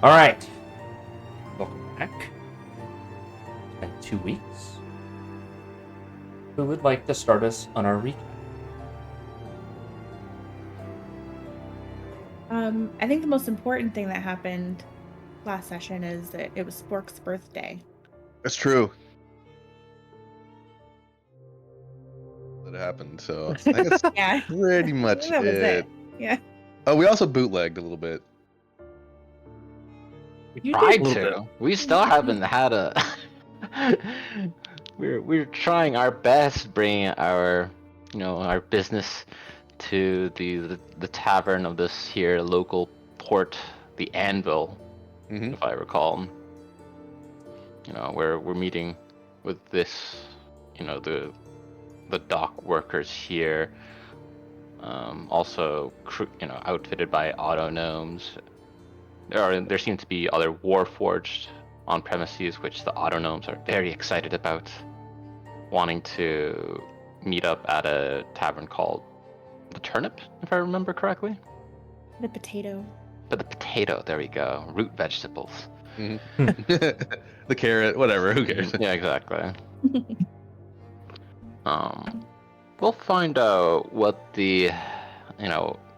All right. Welcome back. It's been 2 weeks. Who would like to start us on our recap? I think the most important thing that happened last session is that it was Spork's birthday. That's true. That happened, so I think that's Yeah. pretty much That was it. Yeah. Oh, we also bootlegged a little bit. We You tried did- to. little We still haven't had a. we're trying our best bringing our our business to the tavern of this here local port, the Anvil, Mhm. if I recall. Where we're meeting with this, the dock workers here. Also, outfitted by auto gnomes. There seem to be other warforged on premises, which the auto gnomes are very excited about, wanting to meet up at a tavern called the Turnip, if I remember correctly. The potato. But the potato, there we go. Root vegetables. Mhm. The carrot, whatever. Who cares? Yeah, exactly. We'll find out what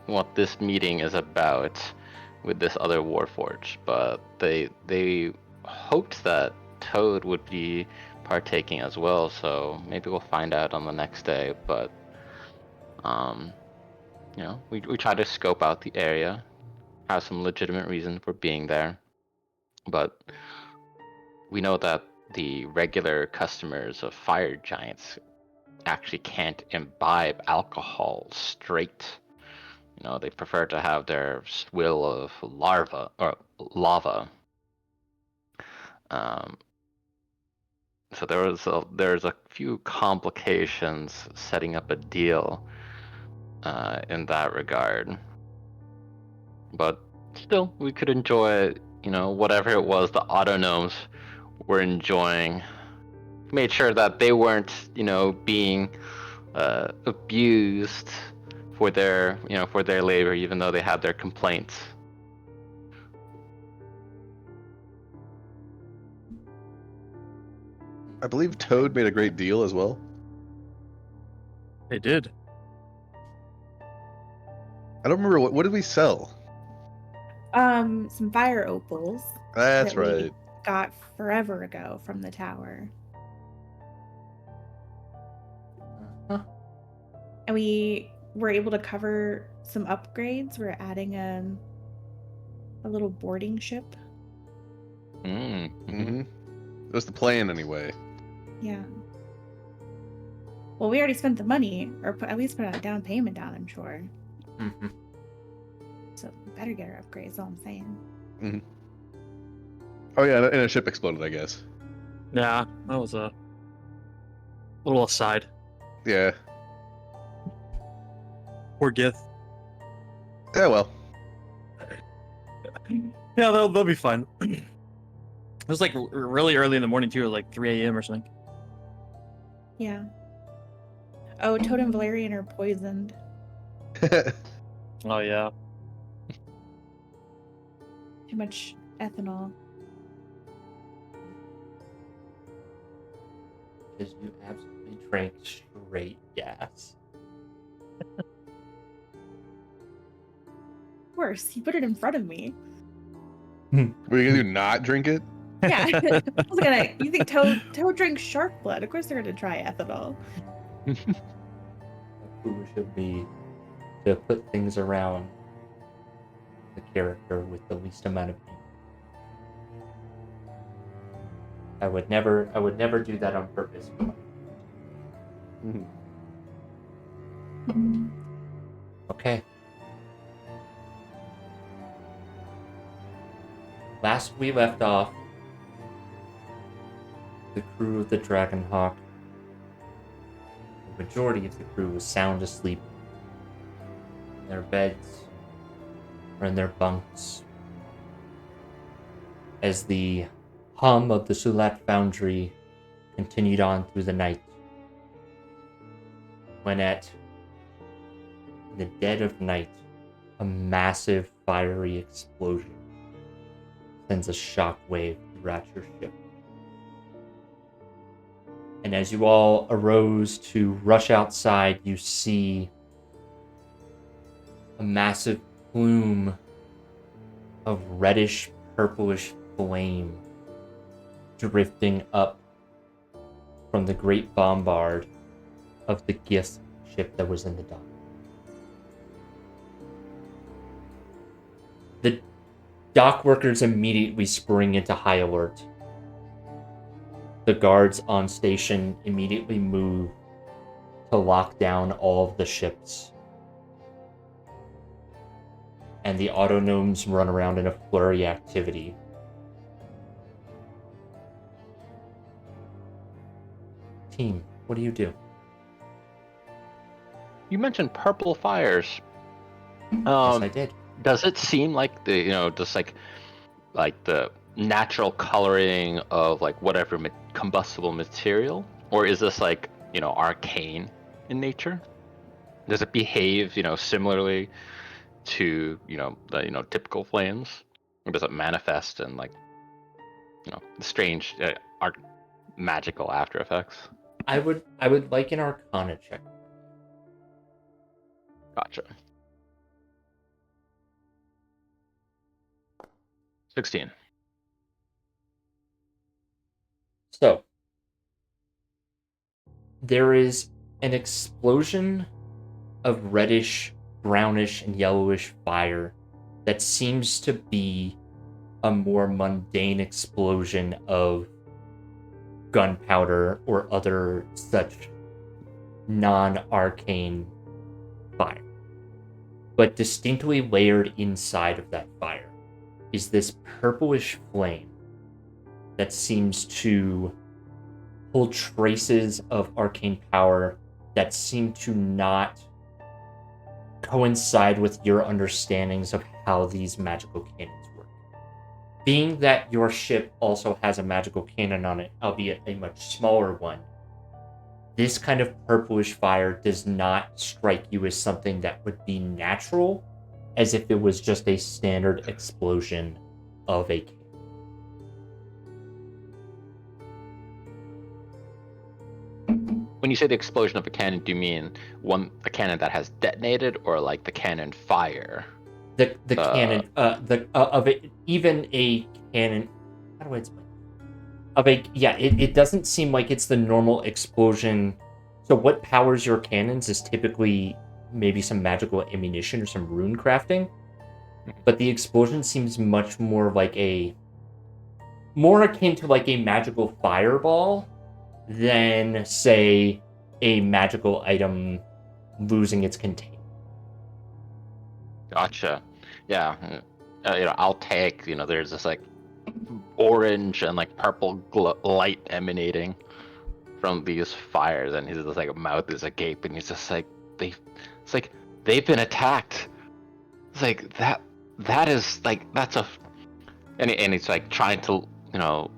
what this meeting is about with this other warforged, but they hoped that Toad would be partaking as well, so maybe we'll find out on the next day. But we try to scope out the area, have some legitimate reason for being there, but we know that the regular customers of Fire Giants actually can't imbibe alcohol straight. They prefer to have their swill of lava. So there's a few complications setting up a deal in that regard. But still, we could enjoy, whatever it was the auto gnomes were enjoying. Made sure that they weren't, being abused for their labor, even though they had their complaints. I believe Toad made a great deal as well. They did. I don't remember what did we sell. Some fire opals. That's that we right. got forever ago from the tower. Huh? And we were able to cover some upgrades. We're adding a little boarding ship. Mm-hmm. It was the plan anyway. Yeah. Well, we already spent the money, or at least put a down payment down, I'm sure. Mm-hmm. So better get our upgrades, all I'm saying. Mm-hmm. Oh yeah, and a ship exploded, I guess. Yeah, that was a little aside. Yeah. Poor Gith. Yeah, well. Yeah, they'll be fine. It was like really early in the morning too, it was like 3 a.m. or something. Yeah. Oh, Toad and Valerian are poisoned. Oh yeah. Too much ethanol. Because you absolutely drank straight gas. Worse, he put it in front of me. Were you gonna do not drink it? Yeah. I was gonna. You think Toad drinks shark blood? Of course they're gonna try ethanol. How foolish of me to put things around the character with the least amount of people. I would never do that on purpose. Mm-hmm. Okay. Last we left off, the crew of the Dragonhawk, the majority of the crew was sound asleep in their beds or in their bunks as the hum of the Sulat foundry continued on through the night. When in the dead of night, a massive fiery explosion sends a shock wave throughout your ship. And as you all arose to rush outside, you see a massive plume of reddish, purplish flame drifting up from the great bombard of the gift ship that was in the dock. The dock workers immediately spring into high alert. The guards on station immediately move to lock down all of the ships. And the autonomes run around in a flurry activity. Team, what do you do? You mentioned purple fires. Yes, I did. Does it seem like just like the natural coloring of like whatever combustible material, or is this like arcane in nature? Does it behave similarly to the typical flames, or does it manifest in like the strange magical after effects? I would like an Arcana check. Gotcha. 16. So, there is an explosion of reddish, brownish, and yellowish fire that seems to be a more mundane explosion of gunpowder or other such non-arcane fire. But distinctly layered inside of that fire is this purplish flame that seems to hold traces of arcane power that seem to not coincide with your understandings of how these magical cannons work. Being that your ship also has a magical cannon on it, albeit a much smaller one, this kind of purplish fire does not strike you as something that would be natural, as if it was just a standard explosion of a cannon. When you say the explosion of a cannon, do you mean a cannon that has detonated, or like the cannon fire? The cannon of it, even a cannon. How do I explain? It doesn't seem like it's the normal explosion. So what powers your cannons is typically maybe some magical ammunition or some rune crafting, but the explosion seems much more more akin to like a magical fireball than, say, a magical item losing its container. Gotcha. Yeah. I'll take, there's this like orange and like purple light emanating from these fires, and his just like mouth is agape, and he's just like, they've been attacked. It's like that is like, that's a, and he's like trying to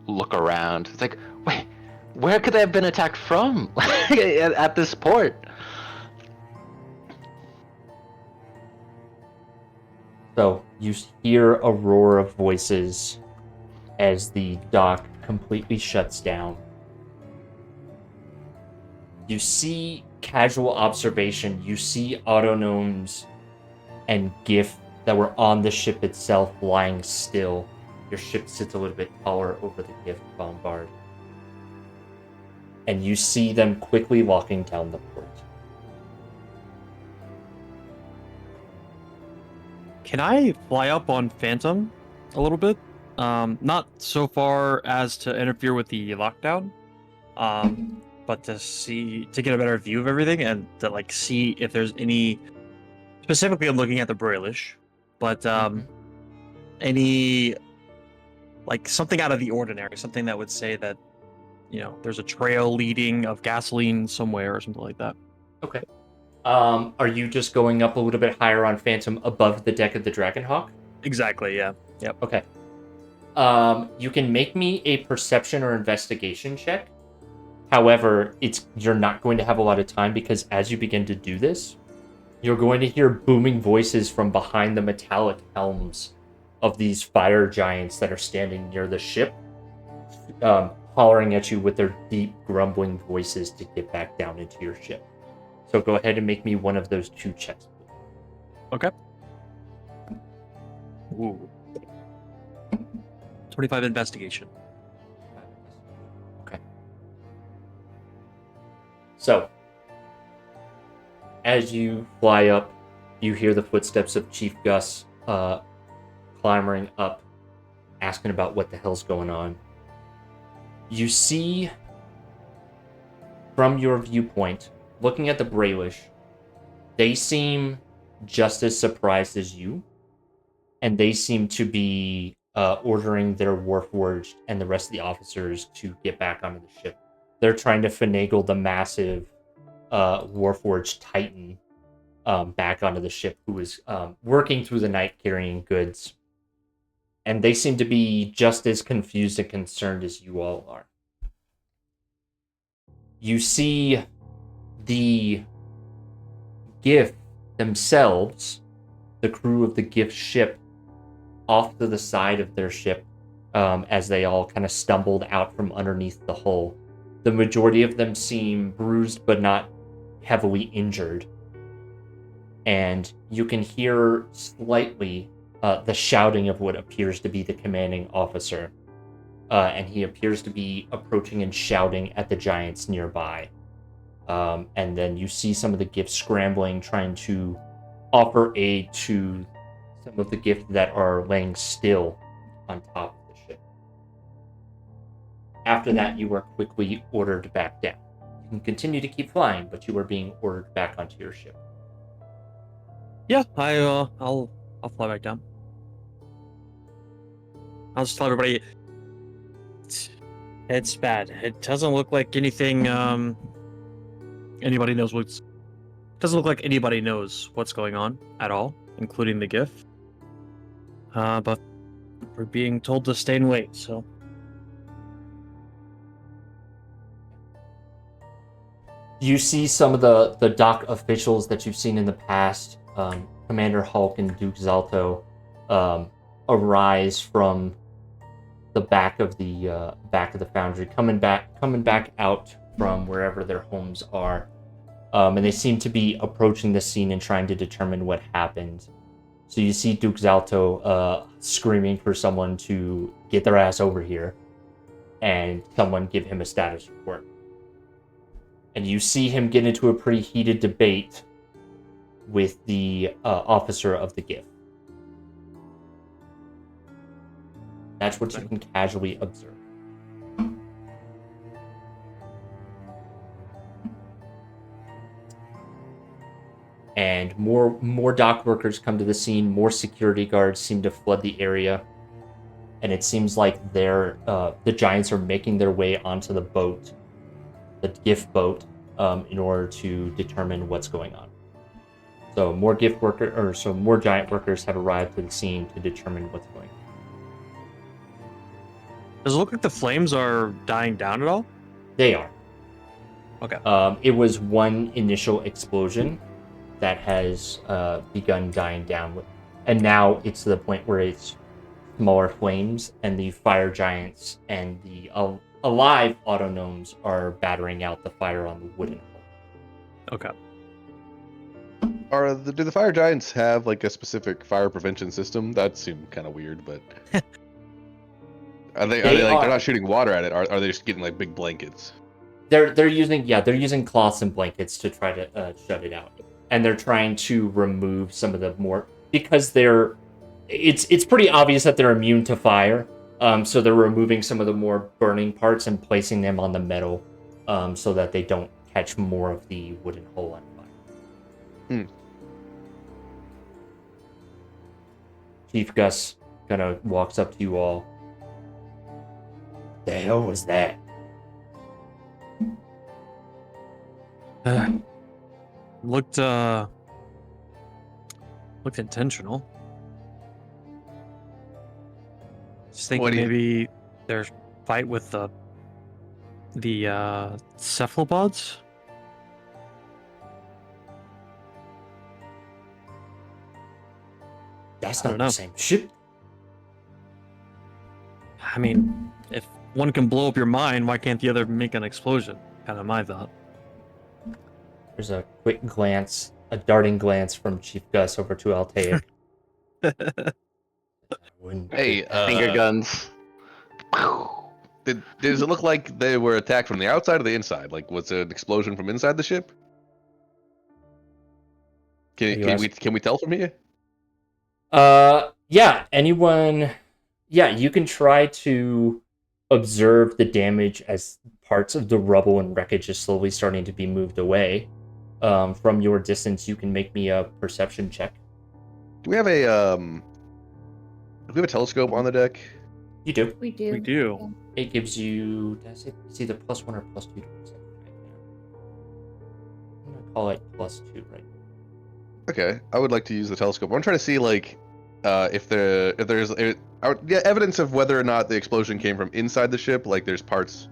look around. It's like, wait, where could they have been attacked from at this port? So you hear a roar of voices as the dock completely shuts down. You see casual observation. You see autonomes and GIF that were on the ship itself lying still. Your ship sits a little bit taller over the GIF bombard. And you see them quickly walking down the port. Can I fly up on Phantom a little bit? Not so far as to interfere with the lockdown, but to get a better view of everything and to like see if there's any. Specifically, I'm looking at the Broilish, but any like something out of the ordinary, something that would say that there's a trail leading of gasoline somewhere or something like that. Okay. Are you just going up a little bit higher on Phantom above the deck of the Dragonhawk? Exactly, yeah. Yep. Okay. You can make me a perception or investigation check. However, you're not going to have a lot of time, because as you begin to do this, you're going to hear booming voices from behind the metallic helms of these fire giants that are standing near the ship, hollering at you with their deep, grumbling voices to get back down into your ship. So go ahead and make me one of those 2 checks. Okay. Ooh. 25 investigation. Okay. So, as you fly up, you hear the footsteps of Chief Gus clambering up, asking about what the hell's going on. You see, from your viewpoint, looking at the Brailish, they seem just as surprised as you, and they seem to be ordering their Warforged and the rest of the officers to get back onto the ship. They're trying to finagle the massive Warforged Titan back onto the ship, who is working through the night carrying goods. And they seem to be just as confused and concerned as you all are. You see the GIF themselves, the crew of the GIF ship, off to the side of their ship as they all kind of stumbled out from underneath the hull. The majority of them seem bruised but not heavily injured. And you can hear slightly the shouting of what appears to be the commanding officer. And he appears to be approaching and shouting at the giants nearby. And then you see some of the GIFs scrambling, trying to offer aid to some of the GIFs that are laying still on top of the ship. After that, you are quickly ordered back down. You can continue to keep flying, but you are being ordered back onto your ship. Yeah, I'll fly back down. I'll just tell everybody it's bad. It doesn't look like anything anybody knows what's doesn't look like anybody knows what's going on at all, including the GIF. But we're being told to stay and wait, so You see some of the dock officials that you've seen in the past, Commander Hulk and Duke Zalto, arise from the back of the foundry, coming back out from wherever their homes are, and they seem to be approaching the scene and trying to determine what happened. So you see Duke Zalto screaming for someone to get their ass over here, and someone give him a status report. And you see him get into a pretty heated debate with the officer of the GIF. That's what you can casually observe. And more dock workers come to the scene. More security guards seem to flood the area, and it seems like the giants are making their way onto the boat, the GIF boat, in order to determine what's going on. So more more giant workers have arrived to the scene to determine what's going on. does it look like the flames are dying down at all? They are. Okay. It was one initial explosion that has begun dying down, and now it's to the point where it's smaller flames, and the fire giants and the alive autognomes are battering out the fire on the wooden hull. Okay. Do the fire giants have like a specific fire prevention system? That seemed kind of weird, but are they like they're not shooting water at it? Are they just getting like big blankets? They're using cloths and blankets to try to shut it out, and they're trying to remove some of the more, because it's pretty obvious that they're immune to fire. So they're removing some of the more burning parts and placing them on the metal, so that they don't catch more of the wooden hull on fire. Chief Gus kind of walks up to you all. The hell was that? Looked intentional. Just thinking maybe their fight with the cephalopods. That's I not don't know. the same ship. I mean, if one can blow up your mind, why can't the other make an explosion? Kind of my thought. There's a quick glance, a darting glance from Chief Gus over to Altair. Hey, Finger guns. does it look like they were attacked from the outside or the inside? Like, was it an explosion from inside the ship? Can we tell from here? Yeah, anyone... Yeah, you can try to observe the damage as parts of the rubble and wreckage is slowly starting to be moved away. From your distance, you can make me a perception check. Do we have a telescope on the deck? You do. We do. We do. It gives you... Did I say it's either +1 or +2 to perception? I'm gonna call it +2 right now. Okay, I would like to use the telescope. I'm trying to see like if there's evidence of whether or not the explosion came from inside the ship, like there's parts,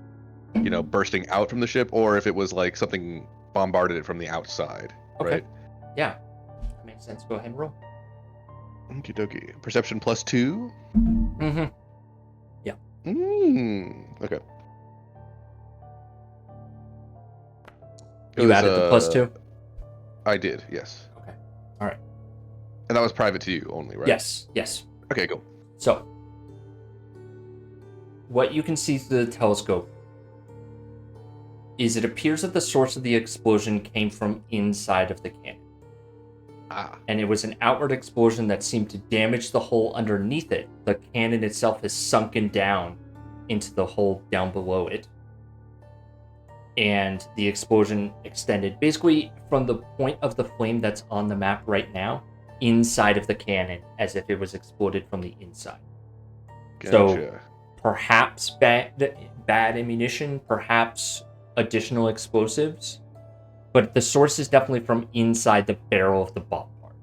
bursting out from the ship, or if it was like something bombarded it from the outside. Okay. Right? Yeah. Makes sense. Go ahead and roll. Okie dokie. Perception +2. Mm-hmm. Okay. You added the +2? I did, yes. Okay. All right. And that was private to you only, right? Yes. Okay, cool. So, what you can see through the telescope is it appears that the source of the explosion came from inside of the cannon. And it was an outward explosion that seemed to damage the hole underneath it. The cannon itself has sunken down into the hole down below it. And the explosion extended basically from the point of the flame that's on the map right now inside of the cannon as if it was exploded from the inside. Gotcha. So perhaps bad ammunition, perhaps additional explosives, but the source is definitely from inside the barrel of the bomb part.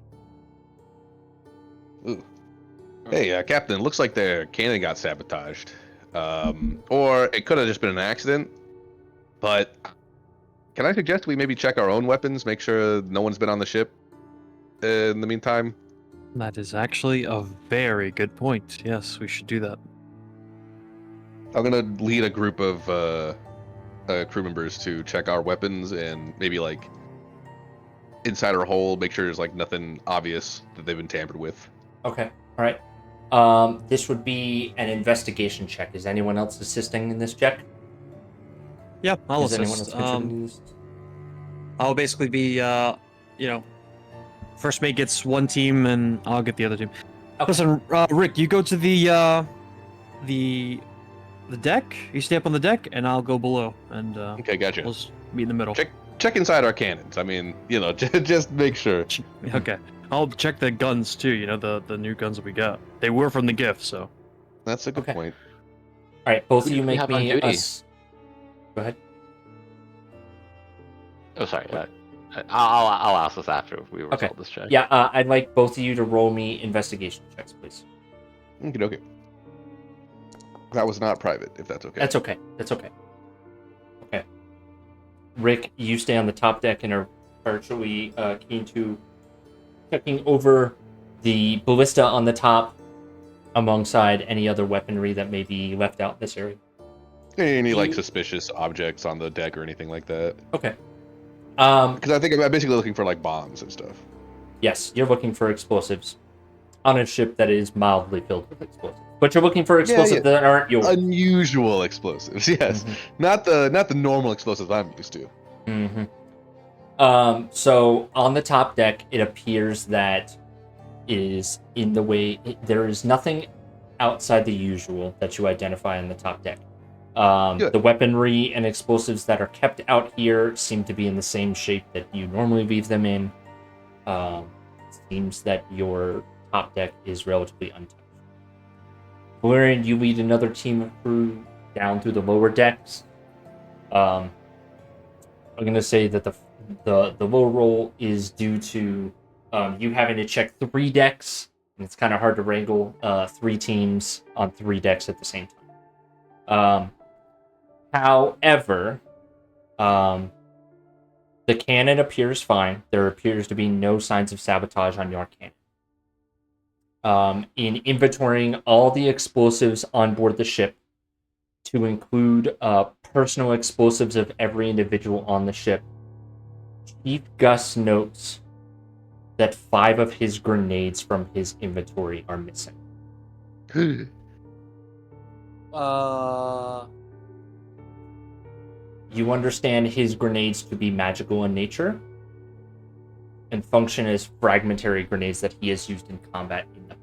Ooh. Hey, Captain, looks like their cannon got sabotaged. Or it could have just been an accident. But can I suggest we maybe check our own weapons, make sure no one's been on the ship in the meantime? That is actually a very good point. Yes, we should do that. I'm gonna lead a group of crew members to check our weapons and maybe like inside our hole, make sure there's like nothing obvious that they've been tampered with. Okay, all right. This would be an investigation check. Is anyone else assisting in this check? Yeah, I'll Is anyone else assist. contributing to this? I'll basically be, first mate gets one team and I'll get the other team. Okay. Listen, Rick, you go to the deck. You stay up on the deck, and I'll go below, and Okay, gotcha. we'll just meet in the middle. Check inside our cannons. I mean, just make sure. Okay, I'll check the guns too. The new guns that we got. They were from the gift, so. That's a good Okay. point. All right, both Who of you do we make have on me duty? Go ahead. Oh, sorry. I'll ask this after we resolve Okay. this check. Yeah, I'd like both of you to roll me investigation checks, please. Okay. That was not private, if that's okay. That's okay. Okay. Rick, you stay on the top deck and are virtually keen to checking over the ballista on the top alongside any other weaponry that may be left out in this area. Any like suspicious objects on the deck or anything like that? Okay. Because I think I'm basically looking for like bombs and stuff. Yes, you're looking for explosives on a ship that is mildly filled with explosives. But you're looking for explosives that aren't yours. Unusual explosives, yes. Mhm. Not the normal explosives I'm used to. Mm-hmm. So on the top deck, it appears that it is in the way. There is nothing outside the usual that you identify on the top deck. The weaponry and explosives that are kept out here seem to be in the same shape that you normally leave them in. It seems that your top deck is relatively untouched. Valerian, you lead another team of crew down through the lower decks. I'm going to say that the low roll is due to you having to check 3 decks, and it's kind of hard to wrangle 3 teams on 3 decks at the same time. However, the cannon appears fine. There appears to be no signs of sabotage on your cannon. in inventorying all the explosives on board the ship, to include personal explosives of every individual on the ship, Chief Gus notes that 5 of his grenades from his inventory are missing. You understand his grenades to be magical in nature and function as fragmentary grenades that he has used in combat in the.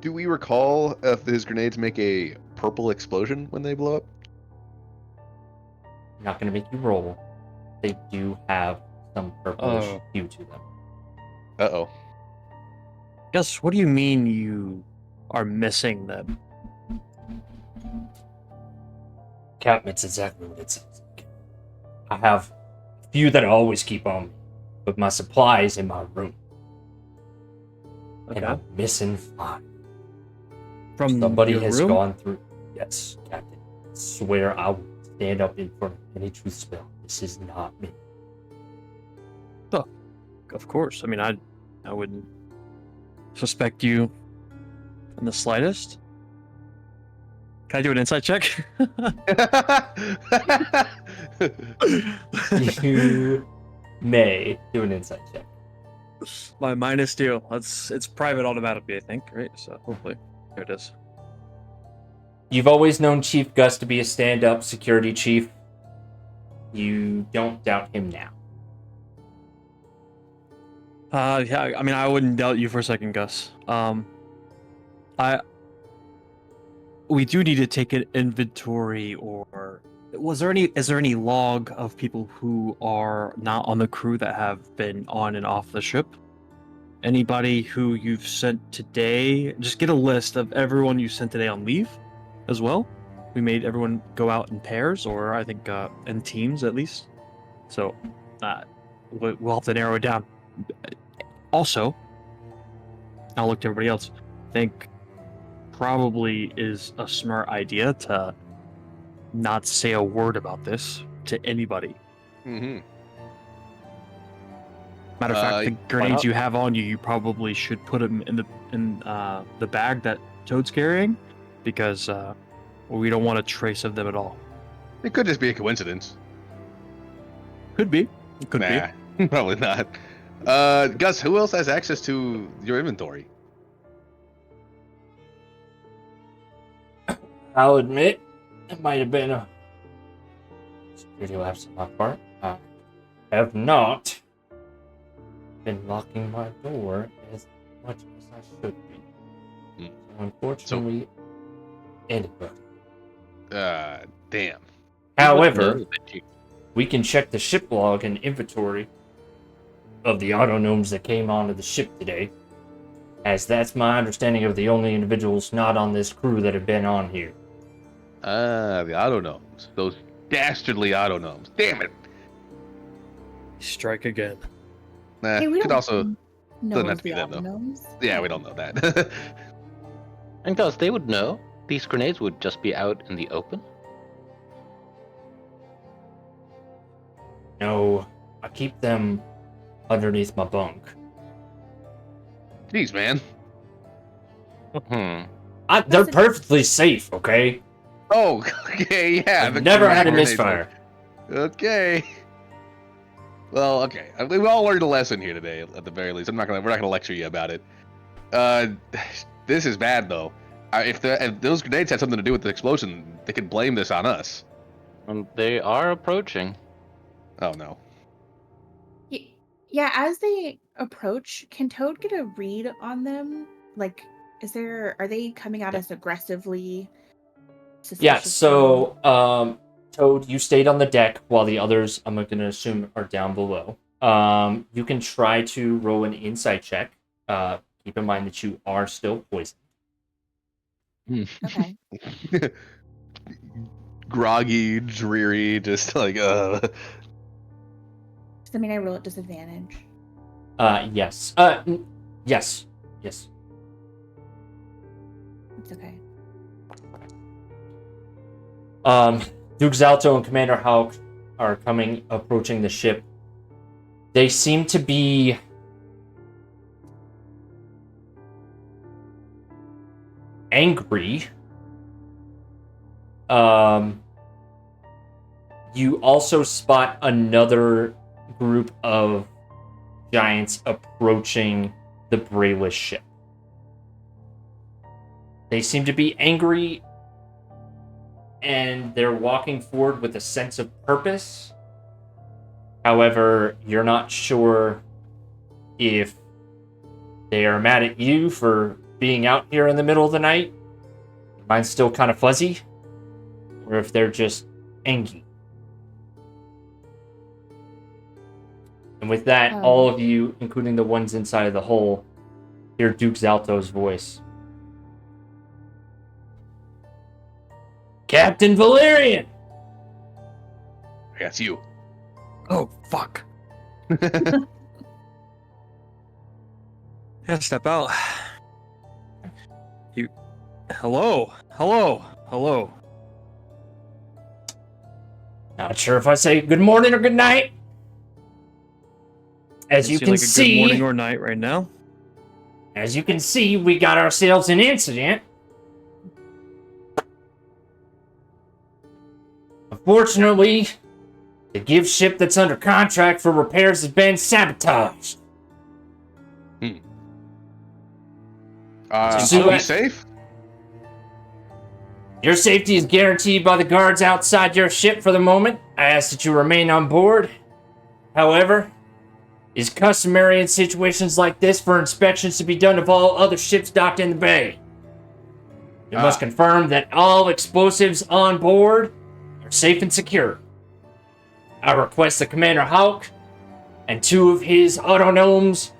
Do we recall if his grenades make a purple explosion when they blow up? I'm not going to make you roll. They do have some purplish hue to them. Uh-oh. Gus, what do you mean you are missing them? Captain, it's exactly what it says. I have a few that I always keep on me, but my supplies in my room. Okay. And I'm missing 5. From Somebody your has room? gone through. Yes, Captain. I swear I will stand up in front of any truth spell. This is not me. Oh, of course. I mean, I wouldn't suspect you in the slightest. Can I do an insight check? You may do an insight check. My -2. It's private automatically, I think, right? So hopefully, there it is. You've always known Chief Gus to be a stand-up security chief. You don't doubt him now. Yeah. I mean, I wouldn't doubt you for a second, Gus. We do need to take an inventory, or is there any log of people who are not on the crew that have been on and off the ship? Anybody who you've sent today? Just get a list of everyone you sent today on leave as well. We made everyone go out in pairs, or I think in teams at least. So we'll have to narrow it down. Also, I'll look to everybody else. I think probably is a smart idea to not say a word about this to anybody. Mm-hmm. Matter of fact, the not? grenades you have on you, you probably should put them in the bag that Toad's carrying, because we don't want a trace of them at all. It could just be a coincidence. Could be. It could be. Probably not. Gus, who else has access to your inventory? I'll admit, it might have been a security lapse on my part. I have not been locking my door as much as I should be. So unfortunately, anybody. Damn. However, we can check the ship log and inventory of the auto gnomes that came onto the ship today, as that's my understanding of the only individuals not on this crew that have been on here. The auto gnomes. Those dastardly auto gnomes. Damn it. Strike again. Nah, Hey, we could don't also know doesn't have of to be the them, though. gnomes. Yeah, we don't know that. And Gus, they would know. These grenades would just be out in the open. No, I keep them underneath my bunk. Jeez, man. They're perfectly safe, okay? Oh, okay, yeah. I've never had a misfire. Okay. Well, okay. We all learned a lesson here today, at the very least. We're not gonna lecture you about it. This is bad though. If those grenades had something to do with the explosion, they could blame this on us. And they are approaching. Oh no. Yeah, as they approach, can Toad get a read on them? Like, are they coming at us aggressively? Yeah, suspiciously? so, Toad, you stayed on the deck while the others, I'm going to assume, are down below. You can try to roll an insight check. Keep in mind that you are still poisoned. Okay. Groggy, dreary, just like Does that mean I roll at disadvantage? Yes. Yes. Yes. It's okay. Duke Zalto and Commander Hawk are approaching the ship. They seem to be angry. You also spot another group of giants approaching the Brayless ship. They seem to be angry, and they're walking forward with a sense of purpose. However, you're not sure if they are mad at you for being out here in the middle of the night. Mine's still kind of fuzzy. Or if they're just angry. And with that, all of you, including the ones inside of the hole, hear Duke Zalto's voice. Captain Valerian! That's you. Oh, fuck. Yeah, step out. You. Hello. Not sure if I say good morning or good night. As you can like a see, good morning or night right now. As you can see, we got ourselves an incident. Unfortunately, the gift ship that's under contract for repairs has been sabotaged. Are So we safe? Your safety is guaranteed by the guards outside your ship for the moment. I ask that you remain on board. However, it is customary in situations like this for inspections to be done of all other ships docked in the bay. You must confirm that all explosives on board are safe and secure. I request that Commander Hawk and 2 of his autonomes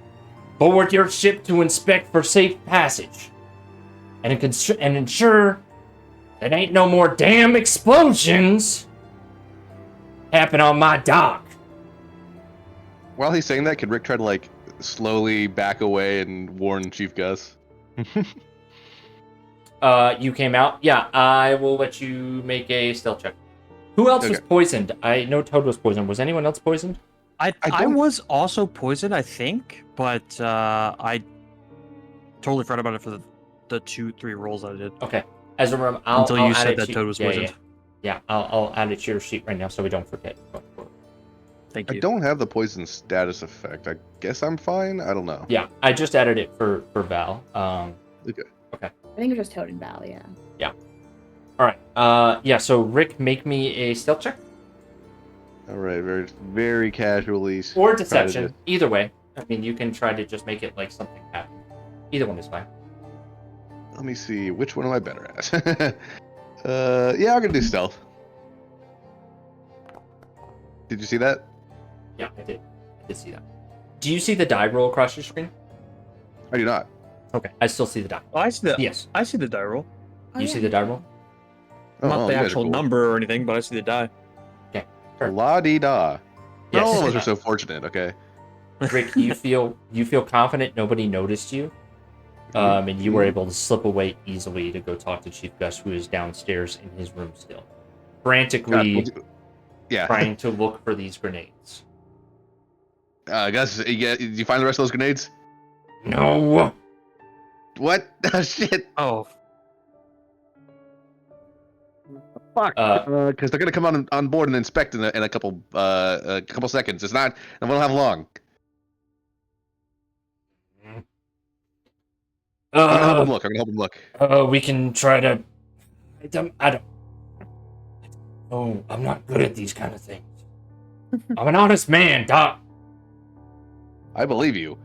board your ship to inspect for safe passage. And ensure that ain't no more damn explosions happen on my dock. While he's saying that, could Rick try to like slowly back away and warn Chief Gus? You came out? Yeah, I will let you make a stealth check. Who else was poisoned? I know Toad was poisoned. Was anyone else poisoned? I was also poisoned, I think, but I totally forgot about it for the 2-3 rolls I did. Okay. As a reminder, Until I'll you add said it that to, Toad was poisoned. Yeah, I'll add it to your sheet right now so we don't forget. Thank you. I don't have the poison status effect. I guess I'm fine. I don't know. Yeah, I just added it for Val. Okay. I think it was just Toad and Val, yeah. Yeah. All right. Yeah. So Rick, make me a stealth check All right. Very, very casually. or deception. Either way. I mean, you can try to just make it like something happen. Either one is fine. Let me see. Which one am I better at? Yeah, I'm gonna do stealth. Did you see that? Yeah, I did. I did see that. Do you see the die roll across your screen? I do not. Okay, I still see the die. Oh, I see the. Yes. I see the die roll. You see the die roll? Not the you guys are actual cool. number or anything, but I see the die. Sure. La di da. Yes. All of us are so fortunate. Okay. Rick, you feel confident nobody noticed you, and you were able to slip away easily to go talk to Chief Gus, who is downstairs in his room still, frantically Yeah. trying to look for these grenades. Gus, did you find the rest of those grenades? No. What? Oh, shit. Oh, Fuck. Because they're gonna come on board and inspect in a couple seconds. It's not. And we don't have long. I'm gonna help him look. We can try to. I don't. Oh, I'm not good at these kind of things. I'm an honest man, Doc. I believe you.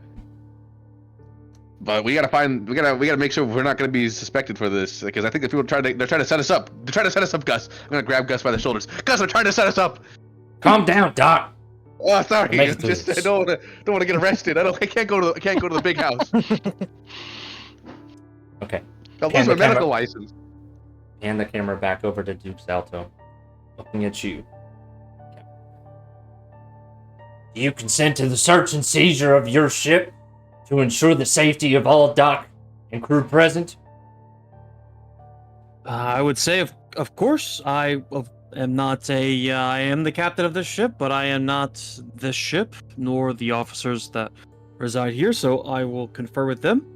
But we gotta make sure we're not gonna be suspected for this, because I think if people they're trying to set us up. They're trying to set us up, Gus. I'm gonna grab Gus by the shoulders. Gus, they're trying to set us up. Calm down, Doc. Oh, sorry. Make it Just loose. I don't want to get arrested. I can't go to the big house. Okay. I'll Pan lose my the medical camera. license. Hand the camera back over to Duke Salto, looking at you. Do you consent to the search and seizure of your ship to ensure the safety of all dock and crew present? I would say, of course, I am not I am the captain of this ship, but I am not this ship, nor the officers that reside here, so I will confer with them.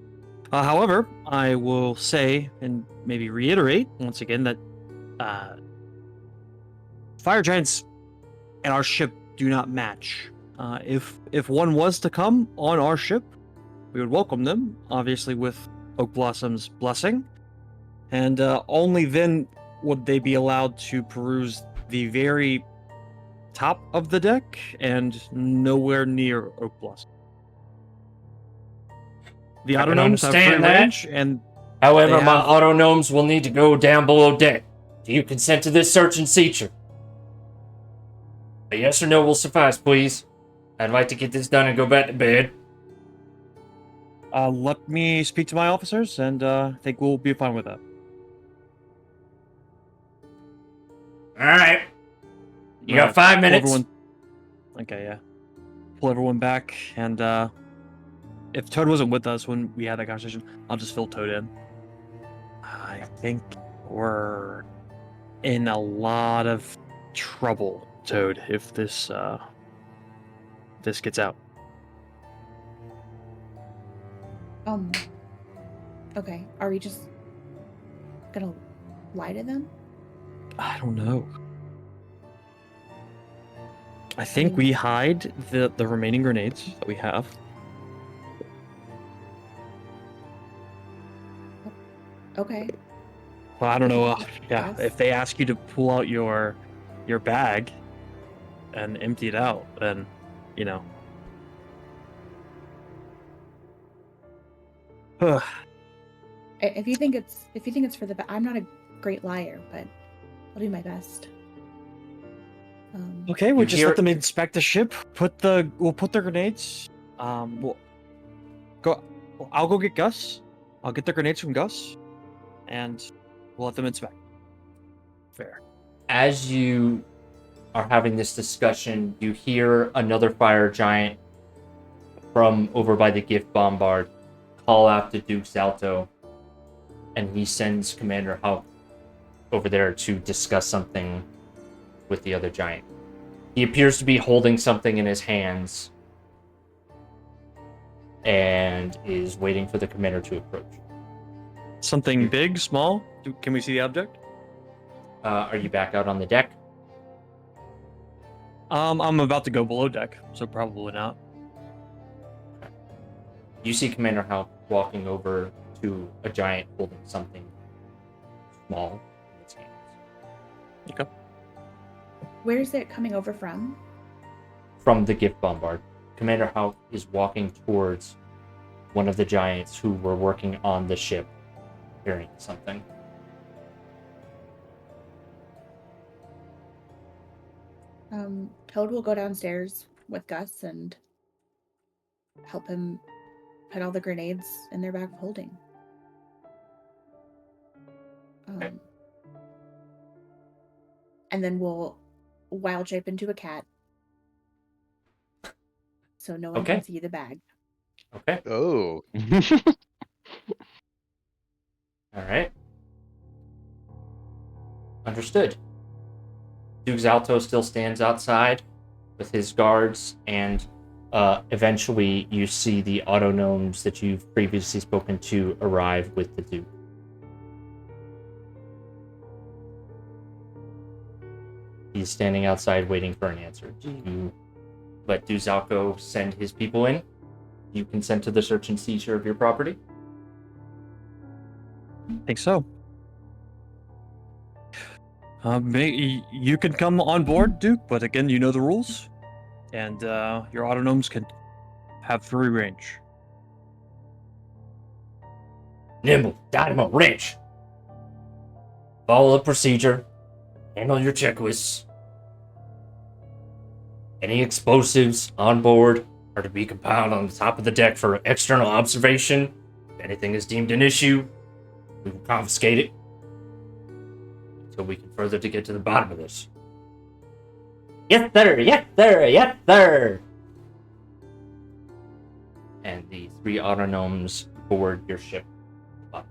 However, I will say and maybe reiterate once again that fire giants and our ship do not match. If one was to come on our ship, we would welcome them, obviously with Oak Blossom's blessing, and only then would they be allowed to peruse the very top of the deck and nowhere near Oak Blossom. The I can autonomes have free understand that. range, and However, They my have- autonomes will need to go down below deck. Do you consent to this search and seizure? A yes or no will suffice, please. I'd like to get this done and go back to bed. let me speak to my officers, and I think we'll be fine with that. Alright. You Uh, got 5 pull minutes. everyone- Okay, yeah. Pull everyone back, and if Toad wasn't with us when we had that conversation, I'll just fill Toad in. I think we're in a lot of trouble, Toad, if this gets out. Okay. Are we just gonna lie to them? I don't know. I think we hide the remaining grenades that we have. Okay. Well, I don't know. Yeah, Yes. if they ask you to pull out your bag and empty it out, then you know. Ugh. If you think it's for the best, I'm not a great liar, but I'll do my best. Okay, we'll You just hear- let them inspect the ship. We'll put their grenades. We'll go. I'll go get Gus. I'll get the grenades from Gus, and we'll let them inspect. Fair. As you are having this discussion, you hear another fire giant from over by the gift bombard call out to Duke Salto, and he sends Commander Hulk over there to discuss something with the other giant. He appears to be holding something in his hands and is waiting for the commander to approach. Something big, small. Can we see the object? Are you back out on the deck? I'm about to go below deck, so probably not. You see Commander Hulk walking over to a giant holding something small in its hands. Okay. Where's it coming over from? From the gift bombard, Commander Hulk is walking towards one of the giants who were working on the ship, carrying something. Toad will go downstairs with Gus and help him put all the grenades in their bag of holding. And then we'll wild shape into a cat, so no one Okay. can see the bag. Okay. Oh. All right. Understood. Duke Zalto still stands outside with his guards, and eventually you see the autonomes that you've previously spoken to arrive with the Duke. He's standing outside waiting for an answer. Do you let Duzalco send his people in? You consent to the search and seizure of your property? I think so. You can come on board, Duke, but again, you know the rules, and your autonomes can have free range. Nimble, dynamo, wrench. Follow the procedure. Handle your checklists. Any explosives on board are to be compiled on the top of the deck for external observation. If anything is deemed an issue, we will confiscate it until we can further to get to the bottom of this. Yes, sir! Yes, sir! Yes, sir! And the 3 autonomes board your ship up,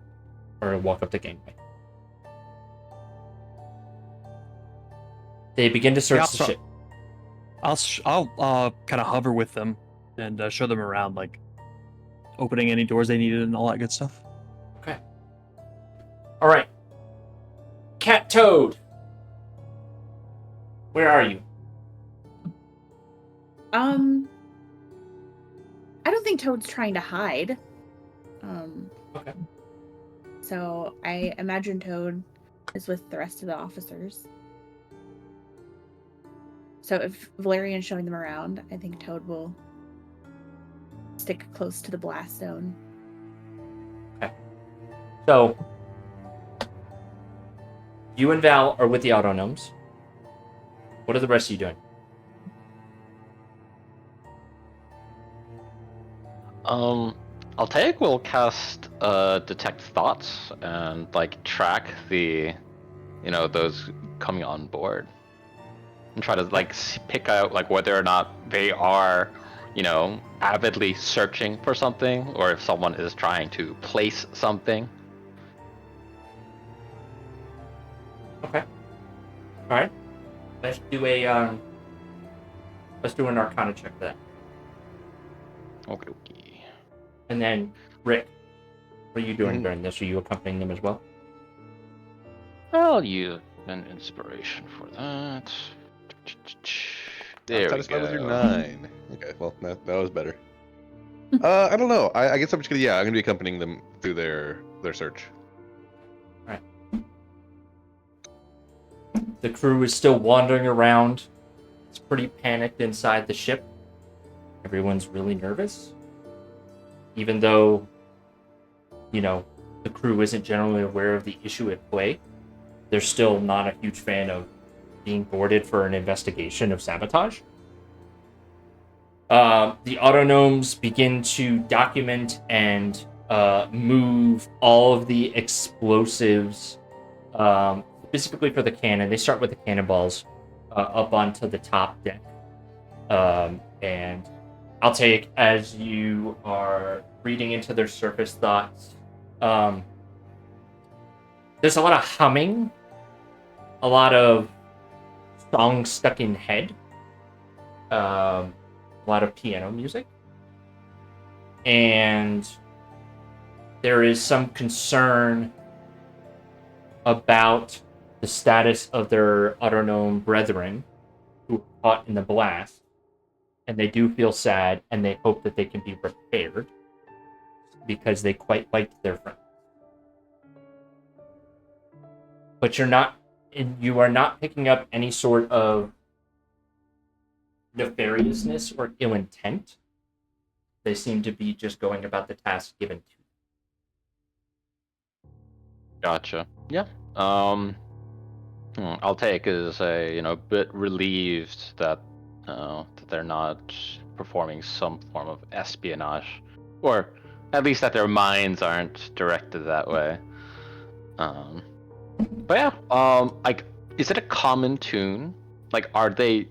or walk up the gangway. They begin to search the ship. I'll kind of hover with them and show them around. Like, opening any doors they needed and all that good stuff. Okay. All right. Cat Toad. Where are you? I don't think Toad's trying to hide. Okay. So I imagine Toad is with the rest of the officers. So if Valerian's showing them around, I think Toad will stick close to the blast zone. Okay. So you and Val are with the autonomes. What are the rest of you doing? Altaik will cast detect thoughts and like track the, those coming on board, and try to like pick out like whether or not they are, avidly searching for something, or if someone is trying to place something. Okay. All right. Let's do an Arcana check for that. Okay. And then Rick, what are you doing during this? Are you accompanying them as well? I'll use an inspiration for that. There we Satisfied with your go. 9. Okay, well, that was better. I don't know. I guess I'm just gonna, I'm gonna be accompanying them through their search. All right. The crew is still wandering around. It's pretty panicked inside the ship. Everyone's really nervous. Even though, the crew isn't generally aware of the issue at play, they're still not a huge fan of being boarded for an investigation of sabotage. The autonomes begin to document and move all of the explosives, specifically for the cannon. They start with the cannonballs up onto the top deck. And I'll take, as you are reading into their surface thoughts, there's a lot of humming, a lot of songs stuck in head, a lot of piano music, and there is some concern about the status of their autonome brethren who were caught in the blast. And they do feel sad, and they hope that they can be repaired because they quite liked their friend. But you are not picking up any sort of nefariousness or ill intent. They seem to be just going about the task given to them. Gotcha. Yeah. I'll take as a bit relieved that that they're not performing some form of espionage, or at least that their minds aren't directed that way. But yeah, like, is it a common tune? Like, are they,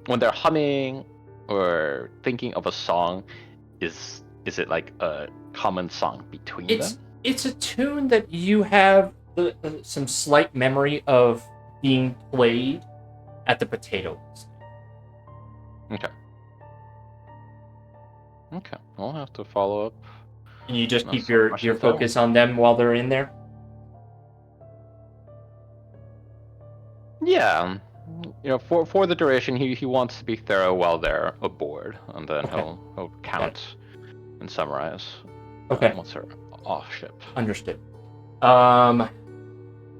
when they're humming or thinking of a song, is it like a common song between them? It's a tune that you have some slight memory of being played at the potato. Okay, I'll have to follow up. And you just keep your focus on them while they're in there? Yeah. For the duration, he wants to be thorough while they're aboard, and then he'll count and summarize. Okay. Once they're off ship. Understood.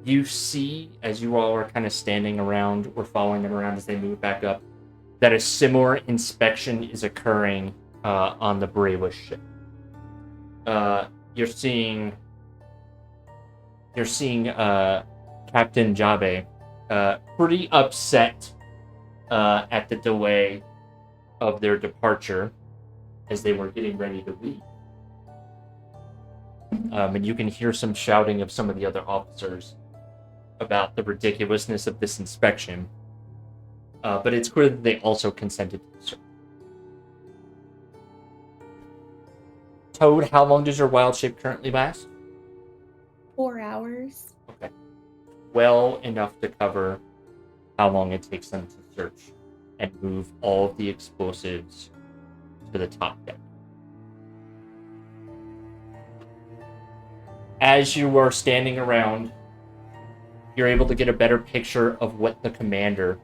You see, as you all are kind of standing around or following them around as they move back up, that a similar inspection is occurring on the Bravos ship. You're seeing Captain Jabe pretty upset at the delay of their departure as they were getting ready to leave. And you can hear some shouting of some of the other officers about the ridiculousness of this inspection. But it's clear that they also consented to the search. Toad, how long does your wild shape currently last? 4 hours. Okay. Well enough to cover how long it takes them to search and move all of the explosives to the top deck. as you are standing around, you're able to get a better picture of what the commander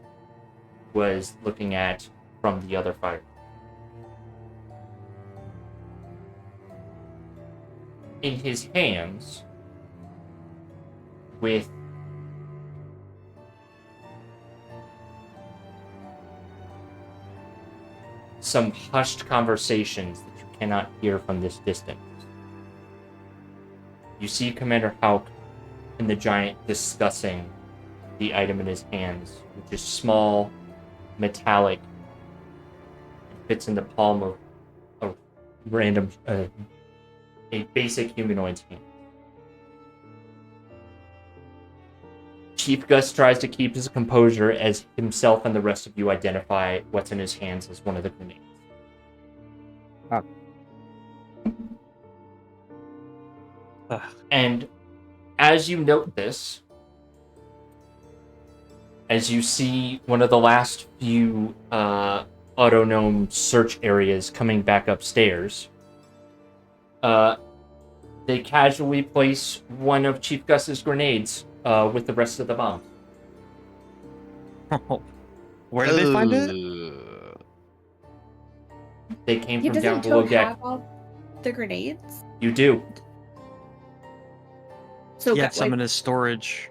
was looking at from the other fire. In his hands, with some hushed conversations that you cannot hear from this distance, you see Commander Hauk and the giant discussing the item in his hands, which is small, metallic, and fits in the palm of a random, a basic humanoid's hand. Chief Gus tries to keep his composure as himself and the rest of you identify what's in his hands as one of the grenades. And as you note this, as you see one of the last few autonome search areas coming back upstairs, they casually place one of Chief Gus's grenades with the rest of the bombs. Where did they find it? They came Yeah, from down doesn't below Toad deck. have all the grenades? You do. So He had like, some in his storage.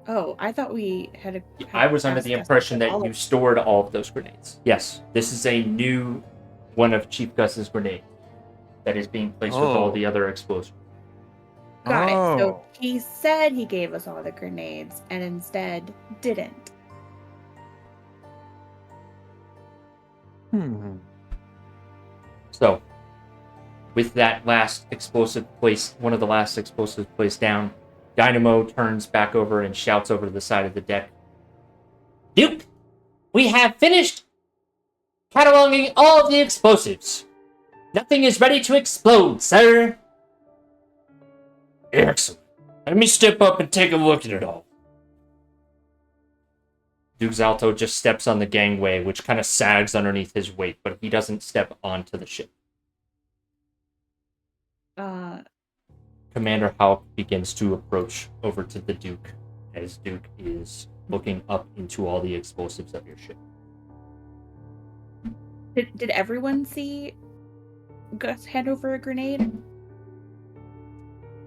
oh, I thought we had a. I was under the impression that you stored all of those grenades. Yes, this is a new one of Chief Gus's grenades that is being placed with all the other explosives. Got it. So Oh. he said he gave us all the grenades and instead didn't. So, with that last explosive place, one of the last explosives placed down, Dynamo turns back over and shouts over to the side of the deck. Duke, we have finished cataloging all of the explosives. Nothing is ready to explode, sir. Excellent. Let me step up and take a look at it all. Duke Zalto just steps on the gangway, which kind of sags underneath his weight, but he doesn't step onto the ship. Commander Hauk begins to approach over to the Duke, as Duke is looking up into all the explosives of your ship. Did everyone see Gus hand over a grenade?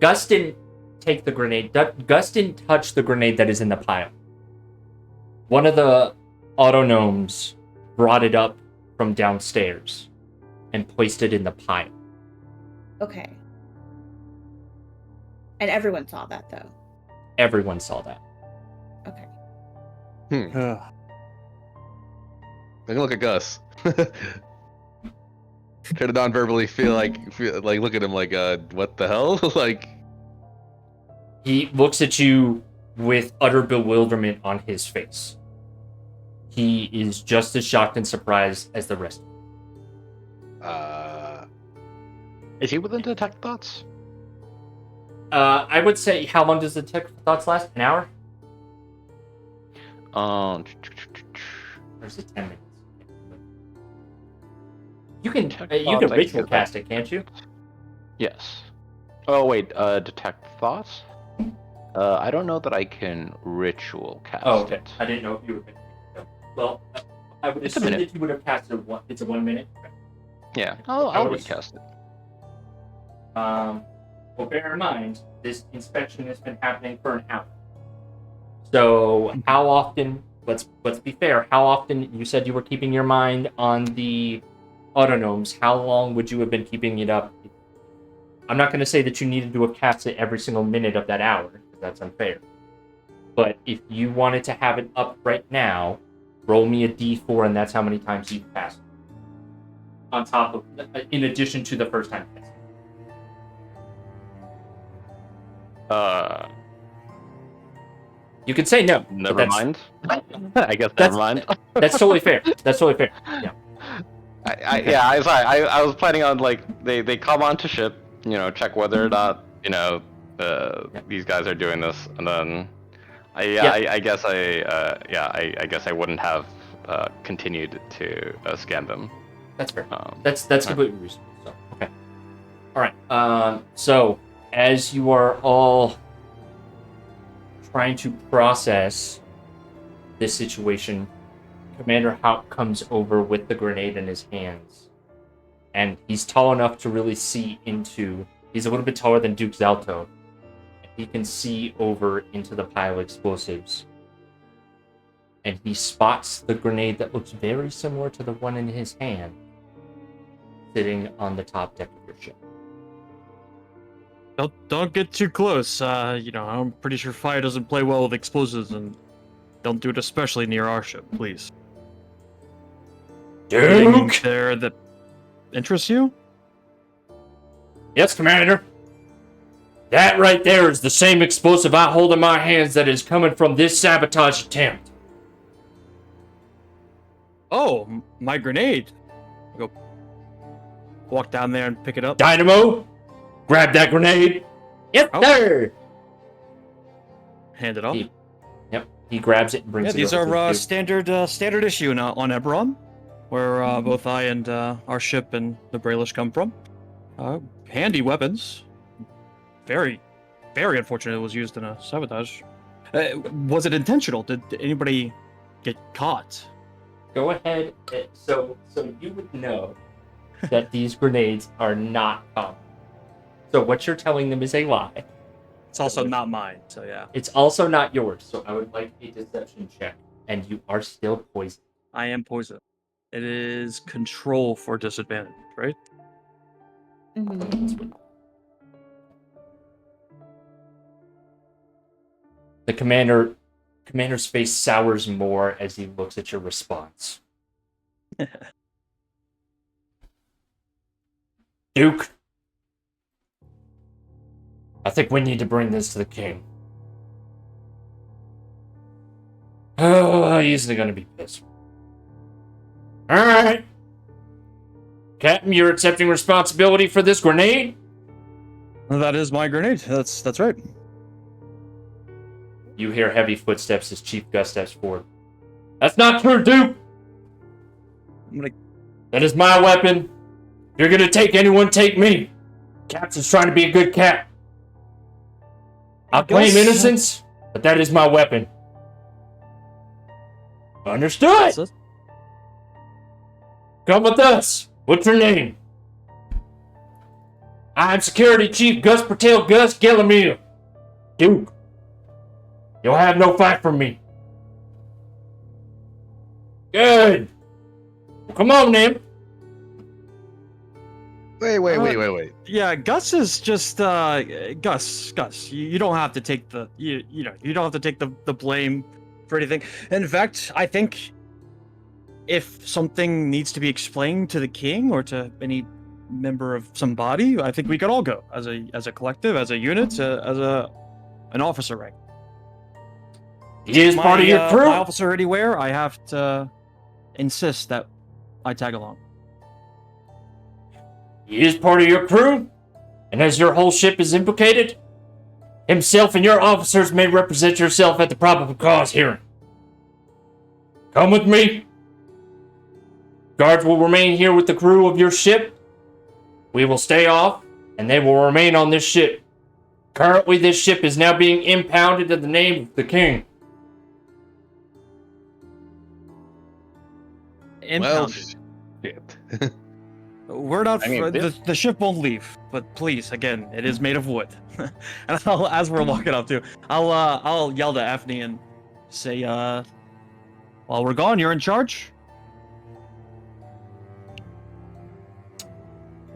Gus didn't take the grenade. Gus didn't touch the grenade that is in the pile. One of the autonomes brought it up from downstairs and placed it in the pile. Okay. And everyone saw that, though. Everyone saw that. Okay. Ugh. Take a look at Gus. Try to non-verbally feel like look at him like what the hell? Like He looks at you with utter bewilderment on his face. He is just as shocked and surprised as the rest. Is he willing to detect thoughts? I would say, how long does the tech thoughts last? An hour? Or is it 10 minutes? You can ritual cast it, can't you? Yes. Oh wait, detect thoughts? I don't know that I can ritual cast Oh, okay. it. I didn't know if you were going to. Well, I would It's a assume minute. that you would have casted it's a 1 minute. Yeah, I I'll would recast it. Well, bear in mind, this inspection has been happening for an hour. So, how often? Let's be fair. How often? You said you were keeping your mind on the autonomes. How long would you have been keeping it up? I'm not going to say that you needed to cast it every single minute of that hour, because that's unfair. But if you wanted to have it up right now, roll me a d4, and that's how many times you've cast it. On top of, in addition to the first time cast. You could say no. Never mind. I guess that's- never mind. That's totally fair. That's totally fair. Yeah. I was planning on like they come onto ship, check whether or not these guys are doing this, and then I guess I wouldn't have continued to scan them. That's fair. That's completely reasonable. So okay. All right. So as you are all trying to process this situation, Commander Haupt comes over with the grenade in his hands. And he's tall enough to really see into... He's a little bit taller than Duke Zalto. He can see over into the pile of explosives. And he spots the grenade that looks very similar to the one in his hand, sitting on the top deck of your ship. Don't get too close. I'm pretty sure fire doesn't play well with explosives, and don't do it especially near our ship, please. Anything Duke! there that interests you? Yes, Commander. That right there is the same explosive I hold in my hands that is coming from this sabotage attempt. Oh, my grenade. Go walk down there and pick it up. Dynamo, grab that grenade. Yes, Oh. sir. Hand it off. He grabs it and brings Yeah, it these over to are Duke. standard issue on Eberron, where both I and our ship and the Brailish come from. Handy weapons. Very, very unfortunate it was used in a sabotage. Was it intentional? Did anybody get caught? Go ahead. So you would know that these grenades are not common. So what you're telling them is a lie. It's also not mine, so yeah. It's also not yours. So I would like a deception check. And you are still poisoned. I am poisoned. It is control for disadvantage, right? Mhm. The commander's face sours more as he looks at your response. Duke, I think we need to bring this to the king. Oh, he's gonna be pissed. Alright. Captain, you're accepting responsibility for this grenade? That is my grenade. That's right. You hear heavy footsteps as Chief Gus steps forward. That's not true, Duke! I'm gonna That is my weapon. If you're gonna take anyone, take me. Captain's trying to be a good cap. I claim Gus- innocence, but that is my weapon. Understood! Come with us. What's your name? I'm Security Chief Gus Patel Gus Gellamir. Duke, you'll have no fight from me. Good. Well, come on, then. Wait. Yeah, Gus is just Gus. You don't have to take the you don't have to take the blame for anything. In fact, I think if something needs to be explained to the king or to any member of some body, I think we could all go as a collective, as a unit, as an officer rank. He is part of your crew. My officer anywhere, I have to insist that I tag along. He is part of your crew, and as your whole ship is implicated, himself and your officers may represent yourself at the probable cause hearing. Come with me. Guards will remain here with the crew of your ship. We will stay off, and they will remain on this ship. Currently, this ship is now being impounded in the name of the king. Well, Impounded. shit. We're not. I mean, The ship won't leave, but please, again, it is made of wood. And as we're walking up to, I'll yell to Afni and say, while we're gone, you're in charge.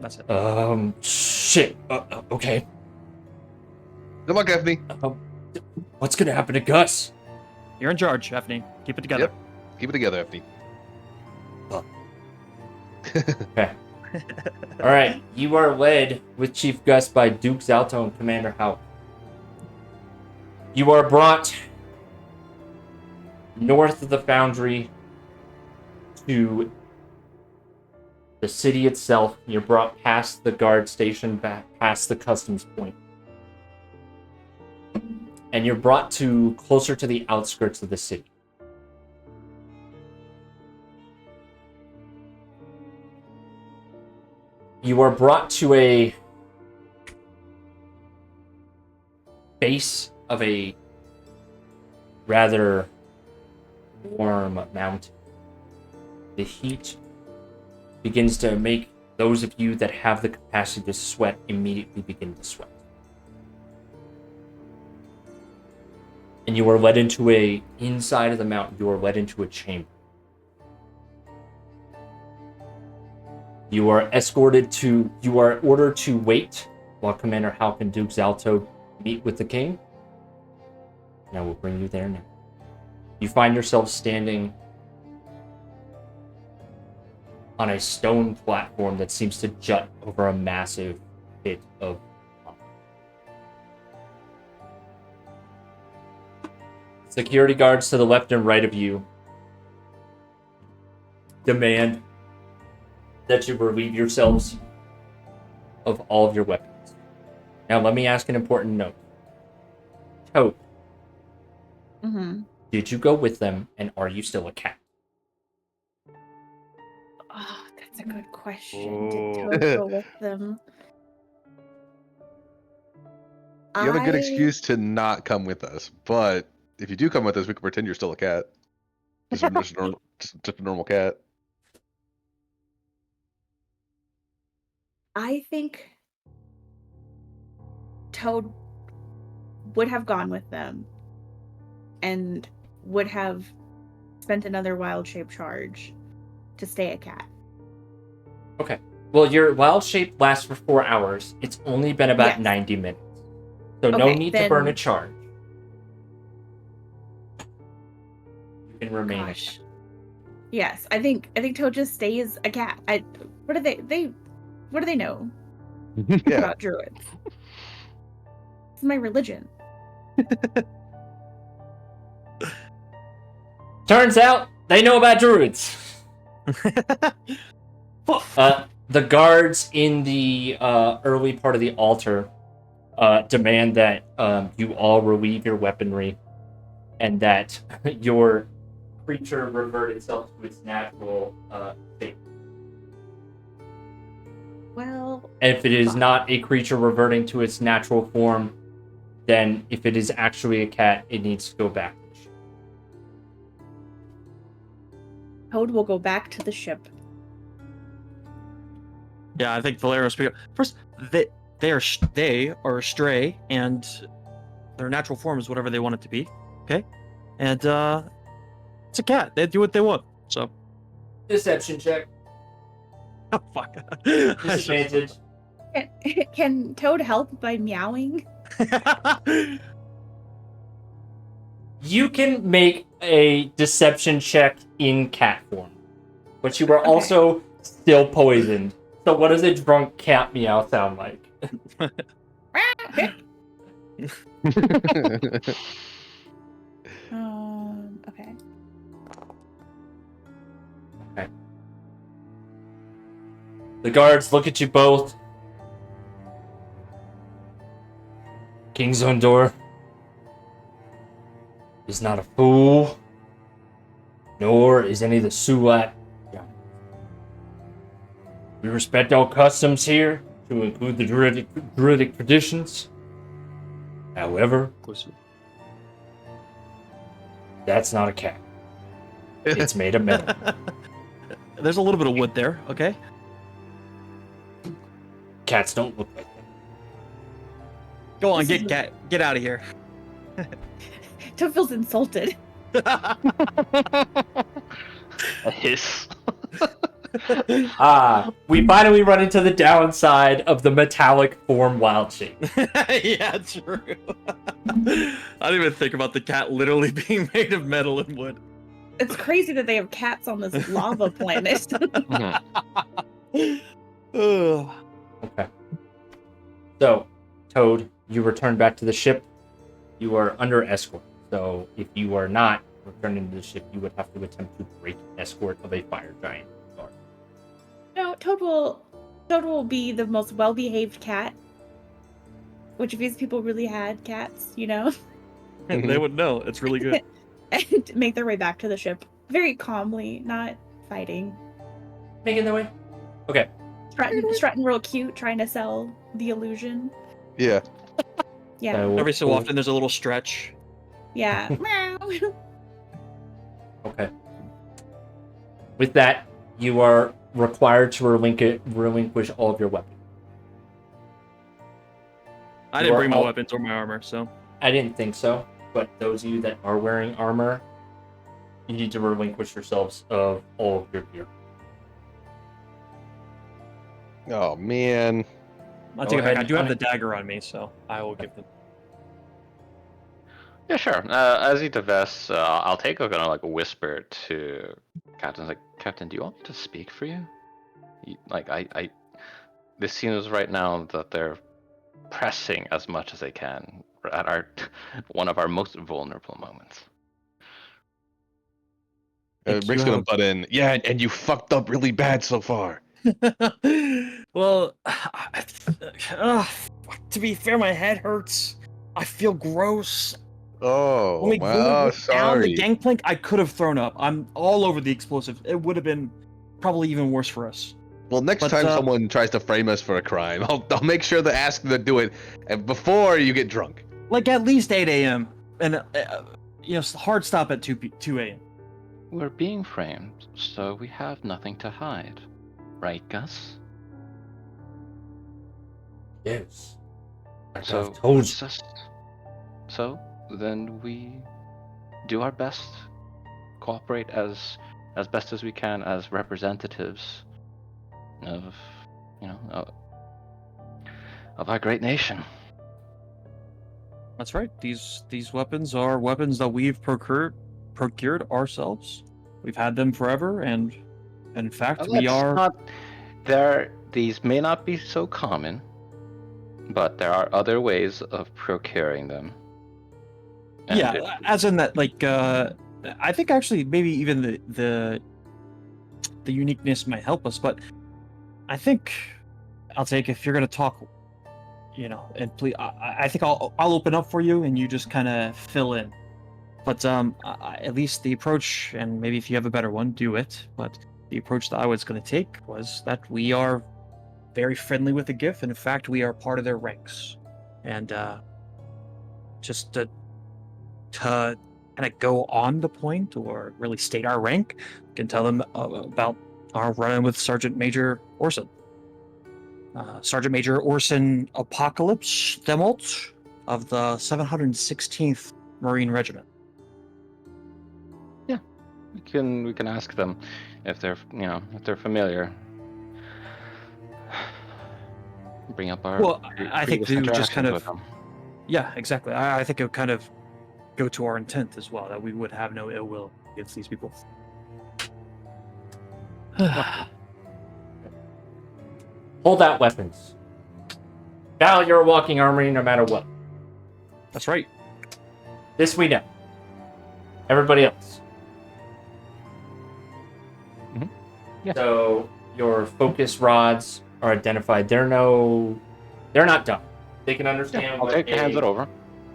That's it. Shit. Okay. Good luck, Daphne. What's gonna happen to Gus? You're in charge, Afni. Keep it together. Yep. Keep it together, Daphne. Okay. All right. You are led with Chief Gus by Duke Zalto and Commander Haupt. You are brought north of the foundry to the city itself. You're brought past the guard station, back past the customs point. And you're brought to closer to the outskirts of the city. You are brought to base of a rather warm mountain. The heat begins to make those of you that have the capacity to sweat immediately begin to sweat. And you are led into inside of the mountain, you are led into a chamber. You are ordered to wait while Commander Halk and Duke Zalto meet with the king. And I will bring you there now. You find yourself standing on a stone platform that seems to jut over a massive pit of lava. Security guards to the left and right of you demand that you relieve yourselves of all of your weapons. Now, let me ask an important note. Toad, did you go with them, and are you still a cat? Oh, that's a good question. Oh. Did Toad go with them? You have a good excuse to not come with us, but if you do come with us, we can pretend you're still a cat. Just a normal cat. I think Toad would have gone with them and would have spent another wild shape charge to stay a cat. Okay. Well, your wild shape lasts for 4 hours. It's only been about Yes. 90 minutes. So no Okay, need to burn a charge. You can remain a cat. Yes, I think Toad just stays a cat. What do they know Yeah. about druids? It's my religion. Turns out they know about druids. The guards in the early part of the altar demand that you all relieve your weaponry and that your creature revert itself to its natural state. Well, And if it is not a creature reverting to its natural form, then if it is actually a cat, it needs to go back. Toad will go back to the ship. Yeah, I think Valero speak. First, they are stray, and their natural form is whatever they want it to be. Okay, and it's a cat. They do what they want. So, Deception check. oh fuck. Disadvantage. Can Toad help by meowing? You can make a deception check in cat form, but you were also still poisoned. So what does a drunk cat meow sound like? Okay. Okay. The guards look at you both. King Zondor is not a fool, nor is any of the Sulat. We respect all customs here, to include the druidic traditions. However, that's not a cat. It's made of metal. There's a little bit of wood there, okay? Cats don't look like that. Go on, get out of here. Toad feels insulted. A hiss. We finally run into the downside of the metallic form wild shape. Yeah, true. I didn't even think about the cat literally being made of metal and wood. It's crazy that they have cats on this lava planet. Ugh. Okay. So, Toad, you return back to the ship. You are under escort. So, if you are not returning to the ship, you would have to attempt to break escort of a fire giant. No, Toad will be the most well-behaved cat. Which of these people really had cats, you know? They would know. It's really good. And make their way back to the ship. Very calmly, not fighting. Making their way? Okay. Strutting real cute, trying to sell the illusion. Yeah. Yeah. Every so often, there's a little stretch. Yeah. Meow. Okay. With that, you are required to relinquish all of your weapons. I didn't bring my weapons or my armor, so. I didn't think so, but those of you that are wearing armor, you need to relinquish yourselves of all of your gear. Oh man. I'll Go take it back. ahead I do have and- the dagger on me, so I will give them. Yeah, sure. As he divests, I'll take a kind of like a whisper to Captain. Like, Captain, do you want me to speak for you? Like, this seems right now that they're pressing as much as they can at our one of our most vulnerable moments. Rick's gonna butt in. Yeah, and you fucked up really bad so far. Well, to be fair, my head hurts. I feel gross. Oh, When we wow, went down the sorry. gangplank, I could have thrown up. I'm all over the explosive. It would have been probably even worse for us. Well, next But, time someone tries to frame us for a crime, I'll make sure to ask them to do it before you get drunk. Like at least 8 a.m. and hard stop at 2 a.m. We're being framed, so we have nothing to hide, right, Gus? Yes. Like So I've told let's you. just. So then we do our best, cooperate as best as we can as representatives of, of our great nation. That's right. These weapons are weapons that we've procured ourselves. We've had them forever, and in fact, we are. These may not be so common, but there are other ways of procuring them. And Yeah, as in that, like, I think actually maybe even the uniqueness might help us, but I think I'll take if you're gonna talk, and please, I think I'll open up for you, and you just kind of fill in. But at least the approach, and maybe if you have a better one, do it. But the approach that I was gonna take was that we are very friendly with the GIF, and in fact, we are part of their ranks, and just to kind of go on the point or really state our rank, can tell them about our run-in with Sergeant Major Orson. Sergeant Major Orson Apocalypse Demolt of the 716th Marine Regiment. Yeah, we can ask them if they're familiar. Bring up our. Well, I think they would just kind interactions of. with them. Yeah, exactly. I think it would kind of go to our intent as well, that we would have no ill will against these people. Hold out weapons. Now you're a walking armory no matter what. That's right. This we know. Everybody else. Mhm. Yeah. So your focus rods are identified. They're not dumb. They can understand I'll hand it over.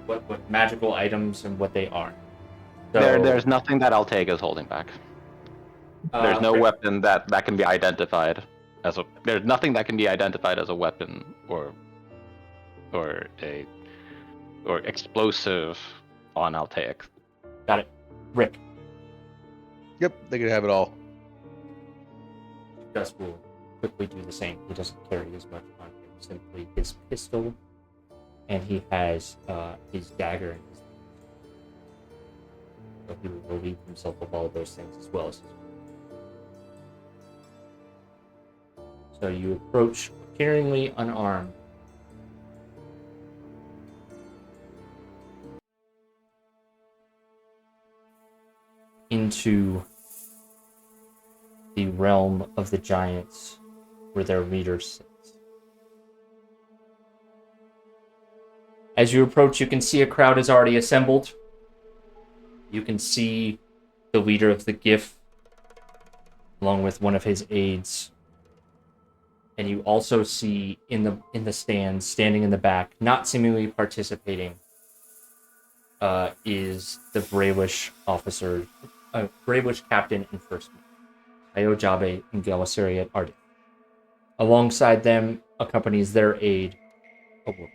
what magical items and what they are. So, There's nothing that I'll take as holding back. There's no okay. weapon that can be identified as a. There's nothing that can be identified as a weapon or explosive on Altaic. Got it. Rick. Yep, they can have it all. Gus will quickly do the same. He doesn't carry as much on him. Simply his pistol, and he has his dagger in his hand. So he will relieve himself of all of those things as well as his. So you approach appearingly unarmed. Into the realm of the giants where their leader sits. As you approach, you can see a crowd is already assembled. You can see the leader of the GIF along with one of his aides. And you also see in the stands, standing in the back, not seemingly participating, is the Bravish officer, Bravish captain and first mate, Iojabe and Galasari at Ardith. Alongside them accompanies their aide, a woman.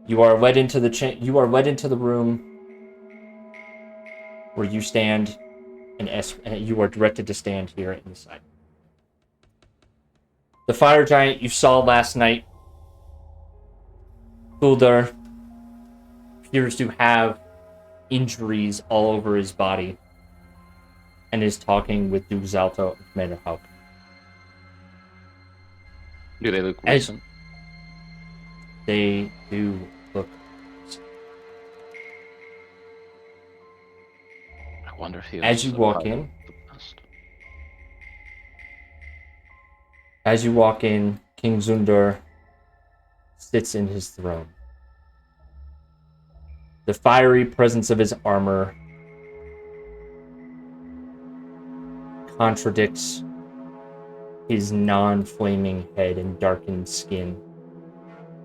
You are led into the room where you stand, and you are directed to stand here in the side. The fire giant you saw last night, Uldar, appears to have injuries all over his body and is talking with Duke Zalto and Commander Hauck. Do they look recent? They do look. I wonder if he As you was a walk part in, of the past. King Zundar sits in his throne. The fiery presence of his armor contradicts his non-flaming head and darkened skin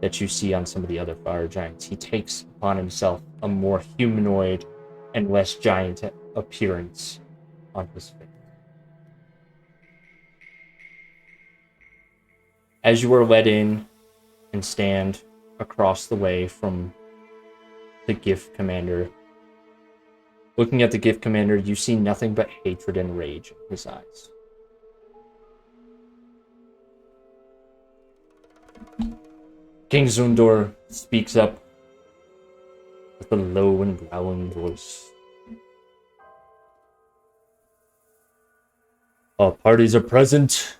that you see on some of the other fire giants. He takes upon himself a more humanoid and less giant appearance on his face. As you are led in and stand across the way from the gift commander, looking at the gift commander, you see nothing but hatred and rage in his eyes. King Zundor speaks up with a low and growling voice. All parties are present.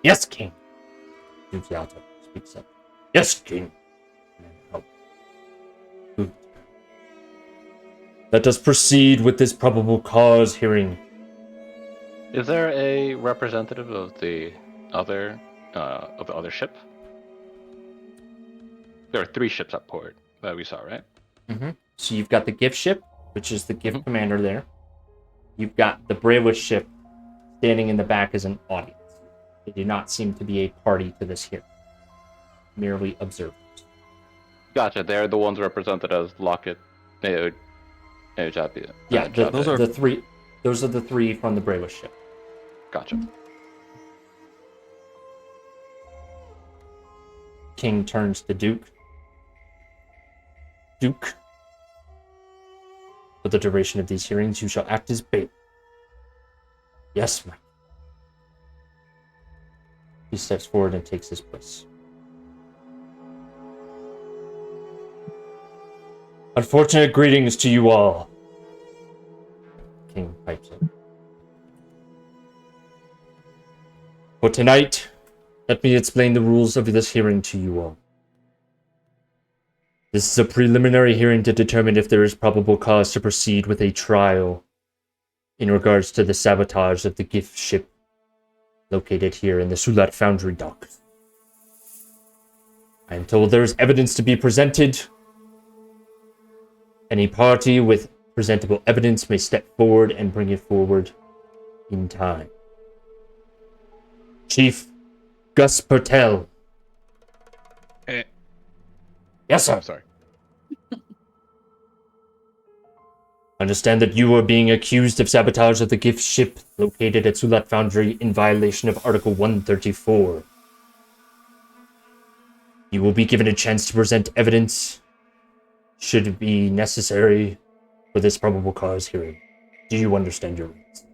Yes, King. Duke Yalta speaks up. Yes, King. Let us proceed with this probable cause hearing. Is there a representative of the other ship? There are 3 ships at port that we saw, right? Mm-hmm. So you've got the gift ship, which is the gift commander there. You've got the Bravest ship standing in the back as an audience. They do not seem to be a party to this here. Merely observers. Gotcha. They're the ones represented as Lockett. Yeah, those are the 3. Those are the 3 from the Bravest ship. Gotcha. King turns to Duke. Duke, for the duration of these hearings, you shall act as bait. Yes, ma'am. He steps forward and takes his place. Unfortunate greetings to you all. King pipes in. For tonight, let me explain the rules of this hearing to you all. This is a preliminary hearing to determine if there is probable cause to proceed with a trial in regards to the sabotage of the gift ship located here in the Sulat Foundry dock. I am told there is evidence to be presented. Any party with presentable evidence may step forward and bring it forward in time. Chief Gus Pertel. Yes, sir. I'm sorry. Understand that you are being accused of sabotage of the gift ship located at Sulat Foundry in violation of Article 134. You will be given a chance to present evidence should it be necessary for this probable cause hearing. Do you understand your rights?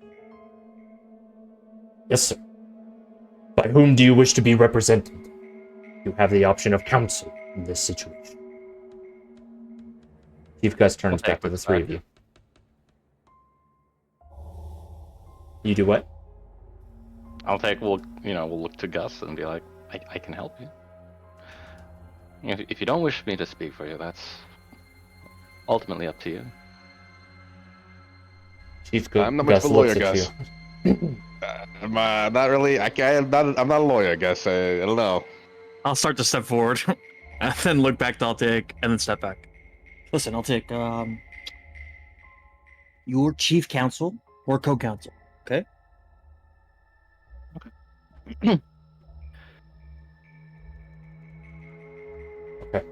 Yes, sir. By whom do you wish to be represented? You have the option of counsel in this situation. Chief Gus turns back to the 3 of you. You do what? We'll look to Gus and be like, I can help you. If you don't wish me to speak for you, that's ultimately up to you. Chief Gus, I'm not much of a lawyer, Gus. Not really. I'm not a lawyer, I guess. I don't know. I'll start to step forward, and then look back to Altic, and then step back. Listen, I'll take your chief counsel or co-counsel. Okay. Okay.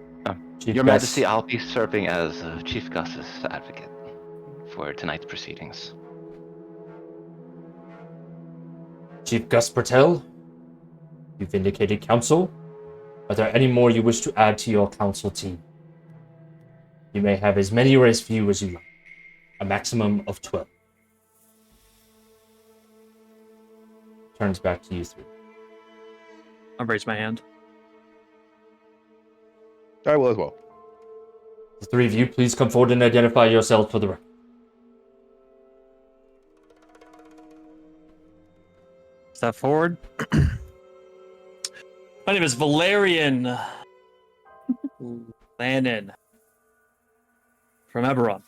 Your Majesty, I'll be serving as Chief Gus's advocate for tonight's proceedings. Chief Gus Pertel, you've indicated counsel. Are there any more you wish to add to your council team? You may have as many or as few as you like. A maximum of 12. Turns back to you three. I raise my hand. I will as well. The three of you, please come forward and identify yourselves for the record. Step forward. My name is Valerian Lannon from Eberron.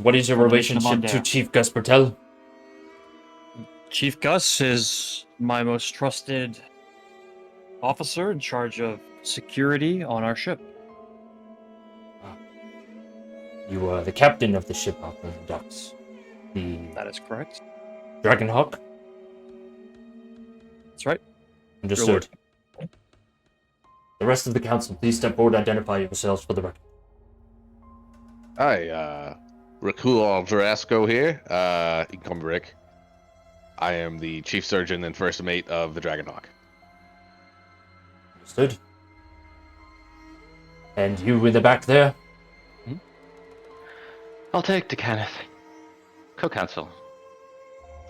What is your From the nation of relationship to Mondale. Chief Gus Bertel? Chief Gus is my most trusted officer in charge of security on our ship. You are the captain of the ship out on the docks. The That is correct. Dragonhawk? That's right. Understood. The rest of the council, please step forward and identify yourselves for the record. Hi, Rakul Jarasco here. You can call me Rick. I am the chief surgeon and first mate of the Dragonhawk. Understood. And you in the back there? I'll take to Kenneth, co-counsel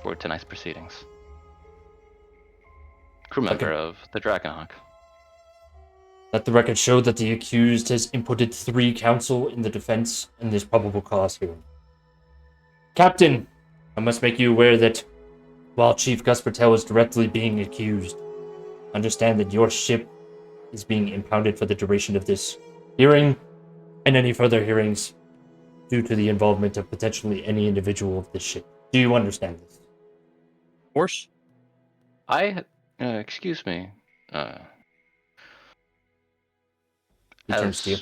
for tonight's proceedings. Crew member of the Dragonhawk. Let the record show that the accused has inputted 3 counsel in the defense in this probable cause hearing. Captain, I must make you aware that while Chief Gus Bertel is directly being accused, understand that your ship is being impounded for the duration of this hearing and any further hearings due to the involvement of potentially any individual of this ship. Do you understand this? Of course. Excuse me. He turns to you.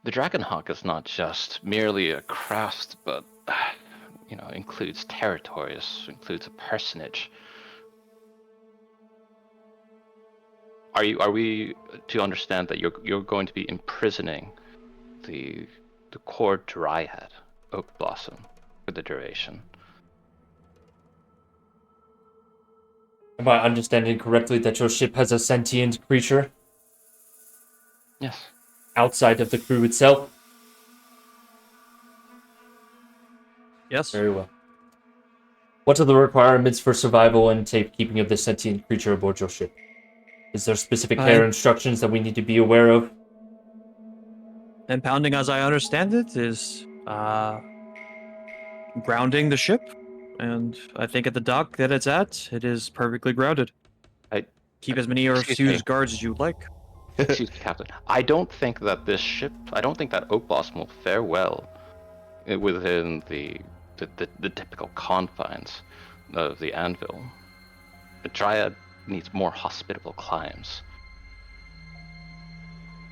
The Dragonhawk is not just merely a craft, but includes territories, includes a personage. Are we to understand that you're going to be imprisoning the core dryad, Oak Blossom, for the duration? Am I understanding correctly that your ship has a sentient creature Yes. outside of the crew itself? Yes. Very well. What are the requirements for survival and safekeeping of this sentient creature aboard your ship? Is there specific care instructions that we need to be aware of? Impounding, as I understand it, is grounding the ship, and I think at the dock that it's at, it is perfectly grounded. Keep as many or as few guards as you like. Excuse me, Captain. I don't think that Oak Blossom will fare well within the typical confines of the Anvil. The Dryad needs more hospitable climes.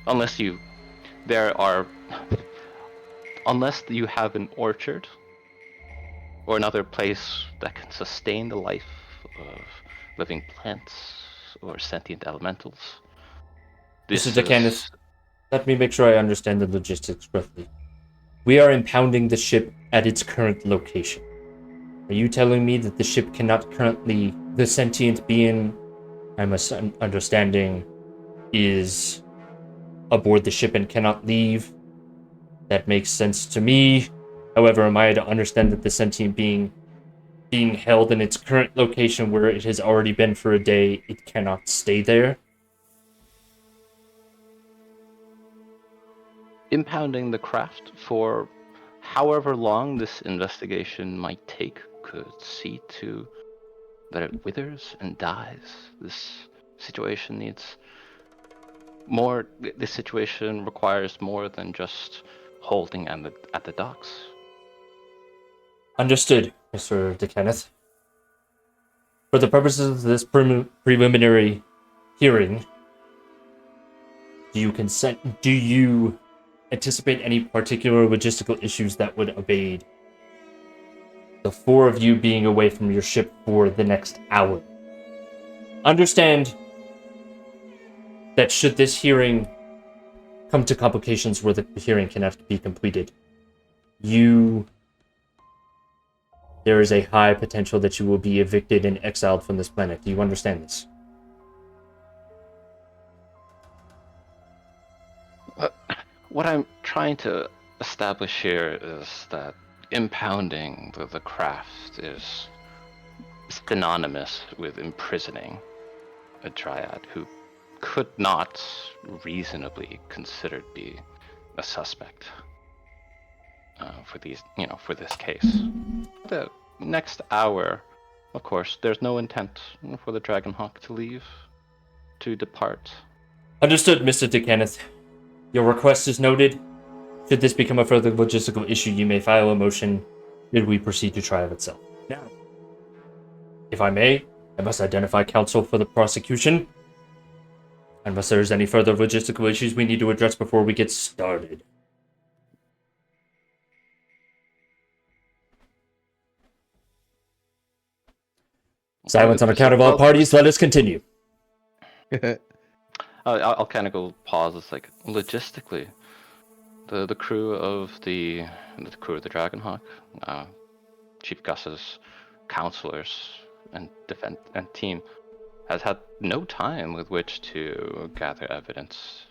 Unless you have an orchard or another place that can sustain the life of living plants or sentient elementals. Mr. Kenneth, let me make sure I understand the logistics correctly. We are impounding the ship at its current location. Are you telling me that the ship cannot currently, the sentient being, I'm understanding, is aboard the ship and cannot leave? That makes sense to me. However, am I to understand that the sentient being held in its current location where it has already been for a day, it cannot stay there? Impounding the craft for however long this investigation might take could see to that it withers and dies. This situation requires more than just holding at the docks. Understood, Mr. DeKenneth. For the purposes of this preliminary hearing, do you anticipate any particular logistical issues that would evade the 4 of you being away from your ship for the next hour? Understand that should this hearing come to complications where the hearing cannot be completed, you there is a high potential that you will be evicted and exiled from this planet. Do you understand this? What I'm trying to establish here is that impounding the craft is synonymous with imprisoning a dryad who could not reasonably considered be a suspect for this case. The next hour, of course, there's no intent for the Dragonhawk to depart. Understood, Mr. DeKenneth. Your request is noted. Should this become a further logistical issue, you may file a motion should we proceed to trial itself. Now, if I may, I must identify counsel for the prosecution. Unless there's any further logistical issues we need to address before we get started. Silence on account of all parties. Let us continue. I'll kind of go pause. It's like logistically, the crew of the Dragonhawk, Chief Gus's counselors and team has had no time with which to gather evidence.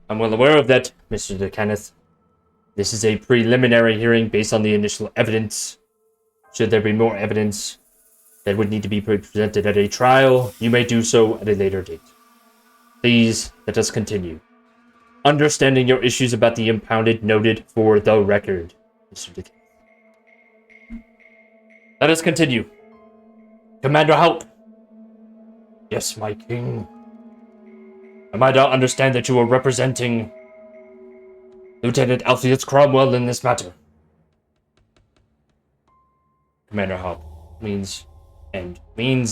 I'm well aware of that, Mr. DeKenneth. This is a preliminary hearing based on the initial evidence. Should there be more evidence that would need to be presented at a trial, you may do so at a later date. Please, let us continue. Understanding your issues about the impounded noted for the record, Mr. DeKenneth. Let us continue. Commander Halp. Yes, my king. Am I to understand that you are representing Lieutenant Alpheus Cromwell in this matter? Commander Halp leans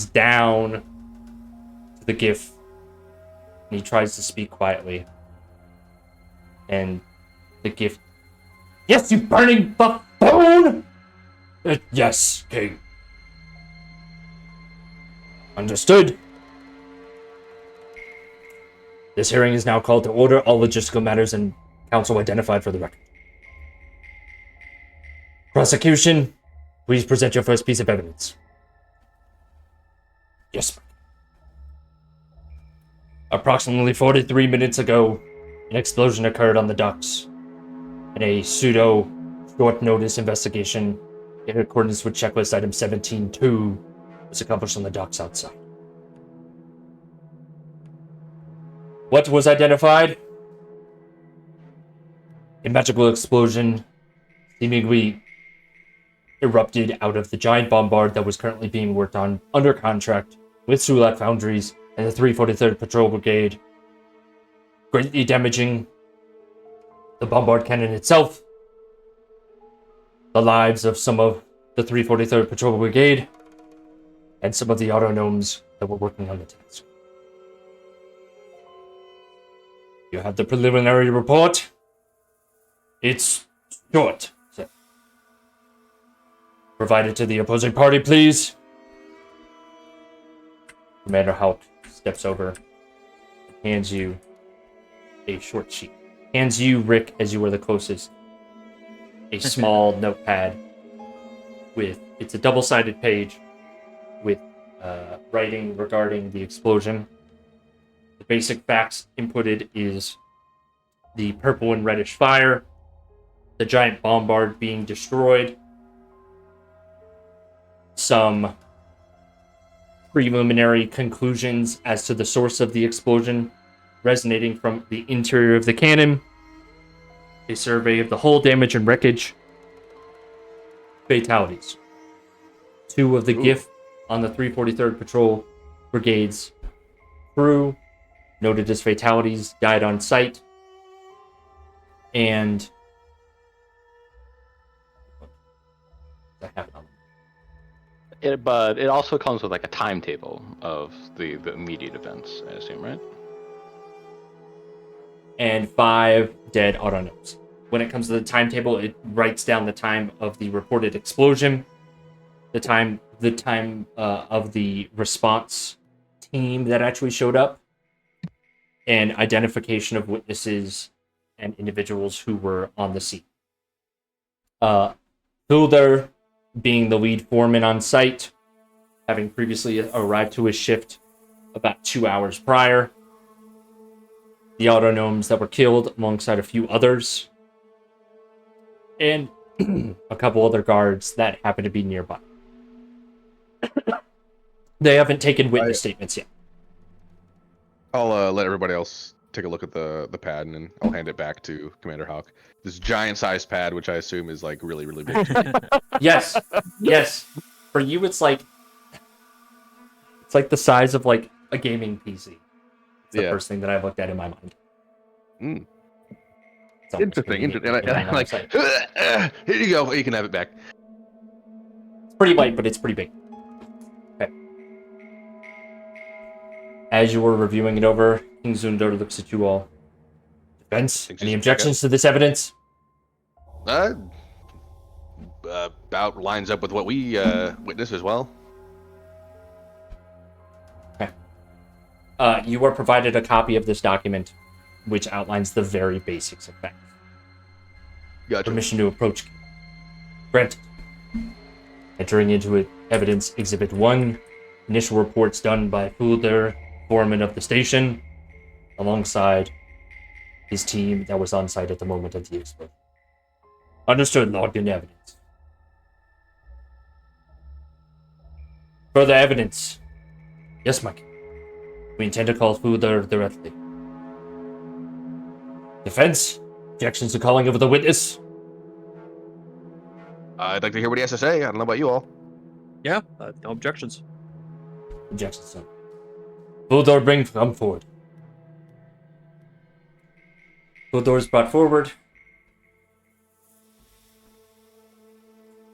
down to the GIF, and he tries to speak quietly. And the GIF, yes, you burning buffoon! Yes, king. Understood. This hearing is now called to order. All logistical matters and counsel identified for the record. Prosecution, please present your first piece of evidence. Yes. Approximately 43 minutes ago, an explosion occurred on the docks, and a pseudo short notice investigation in accordance with checklist item 17.2 was accomplished on the docks outside. What was identified? A magical explosion seemingly erupted out of the giant bombard that was currently being worked on under contract with Sulat Foundries and the 343rd Patrol Brigade, greatly damaging the bombard cannon itself, the lives of some of the 343rd Patrol Brigade, and some of the autonomes that were working on the task. You have the preliminary report. It's short. So, provide it to the opposing party, please. Commander Halp steps over, hands you a short sheet. Hands you, Rick, as you were the closest, a small notepad it's a double-sided page with writing regarding the explosion. The basic facts inputted is the purple and reddish fire, the giant bombard being destroyed, some preliminary conclusions as to the source of the explosion resonating from the interior of the cannon, a survey of the hull damage and wreckage, fatalities. 2 of the GIF on the 343rd Patrol Brigade's crew noted as fatalities, died on site, and But it also comes with like a timetable of the immediate events, I assume, right? And 5 dead autonomes. When it comes to the timetable, it writes down the time of the reported explosion, the time of the response team that actually showed up, and identification of witnesses and individuals who were on the scene. Hilder, being the lead foreman on site, having previously arrived to his shift about 2 hours prior. The autonomes that were killed alongside a few others. And a couple other guards that happen to be nearby. They haven't taken witness statements yet. I'll let everybody else take a look at the pad, and then I'll hand it back to Commander Hawk. This giant-sized pad, which I assume is like really, really big. Yes. For you, it's like the size of like a gaming PC. It's the first thing that I looked at in my mind. Mm. It's Interesting. And I like, here you go. You can have it back. It's pretty light, but it's pretty big. Okay. As you were reviewing it over, King Zundar looks at you all. Defense? Any objections to this evidence? About lines up with what we witnessed as well. Okay. You were provided a copy of this document, which outlines the very basics of facts. Gotcha. Permission to approach. Granted. Entering into it, evidence Exhibit 1, initial reports done by Fulder, foreman of the station, alongside his team that was on site at the moment of the explosion. Understood, logged in evidence. Further evidence. Yes, Mike. We intend to call Fulder directly. Defense? Objections to calling over the witness? I'd like to hear what he has to say. I don't know about you all. Yeah, no objections. Objections, sir. Fulder, come forward. Fulder is brought forward.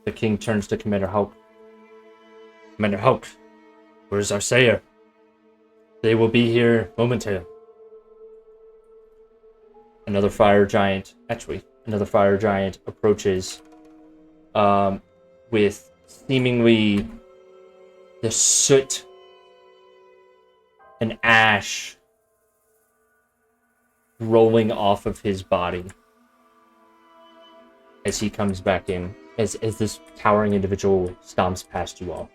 The king turns to Commander Hawk. Commander Hawk, where's our sayer? They will be here momentarily. Another fire giant approaches with seemingly the soot and ash rolling off of his body as he comes back in, as this towering individual stomps past you all.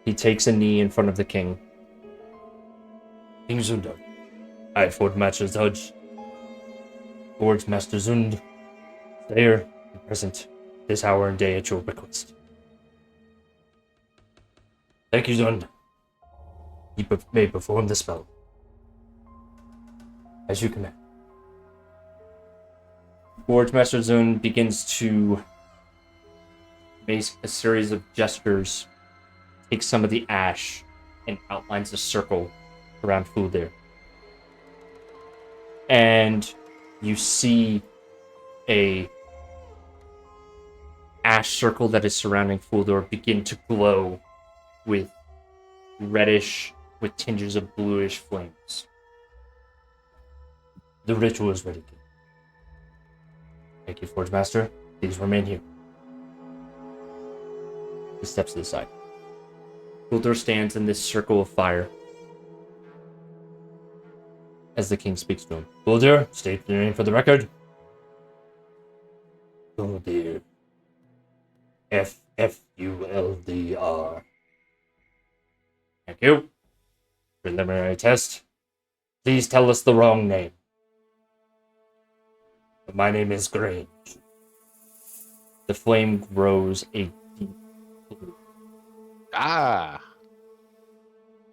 He takes a knee in front of the king. King Zundar, I, Ford Master Judge, Lord's Master Zund, there, present, this hour and day at your request. Thank you, Zund. You may perform the spell. As you command. Lord Master Zund begins to make a series of gestures, takes some of the ash, and outlines a circle around Fulder. And you see a ash circle that is surrounding Fulder begin to glow with reddish, with tinges of bluish flames. The ritual is ready. Thank you, Forge Master. Please remain here. He steps to the side. Fulder stands in this circle of fire as the king speaks to him. Fulder, state your name for the record. Fulder. Fulder. Thank you. Preliminary test. Please tell us the wrong name. My name is Grange. The flame grows a deep blue. Ah.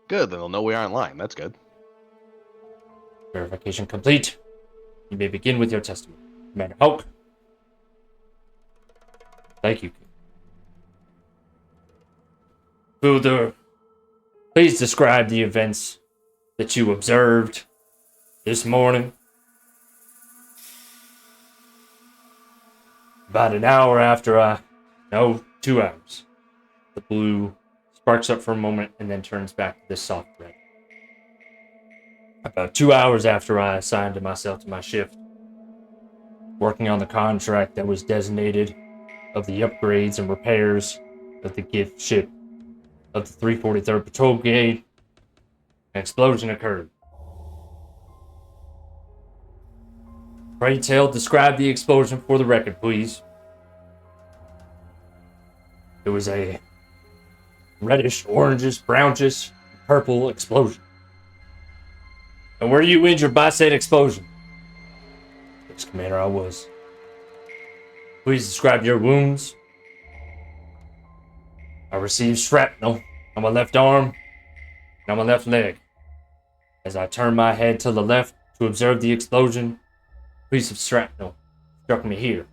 Good, then they'll know we aren't lying. That's good. Verification complete. You may begin with your testimony. Commander Hawk. Thank you. Fulder, please describe the events that you observed this morning. About an hour after 2 hours. The blue sparks up for a moment and then turns back to this soft red. About 2 hours after I assigned myself to my shift, working on the contract that was designated of the upgrades and repairs of the gift ship of the 343rd Patrol Brigade, an explosion occurred. Pray tell, describe the explosion for the record, please. It was a reddish, orangish, brownish, purple explosion. And were you injured by said explosion? Yes, Commander, I was. Please describe your wounds. I received shrapnel on my left arm and on my left leg. As I turned my head to the left to observe the explosion, a piece of shrapnel struck me here,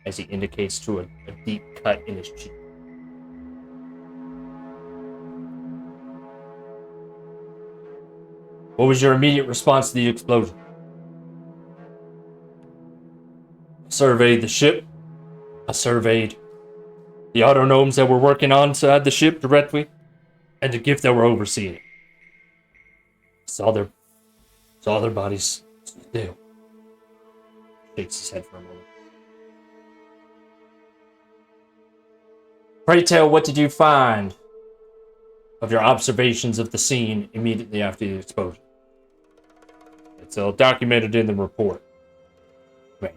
as he indicates to a deep cut in his cheek. What was your immediate response to the explosion? I surveyed the ship. I surveyed the autonomes that were working on inside the ship directly, and the gift that were overseeing it. Saw their bodies still. Shakes his head for a moment. Pray tell, what did you find of your observations of the scene immediately after the explosion? It's all documented in the report. Right.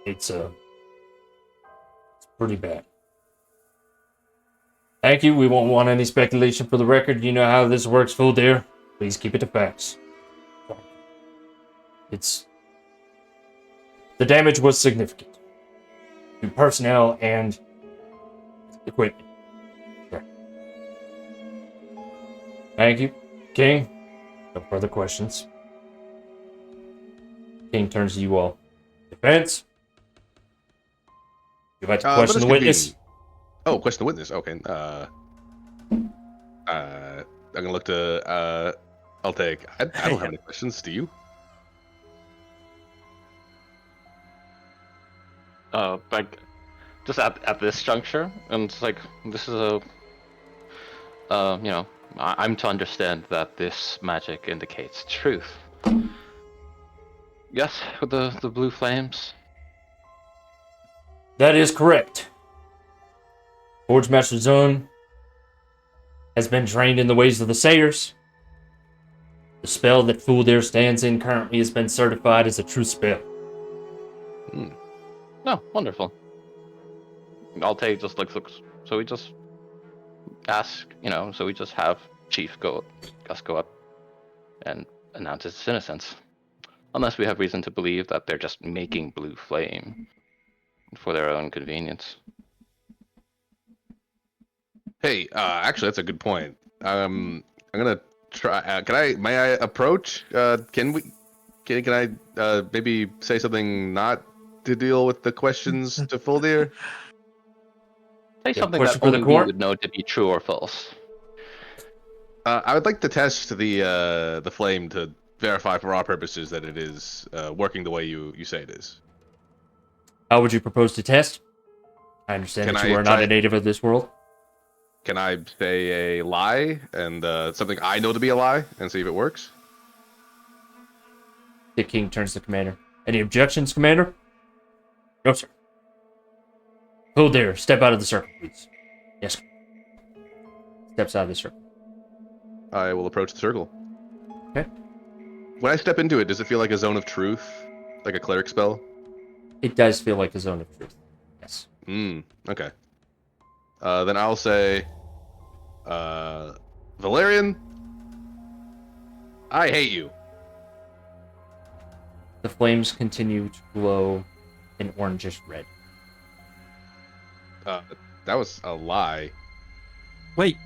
It's pretty bad. Thank you. We won't want any speculation for the record. You know how this works, full deer. Please keep it to facts. The damage was significant to personnel and equipment. Yeah. Thank you, King. No further questions. King turns to you all. Defense. You'd like to question the witness? Oh, question the witness. Okay. I'm gonna look to. I'll take. I don't have any questions. Do you? Like, just at this juncture, and it's like, this is a, you know, I'm to understand that this magic indicates truth. Yes, with the blue flames. That is correct. Forge Master Zone has been trained in the ways of the Sayers. The spell that Fuldir stands in currently has been certified as a true spell. Oh, wonderful. Altair just looks, so we just ask, you know, so we just have Chief go up and announce his innocence. Unless we have reason to believe that they're just making blue flame for their own convenience. Hey, actually, that's a good point. I'm gonna try. May I approach? Can I maybe say something not to deal with the questions to Fuldir? Say something question that for the only we court? would know to be true or false. I would like to test the flame to verify for our purposes that it is working the way you say it is. How would you propose to test? I understand that you are not a native of this world. Can I say a lie and something I know to be a lie and see if it works? The king turns to Commander. Any objections, Commander? No, sir. Fuldir, step out of the circle, please. Yes. Steps out of the circle. I will approach the circle. Okay. When I step into it, does it feel like a zone of truth? Like a cleric spell? It does feel like a zone of truth. Yes. Okay. Then I'll say, Valerian, I hate you. The flames continue to glow an orangish red. That was a lie. Wait.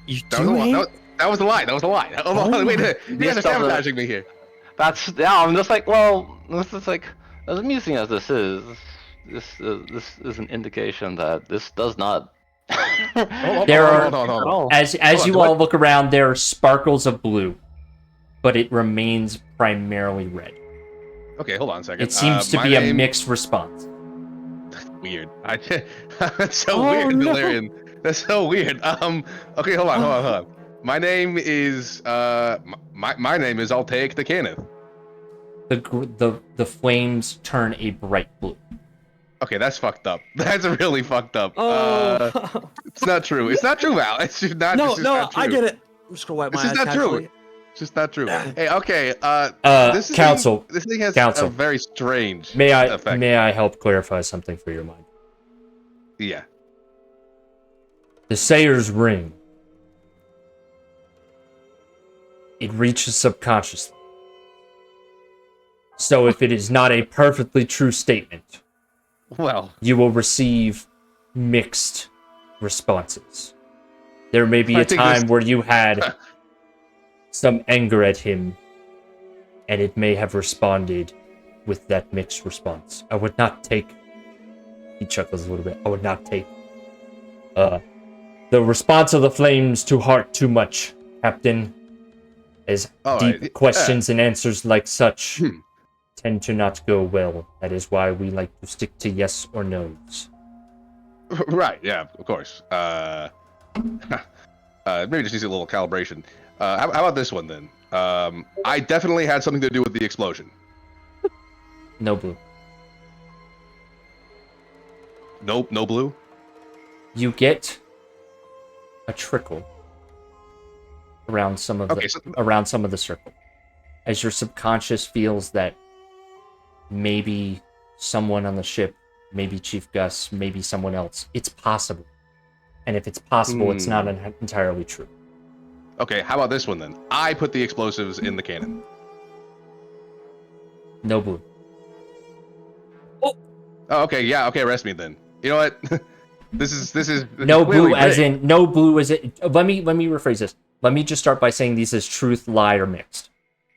You That was a do lie. hate? That was a lie. That was a lie. Hold on, wait. You guys are sabotaging me here. That's, yeah, I'm just like, well, this is like, as amusing as this is an indication that this does not. There are, hold on. as you all look around, there are sparkles of blue, but it remains primarily red. Okay, hold on a second. It seems to be a mixed response. Weird. That's so weird, no. Valerian. That's so weird. Okay, hold on. My name is my name is Altair the Kenneth. The flames turn a bright blue. Okay, that's fucked up. That's really fucked up. Oh. It's not true. It's not true, Val. It's just not. no, it's just no, not true. I get it. I'm just gonna wipe This my is eyes not true. casually. It's just not true. Hey, okay. Council. This thing has Council. a very strange May effect. I help clarify something for your mind? Yeah. The Sayer's ring. It reaches subconsciously. So if it is not a perfectly true statement, Well, you will receive mixed responses. There may be I a think time this- where you had some anger at him, and it may have responded with that mixed response. I would not take... He chuckles a little bit. I would not take the response of the flames to heart too much, Captain, as All deep right, questions and answers like such Hmm. tend to not go well. That is why we like to stick to yes or no's. right, yeah, of course. Maybe just needs a little calibration. How about this one then? I definitely had something to do with the explosion. No blue. Nope, no blue. You get a trickle around some of the circle, as your subconscious feels that maybe someone on the ship, maybe Chief Gus, maybe someone else. It's possible, and if it's possible, it's not entirely true. Okay, how about this one then? I put the explosives in the cannon. No blue. Oh, okay, yeah, okay, arrest me then. You know what? This is No clearly blue, as rigged. in no blue. Is it? Let me rephrase this. Let me just start by saying these as truth, lie, or mixed.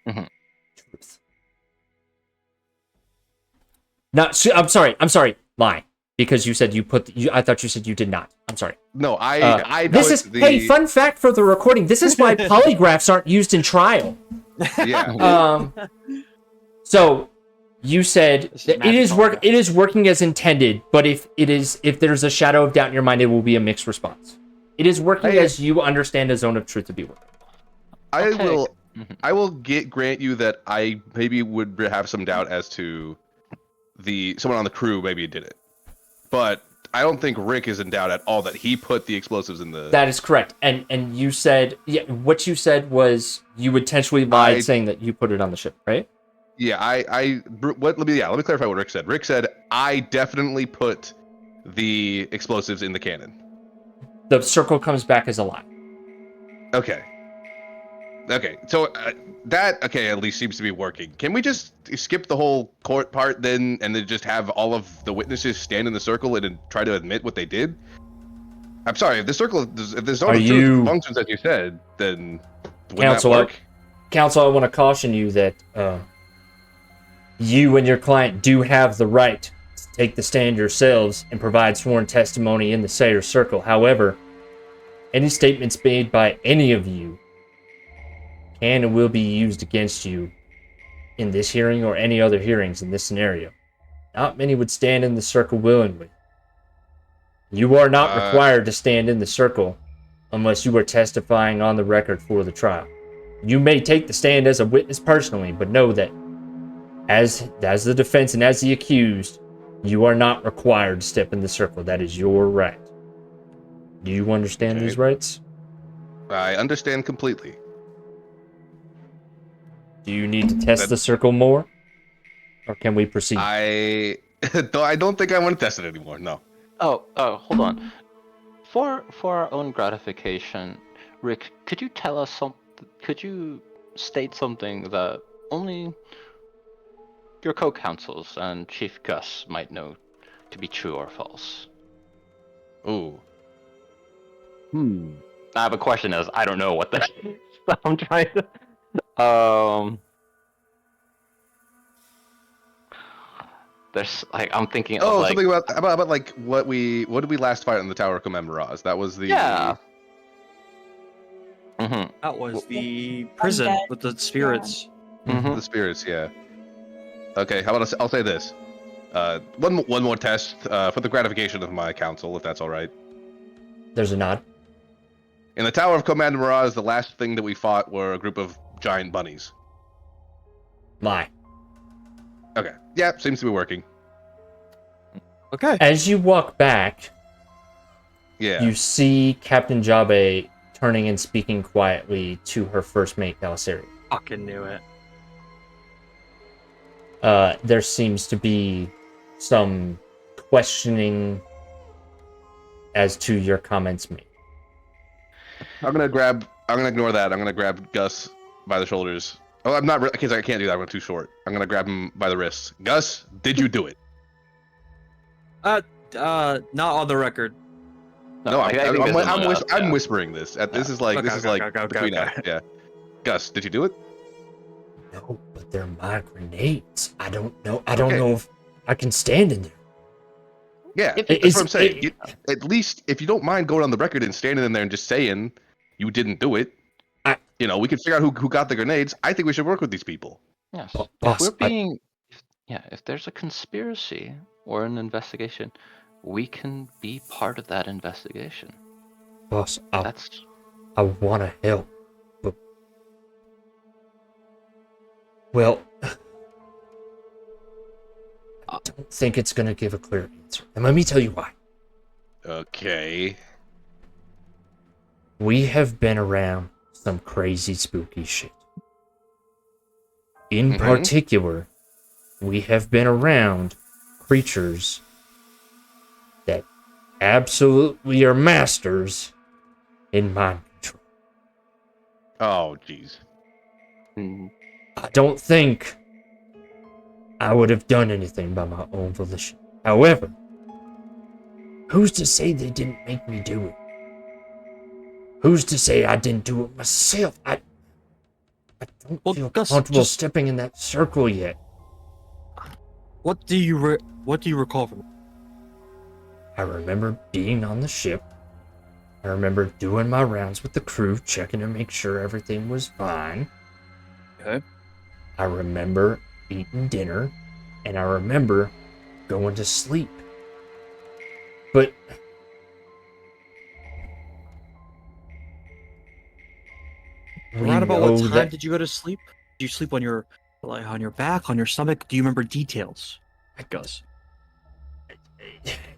Mhm. Truth. I'm sorry. Lie. Because you said you put. I thought you said you did not. I'm sorry. No, I This put is the, hey. Fun fact for the recording. This is why polygraphs aren't used in trial. Yeah. So you said This is that magic polygraph. it is working as intended, but if there's a shadow of doubt in your mind, it will be a mixed response. It is working as you understand a zone of truth to be working. Okay. I will grant you that I maybe would have some doubt as to someone on the crew maybe did it. But I don't think Rick is in doubt at all that he put the explosives in the That is correct. And you said what you said was you would intentionally lie saying that you put it on the ship, right? Yeah, let me clarify what Rick said. Rick said I definitely put the explosives in the cannon. The circle comes back as a lie. Okay. So that at least seems to be working. Can we just skip the whole court part then, and then just have all of the witnesses stand in the circle and try to admit what they did? I'm sorry, if the zone of truth functions as you said, then wouldn't that work? Counsel, I want to caution you that you and your client do have the right to take the stand yourselves and provide sworn testimony in the Sayer Circle. However, any statements made by any of you can and will be used against you in this hearing or any other hearings in this scenario. Not many would stand in the circle willingly. You are not required to stand in the circle unless you are testifying on the record for the trial. You may take the stand as a witness personally, but know that as the defense and as the accused, you are not required to step in the circle. That is your right. Do you understand these rights? I understand completely. Do you need to test the circle more? Or can we proceed? I don't think I want to test it anymore, no. Oh, hold on. For our own gratification, Rick, could you tell us something? Could you state something that only your co-counsels and Chief Gus might know to be true or false? Ooh. I have a question as I don't know what that is. So I'm trying to. There's I'm thinking of like something about like what did we last fight in the Tower of Commemoraz? That was the yeah. Mm-hmm. That was the prison Undead. with the spirits. Mm-hmm. the spirits, yeah. Okay, how about I'll say this. One more test for the gratification of my counsel, if that's all right. There's a nod. In the Tower of Commander Miraz, the last thing that we fought were a group of giant bunnies. Lie. Okay. Yeah, seems to be working. Okay. As you walk back, Yeah. you see Captain Jabe turning and speaking quietly to her first mate, Galisari. Fucking knew it. There seems to be some questioning as to your comments made. I'm gonna ignore that. I'm gonna grab Gus by the shoulders. Oh, I'm not. Because I can't do that. I'm too short. I'm gonna grab him by the wrists. Gus, did you do it? Not on the record. No, I think there's someone else, I'm yeah. whispering this. This is like between us. Yeah. Gus, did you do it? No, but they're my grenades. I don't know if I can stand in there. Yeah, that's what I'm saying. At least if you don't mind going on the record and standing in there and just saying you didn't do it, we can figure out who got the grenades. I think we should work with these people. Yes. Boss, If there's a conspiracy or an investigation, we can be part of that investigation. Boss, That's I want to help, but well, I don't think it's gonna give a clear answer. And let me tell you why. Okay. We have been around some crazy, spooky shit. In particular, we have been around creatures that absolutely are masters in mind control. Oh, jeez. I don't think I would have done anything by my own volition. However, who's to say they didn't make me do it? Who's to say I didn't do it myself? I don't feel Gus, comfortable stepping in that circle yet. What do you recall from it? I remember being on the ship. I remember doing my rounds with the crew, checking to make sure everything was fine. Okay. I remember eating dinner, and I remember going to sleep. But Around about what time did you go to sleep? Did you sleep on your back, on your stomach? Do you remember details, Gus?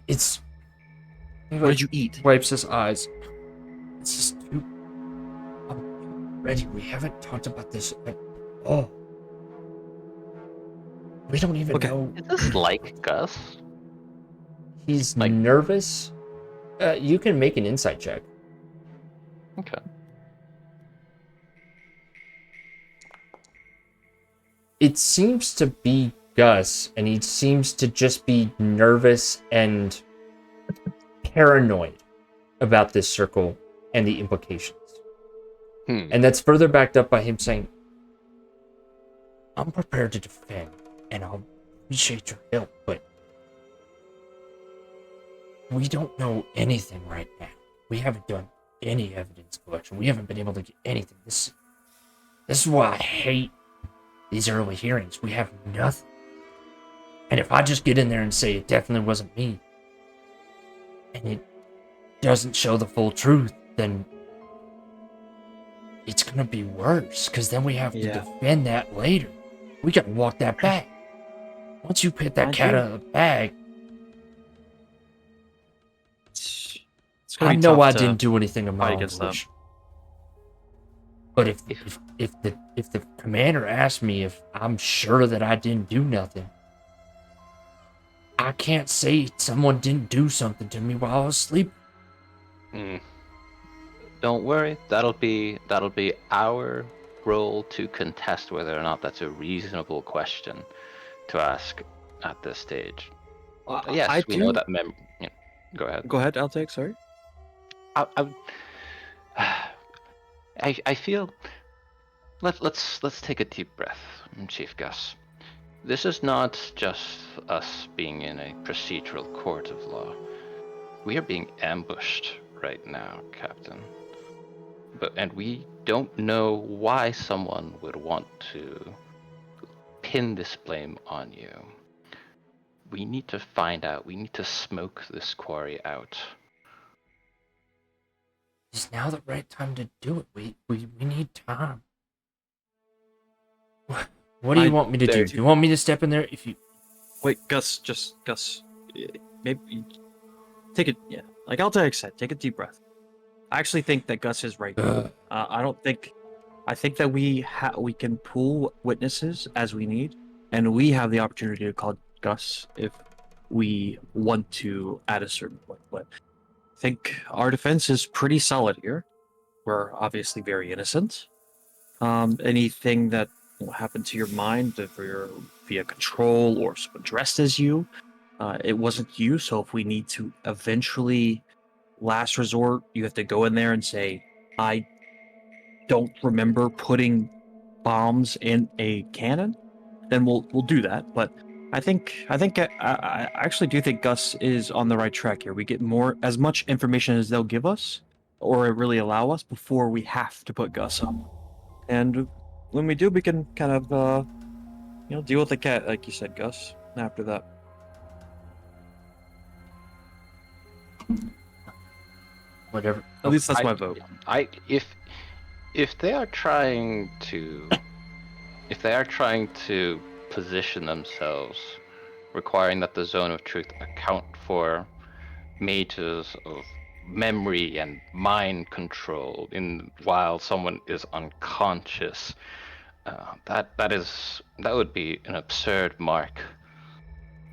It's... What did you eat? Wipes his eyes. It's just too... I'm ready. We haven't talked about this at all. We don't even know... Is this like Gus? He's nervous. You can make an insight check. Okay. It seems to be Gus, and he seems to just be nervous and paranoid about this circle and the implications. And that's further backed up by him saying, I'm prepared to defend, and I'll appreciate your help, but we don't know anything right now. We haven't done any evidence collection. We haven't been able to get anything. This is why I hate these early hearings. We have nothing. And if I just get in there and say it definitely wasn't me, and it doesn't show the full truth, then it's gonna be worse, because then we have to defend that later. We gotta walk that back. Once you put that cat out of the bag, I know I didn't do anything of my own volition. But if the commander asks me if I'm sure that I didn't do nothing, I can't say someone didn't do something to me while I was asleep. Don't worry, that'll be our role to contest whether or not that's a reasonable question to ask at this stage. Yes, we know that. Go ahead. Go ahead. I'll take. Sorry. I feel. Let's take a deep breath, Chief Gus. This is not just us being in a procedural court of law. We are being ambushed right now, Captain. And we don't know why someone would want to pin this blame on you. We need to find out. We need to smoke this quarry out. Is now the right time to do it? We need time. What do you want me to do? Do you want me to step in there? If you wait, Gus, Maybe take it. Yeah, like Altair said, take a deep breath. I actually think that Gus is right. I think that we can pool witnesses as we need, and we have the opportunity to call Gus if we want to at a certain point. But I think our defense is pretty solid here. We're obviously very innocent. Anything that happened to your mind, if you're via control or someone dressed as you, it wasn't you. So if we need to eventually, last resort, you have to go in there and say, I don't remember putting bombs in a cannon, then we'll do that. But I actually do think Gus is on the right track here. We get as much information as they'll give us, or really allow us, before we have to put Gus up. And when we do, we can kind of deal with the cat, like you said, Gus. After that, Whatever. at least that's my vote. If they are trying to position themselves, requiring that the zone of truth account for mages of memory and mind control while someone is unconscious, that would be an absurd mark.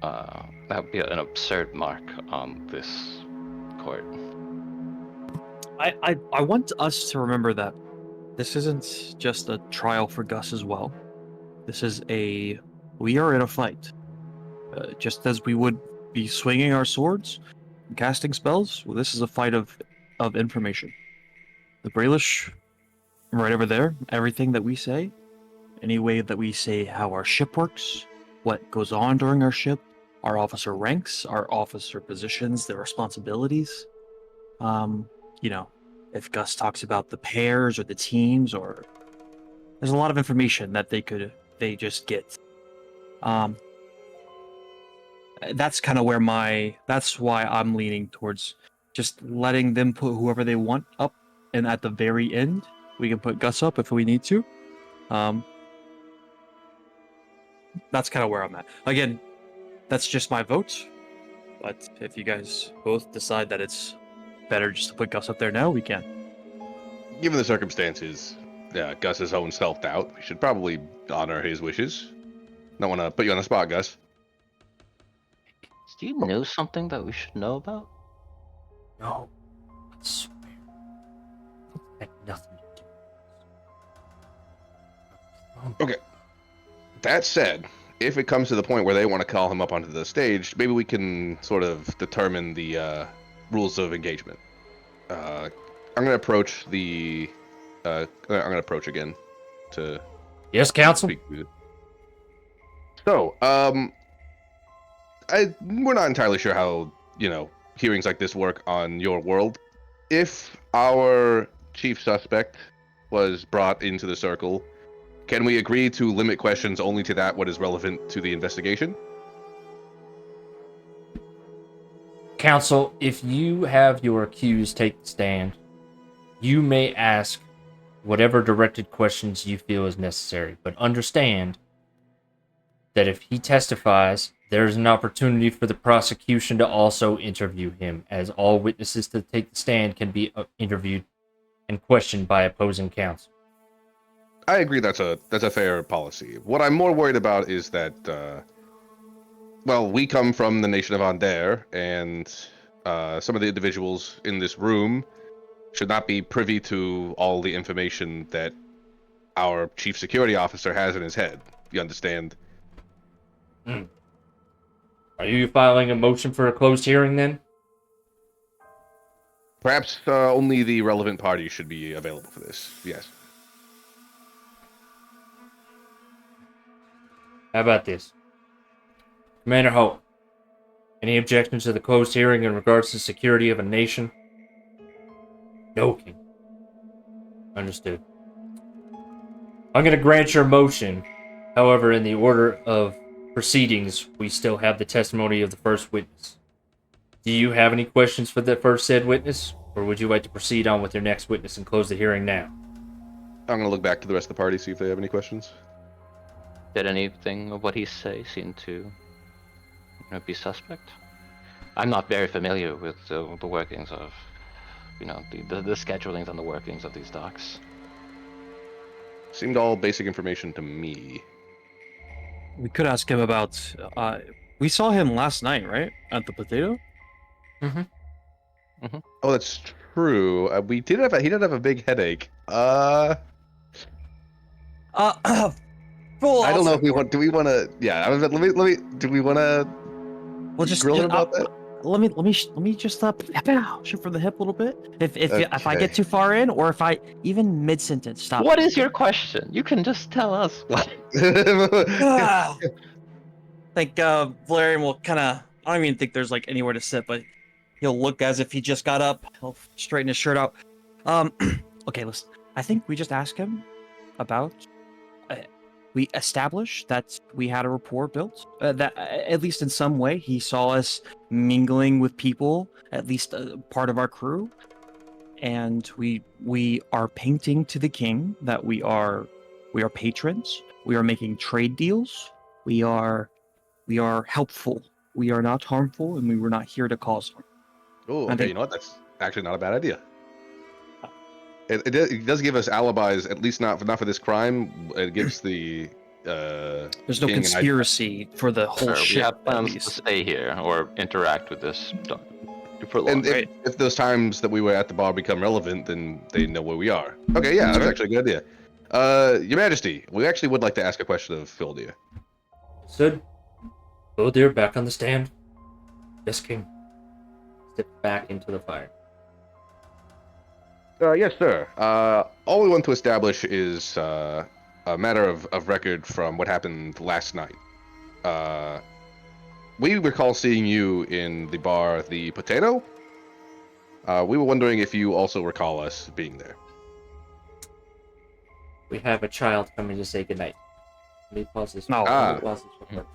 That would be an absurd mark on this court. I want us to remember that this isn't just a trial for Gus as well. We are in a fight. Just as we would be swinging our swords and casting spells, well, this is a fight of information. The Brailish, right over there, everything that we say, any way that we say how our ship works, what goes on during our ship, our officer ranks, our officer positions, their responsibilities. If Gus talks about the pairs or the teams, or there's a lot of information that they just get. That's kind of that's why I'm leaning towards just letting them put whoever they want up, and at the very end, we can put Gus up if we need to. That's kind of where I'm at. Again, that's just my vote, but if you guys both decide that it's better just to put Gus up there now, we can. Given the circumstances, Gus's own self-doubt, we should probably honor his wishes. Don't want to put you on the spot, Gus. Do you know something that we should know about? No, I swear. It had nothing to do with this. Okay. That said, if it comes to the point where they want to call him up onto the stage, maybe we can sort of determine the rules of engagement. I'm gonna approach I'm gonna approach again to Yes, counsel. speak with it. So, we're not entirely sure how, hearings like this work on your world. If our chief suspect was brought into the circle, can we agree to limit questions only to what is relevant to the investigation? Counsel, if you have your accused take the stand, you may ask whatever directed questions you feel is necessary, but understand that if he testifies, there's an opportunity for the prosecution to also interview him, as all witnesses to take the stand can be interviewed and questioned by opposing counsel. I agree that's a fair policy. What I'm more worried about is that, we come from the nation of Ander, and some of the individuals in this room should not be privy to all the information that our chief security officer has in his head. You understand? Are you filing a motion for a closed hearing then? Perhaps only the relevant parties should be available for this. Yes. How about this? Commander Hope, any objections to the closed hearing in regards to security of a nation? No, King. Understood. I'm going to grant your motion. However, in the order of proceedings, we still have the testimony of the first witness. Do you have any questions for the first said witness? Or would you like to proceed on with your next witness and close the hearing now? I'm going to look back to the rest of the party, see if they have any questions. Did anything of what he say seem to be suspect? I'm not very familiar with the workings of the schedulings and the workings of these docks. Seemed all basic information to me. We could ask him about. We saw him last night, right? At the potato. Oh, that's true. He did have a big headache. Full. I don't know if we want. Do we want to? Yeah. Let me. Do we want to Well, just grill him about that? let me just shoot from the hip a little bit. If I Okay. get too far in, or if I even mid sentence stop. What is your question? You can just tell us. What? I think Valerian will kind of. I don't even think there's like anywhere to sit, but he'll look as if he just got up. He'll straighten his shirt out. Okay, listen. I think we just ask him about. We established that we had a rapport built. That at least in some way he saw us mingling with people, at least part of our crew, and we are painting to the king that we are patrons. We are making trade deals. We are helpful. We are not harmful, and we were not here to cause harm. Oh, I okay. think- You know what? That's actually not a bad idea. It does give us alibis, at least not for this crime. It gives the There's no king and I- conspiracy for the whole Sure, we ship. have At plans to least. stay here or interact with this for long. And if those times that we were at the bar become relevant, then they know where we are. Okay, yeah, that's Sure. actually a good idea. Your Majesty, we actually would like to ask a question of Fildir. Stood. Oh dear, back on the stand. Yes, King. Step back into the fire. Yes, sir. All we want to establish is a matter of record from what happened last night. We recall seeing you in the bar, the Potato. We were wondering if you also recall us being there. We have a child coming to say goodnight. Let me pause this. No. Let me pause this real quick.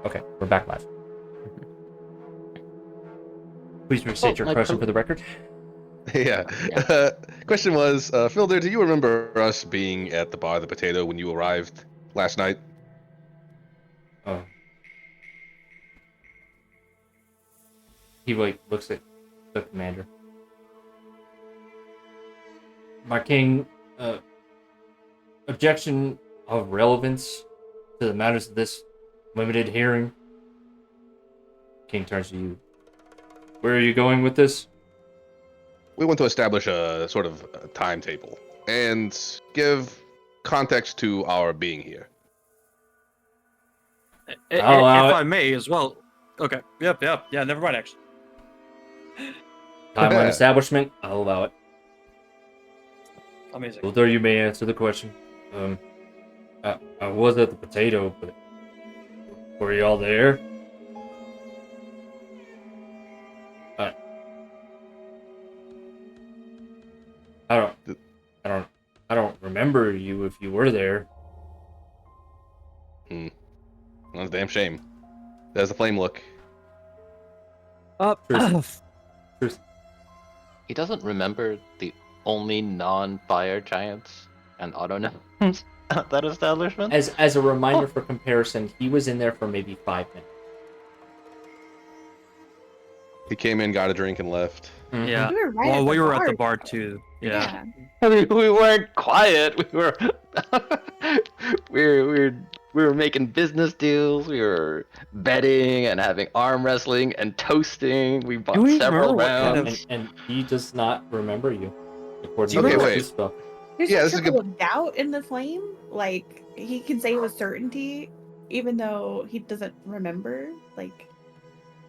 Okay, we're back live. Please restate your question for the record. Yeah. Question was, Fildir, do you remember us being at the bar, the Potato, when you arrived last night? Oh. He looks at the commander. My king, objection of relevance to the matters of this limited hearing. King turns to you. Where are you going with this? We want to establish a sort of timetable and give context to our being here. If allow it. I may as well. Okay. Yep. Yeah. Never mind. Actually. Timeline establishment. I'll allow it. Amazing. Well, there you may answer the question. I was at the Potato, but were you all there? I don't remember you if you were there. That's a damn shame. There's the flame look. Truth. He doesn't remember the only non-fire giants and autonomes at that establishment. As a reminder for comparison, he was in there for maybe 5 minutes. He came in, got a drink, and left. Yeah. We were right Well, at the we were at the bar. bar too. Yeah. We weren't quiet. We were we were making business deals. We were betting and having arm wrestling and toasting. We bought we several remember what kind of- rounds. And he does not remember you. According Okay, to wait. his spell. There's Yeah, a this is a trickle of doubt in the flame. Like, he can say with certainty, even though he doesn't remember. Like,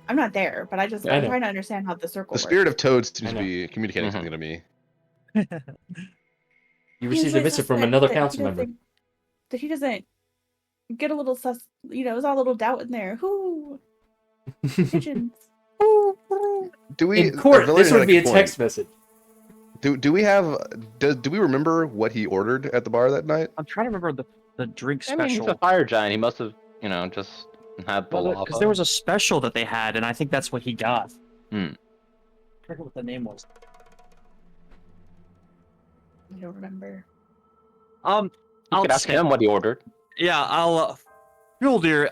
I'm not there, but I'm I know. trying to understand how the circle The spirit of Toad seems I to know. be communicating Mhm. something to me. You received a visit from another council member. That he doesn't get a little there's all a little doubt in there. Who? Pigeons. Do we? In court, Valerian this had would be a good text point. message. Do we have? Do we remember what he ordered at the bar that night? I'm trying to remember the drink I mean, he's special. a fire giant. He must have, just had the lava. Because there was a special that they had, and I think that's what he got. Hmm. I forget what the name was. I don't remember. You I'll could ask skip. him what he ordered. Yeah, I'll. Fildir,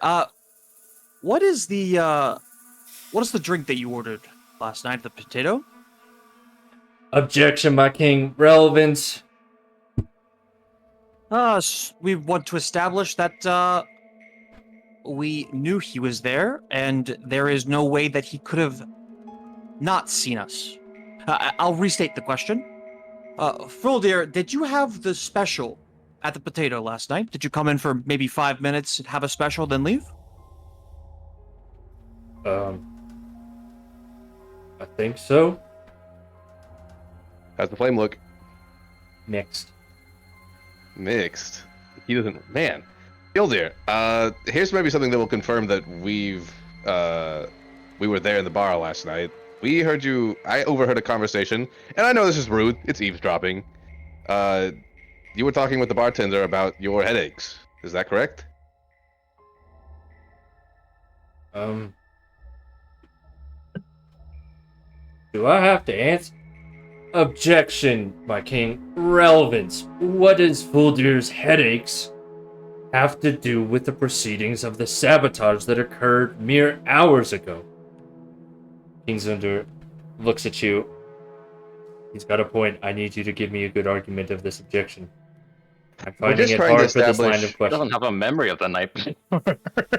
what is the drink that you ordered? last night at the potato? Objection, my king. Relevance. We want to establish that we knew he was there, and there is no way that he could have not seen us. I'll restate the question. Fuldir, did you have the special at the potato last night? Did you come in for maybe 5 minutes, have a special, then leave? I think so. How's the flame look? Mixed. Mixed. He doesn't. Man, Gildir. Here's maybe something that will confirm that we were there in the bar last night. We heard you. I overheard a conversation, and I know this is rude. It's eavesdropping. You were talking with the bartender about your headaches. Is that correct? Do I have to answer? Objection, my king. Relevance. What does Fuldir's headaches have to do with the proceedings of the sabotage that occurred mere hours ago? King Zunder looks at you. He's got a point. I need you to give me a good argument of this objection. I'm finding it hard for this line of He question. doesn't have a memory of the night before.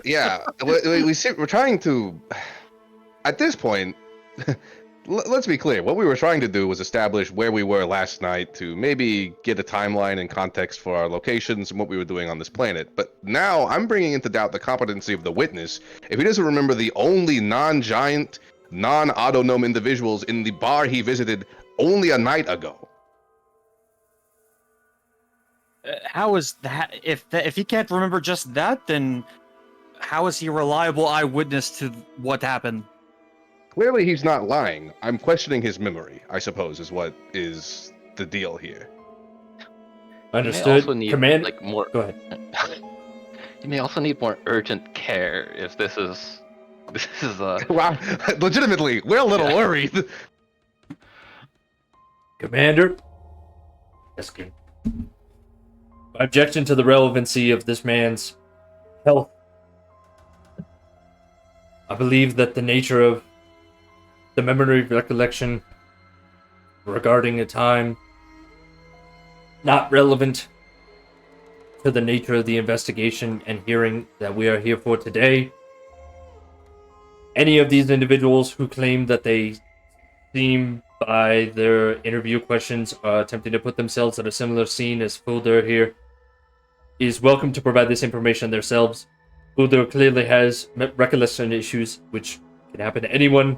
Yeah, we're trying to. At this point, let's be clear. What we were trying to do was establish where we were last night to maybe get a timeline and context for our locations and what we were doing on this planet. But now I'm bringing into doubt the competency of the witness if he doesn't remember the only non-giant, non-autognome individuals in the bar he visited only a night ago. How is that? If he can't remember just that, then how is he a reliable eyewitness to what happened? Clearly, he's not lying. I'm questioning his memory, I suppose, is what is the deal here. Understood. Need, Command. like, more. Go ahead. You may also need more urgent care if this is Wow, legitimately, we're a little worried. Commander. Yes, King. My objection to the relevancy of this man's health. I believe that the nature of the memory recollection regarding a time not relevant to the nature of the investigation and hearing that we are here for today. Any of these individuals who claim that they seem by their interview questions attempting to put themselves at a similar scene as Fuldir here is welcome to provide this information themselves. Fuldir clearly has recollection issues, which can happen to anyone.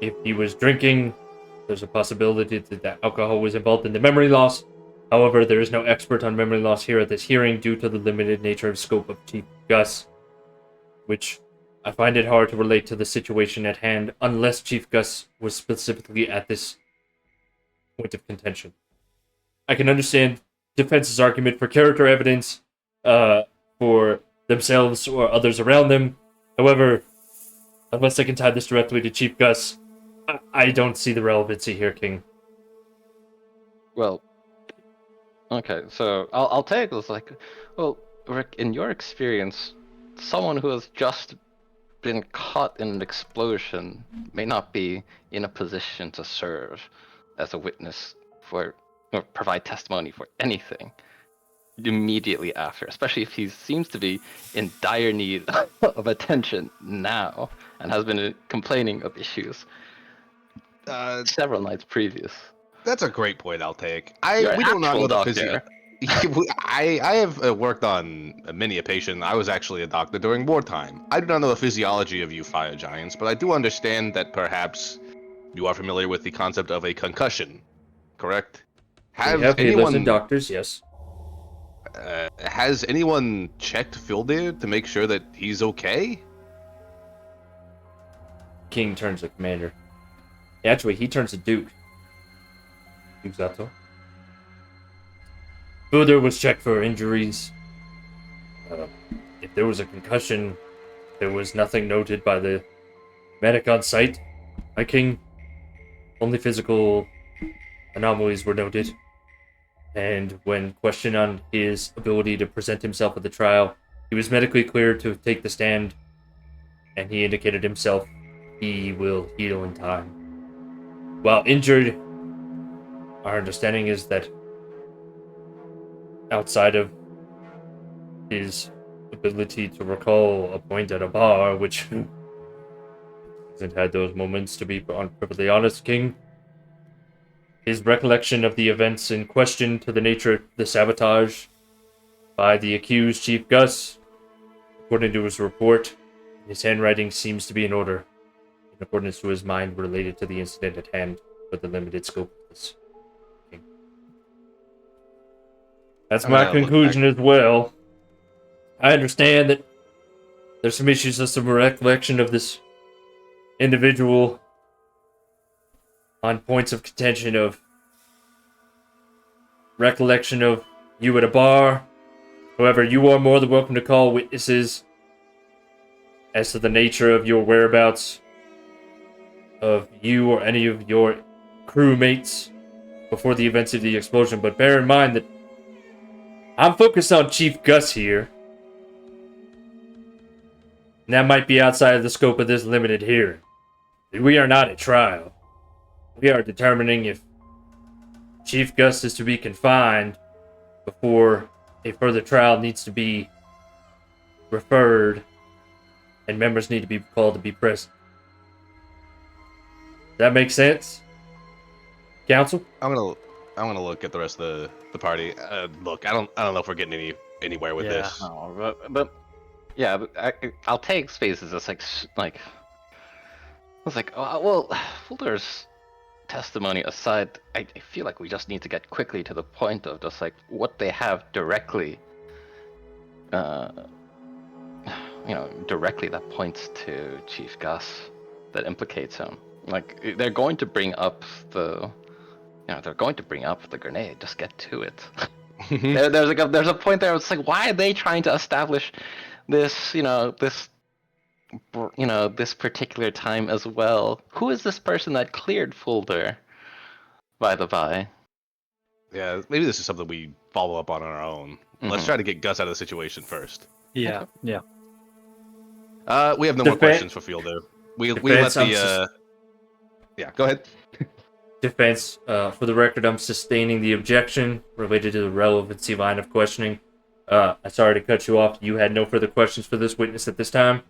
If he was drinking, there's a possibility that alcohol was involved in the memory loss. However, there is no expert on memory loss here at this hearing due to the limited nature and scope of Chief Gus, which I find it hard to relate to the situation at hand unless Chief Gus was specifically at this point of contention. I can understand defense's argument for character evidence for themselves or others around them. However, unless I can tie this directly to Chief Gus, I don't see the relevancy here, King. Well, okay, so I'll take this. Like, well, Rick, in your experience, someone who has just been caught in an explosion may not be in a position to serve as a witness for or provide testimony for anything immediately after, especially if he seems to be in dire need of attention now and has been complaining of issues several nights previous. That's a great point, I'll take. You're We an do not actual know the doctor. physio. I have worked on many a patient. I was actually a doctor during wartime. I do not know the physiology of you fire giants, but I do understand that perhaps you are familiar with the concept of a concussion, correct? We have listened doctors, yes. Has anyone checked Fildir to make sure that he's okay? King turns to Commander. Actually, he turns to Duke. Duke Zato. Fuldir was checked for injuries. If there was a concussion, there was nothing noted by the medic on site. My King, only physical anomalies were noted. And when questioned on his ability to present himself at the trial, he was medically cleared to take the stand, and he indicated himself he will heal in time. While injured, our understanding is that outside of his ability to recall a point at a bar, which hasn't had those moments, to be perfectly honest, King, his recollection of the events in question to the nature of the sabotage by the accused Chief Gus, according to his report, his handwriting seems to be in order, in accordance to his mind related to the incident at hand, with the limited scope of this. That's I'm my gonna look conclusion as well. I understand that there's some issues with some recollection of this individual on points of contention of recollection of you at a bar. However, you are more than welcome to call witnesses as to the nature of your whereabouts of you or any of your crewmates before the events of the explosion. But bear in mind that I'm focused on Chief Gus here. And that might be outside of the scope of this limited hearing. We are not at trial. We are determining if Chief Gus is to be confined before a further trial needs to be referred and members need to be called to be present. Does that make sense? Counsel? I'm gonna look at the rest of the party. Look, I don't know if we're getting anywhere with this. No, but yeah, but I'll take spaces as like I was like, oh, well, Fuller's testimony aside, I feel like we just need to get quickly to the point of just like what they have directly, directly that points to Chief Gus, that implicates him. Like they're going to bring up the grenade. Just get to it. There's a point there. It's like, why are they trying to establish this, this particular time as well? Who is this person that cleared Fulder, by the by? Yeah, maybe this is something we follow up on our own. Let's try to get Gus out of the situation first. Yeah, yeah. We have no more questions for Fielder. We let the yeah, go ahead. Defense, for the record, I'm sustaining the objection related to the relevancy line of questioning. I'm sorry to cut you off. You had no further questions for this witness at this time?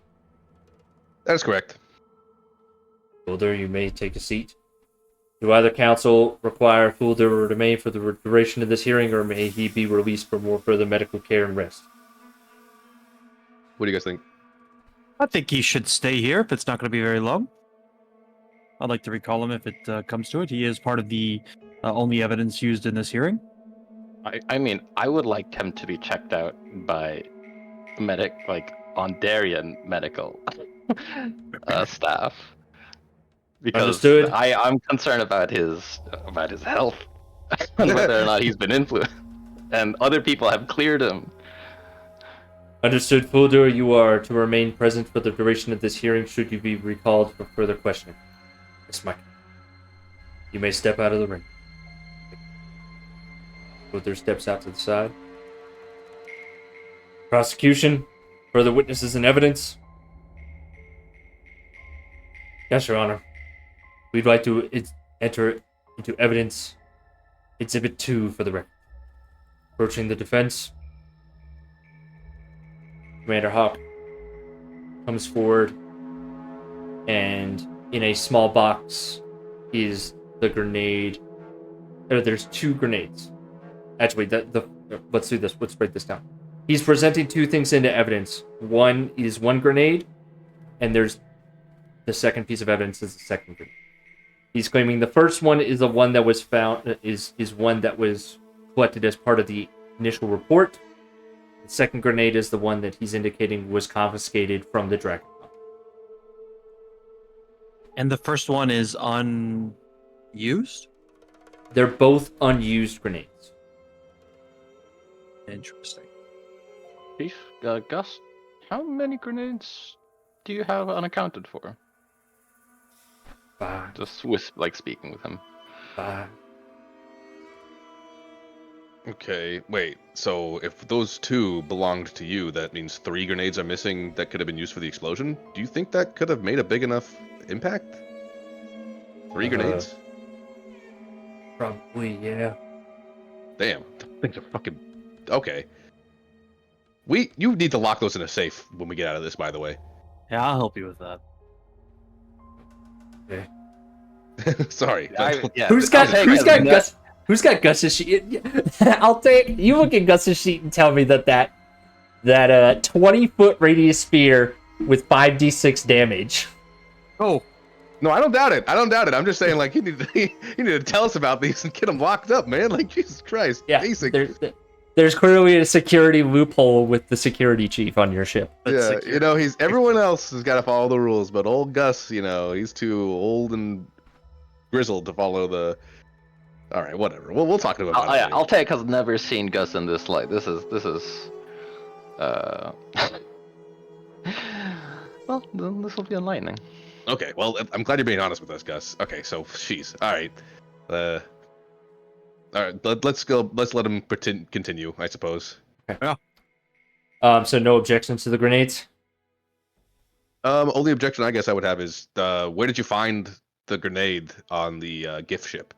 That is correct. Fulder, you may take a seat. Do either counsel require Fulder to remain for the duration of this hearing, or may he be released for more further medical care and rest? What do you guys think? I think he should stay here if it's not going to be very long. I'd like to recall him if it comes to it. He is part of the only evidence used in this hearing. I mean, I would like him to be checked out by Ondarian medical staff, because Understood. I'm concerned about his health and whether or not he's been influenced, and other people have cleared him. Understood, Fulder. You are to remain present for the duration of this hearing should you be recalled for further questioning. Yes, Mike. You may step out of the ring. Fulder steps out to the side. Prosecution, further witnesses and evidence. Yes, Your Honor. We'd like to enter into evidence Exhibit 2 for the record. Approaching the defense, Commander Hawk comes forward, and in a small box is the grenade. There's two grenades. Actually, let's do this. Let's break this down. He's presenting two things into evidence. One is one grenade, and there's the second piece of evidence is the second grenade. He's claiming the first one is the one that was found is one that was collected as part of the initial report. The second grenade is the one that he's indicating was confiscated from the Dragon. And the first one is unused? They're both unused grenades. Interesting. Chief Gus, how many grenades do you have unaccounted for? 5. Just speaking with him. 5. Okay, wait. So if those two belonged to you, that means 3 grenades are missing that could have been used for the explosion? Do you think that could have made a big enough impact? 3 grenades? Probably, yeah. Damn, things are fucking okay. You need to lock those in a safe when we get out of this, by the way. Yeah, I'll help you with that. Okay. Sorry. Who's got Gus? Who's got Gus's sheet? I'll take. You look at Gus's sheet and tell me that 20-foot radius spear with 5d6 damage. Oh, No, I don't doubt it. I'm just saying, like, you need to tell us about these and get them locked up, man. Like, Jesus Christ. Yeah, Basic. there's clearly a security loophole with the security chief on your ship. Yeah, you know, everyone else has got to follow the rules, but old Gus, you know, he's too old and grizzled to follow the. All right, whatever. We'll talk to him about it. Altaik has never seen Gus in this light. This is well, then this will be enlightening. Okay, well, I'm glad you're being honest with us, Gus. Okay, so, jeez. All right. All right, let's go. Let's let him continue, I suppose. Okay. So no objections to the grenades? Only objection I guess I would have is, where did you find the grenade on the gift ship?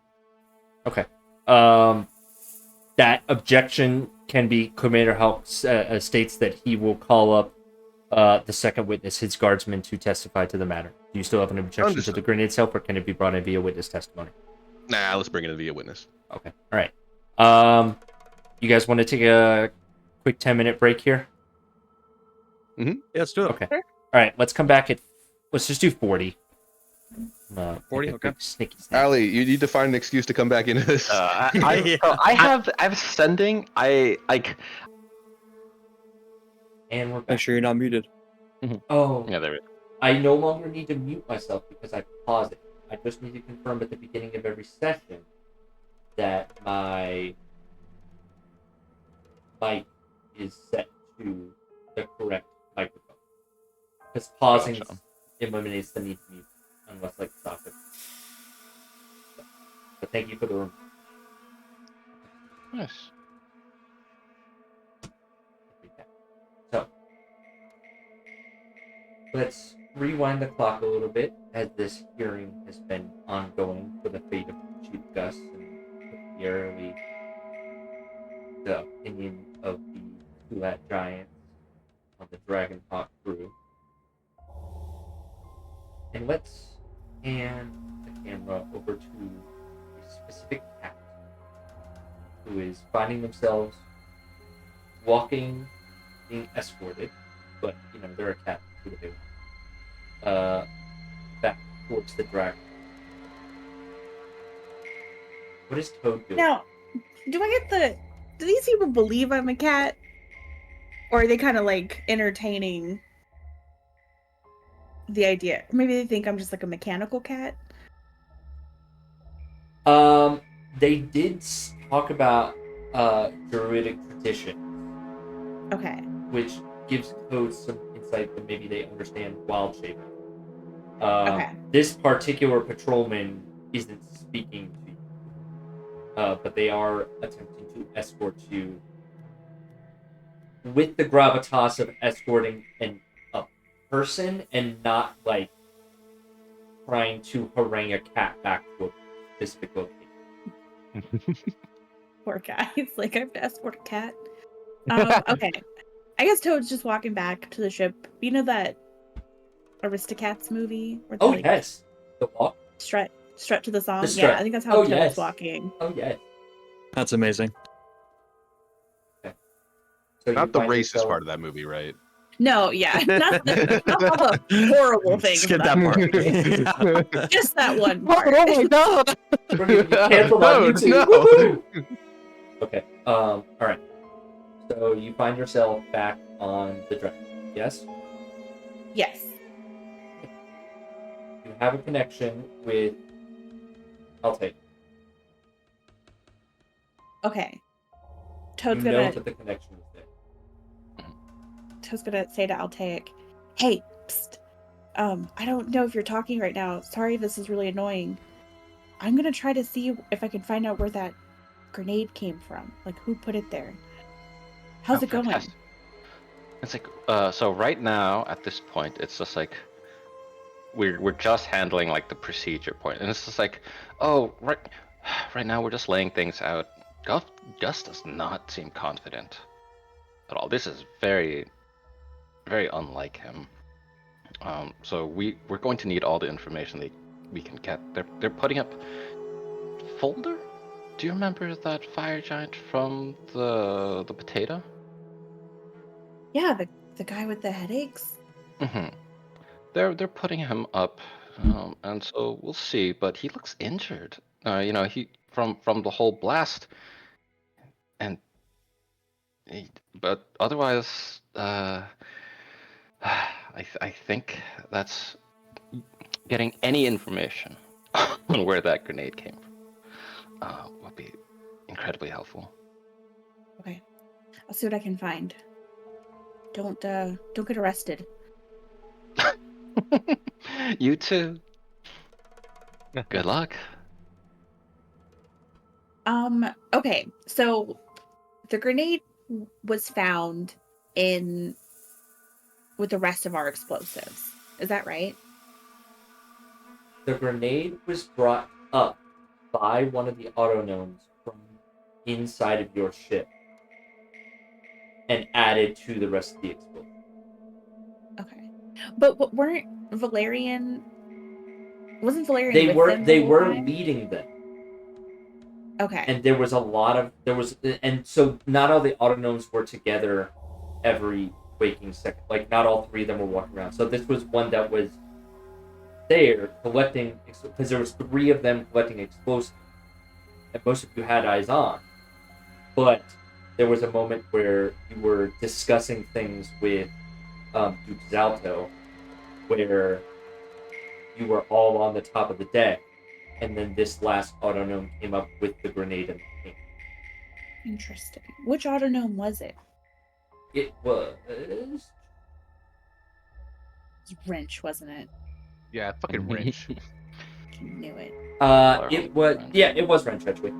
Okay. That objection can be. Commander Hulk states that he will call up the second witness, his guardsman, to testify to the matter. Do you still have an objection to the grenade itself, or can it be brought in via witness testimony? Nah, let's bring it in via witness. Okay. All right. You guys want to take a quick 10-minute break here? yeah, let's do it. Okay. All right. Let's come back at. Let's just do 40. 40. Okay. Sneaky snack. Ali, you need to find an excuse to come back into this. I'm sending. And we're back. Make sure you're not muted. Oh. Yeah, there it is. I no longer need to mute myself because I paused it. I just need to confirm at the beginning of every session that my mic is set to the correct microphone. Because pausing eliminates the need to mute, unless like stop it. But thank you for the room. Nice. So let's rewind the clock a little bit, as this hearing has been ongoing for the fate of Chief Gus and particularly the opinion of the Kulat Giants on the Dragonhawk crew. And let's hand the camera over to a specific cat who is finding themselves walking, being escorted, but you know, they're a cat, who do they want? Back towards the dragon. What is Toad doing? Now, do these people believe I'm a cat? Or are they kind of like entertaining the idea? Maybe they think I'm just like a mechanical cat? They did talk about druidic tradition. Okay. Which gives Toad some insight that maybe they understand wild shape. Okay. This particular patrolman isn't speaking to you, but they are attempting to escort you with the gravitas of escorting a person and not like trying to harangue a cat back to a specific location. Poor guy. It's like I have to escort a cat. Okay. I guess Toad's just walking back to the ship. You know that Aristocats movie? Where they, Yes. The walk? Strut to the song? The strut. Yeah, I think that's how Toad's walking. Oh, yes. That's amazing. Okay. So Not the racist part of that movie, right? No, yeah. Not all the horrible things. Skip about that part. Just that one part. Oh my god! Canceled on YouTube. No. Woohoo! Okay. All right. So you find yourself back on the dragon. Yes. Yes. You have a connection with. I'll take. Okay. Toad's You know gonna that the connection is there. Toad's gonna say to Altaik, "Hey, psst. I don't know if you're talking right now. Sorry if this is really annoying. I'm gonna try to see if I can find out where that grenade came from. Like, who put it there? How's it going?" It's like, so right now, at this point, it's just like, we're just handling like the procedure point, and it's just like, oh, right now we're just laying things out. Gus does not seem confident at all. This is very, very unlike him. So we're going to need all the information that we can get. They're putting up folder. Do you remember that fire giant from the potato? Yeah, the guy with the headaches. Mm-hmm. They're putting him up, and so we'll see. But he looks injured. He from the whole blast, and but otherwise, I think that's getting any information on where that grenade came from would be incredibly helpful. Okay, I'll see what I can find. Don't get arrested. You too. Good luck. Okay, so the grenade was found with the rest of our explosives. Is that right? The grenade was brought up by one of the autognomes from inside of your ship and added to the rest of the explosive. Okay, but weren't Valerian? Wasn't Valerian They with were them the whole time? leading them, Okay. and there was and so not all the autognomes were together every waking second. Like not all three of them were walking around. So this was one that was there collecting, because there was three of them collecting explosives, and most of you had eyes on. But there was a moment where you were discussing things with Duke Zalto, where you were all on the top of the deck, and then this last autognome came up with the grenade and the cane. Interesting. Which autognome was it? It was It was Wrench, wasn't it? Yeah, fucking wrench. I knew it. it was Wrench actually.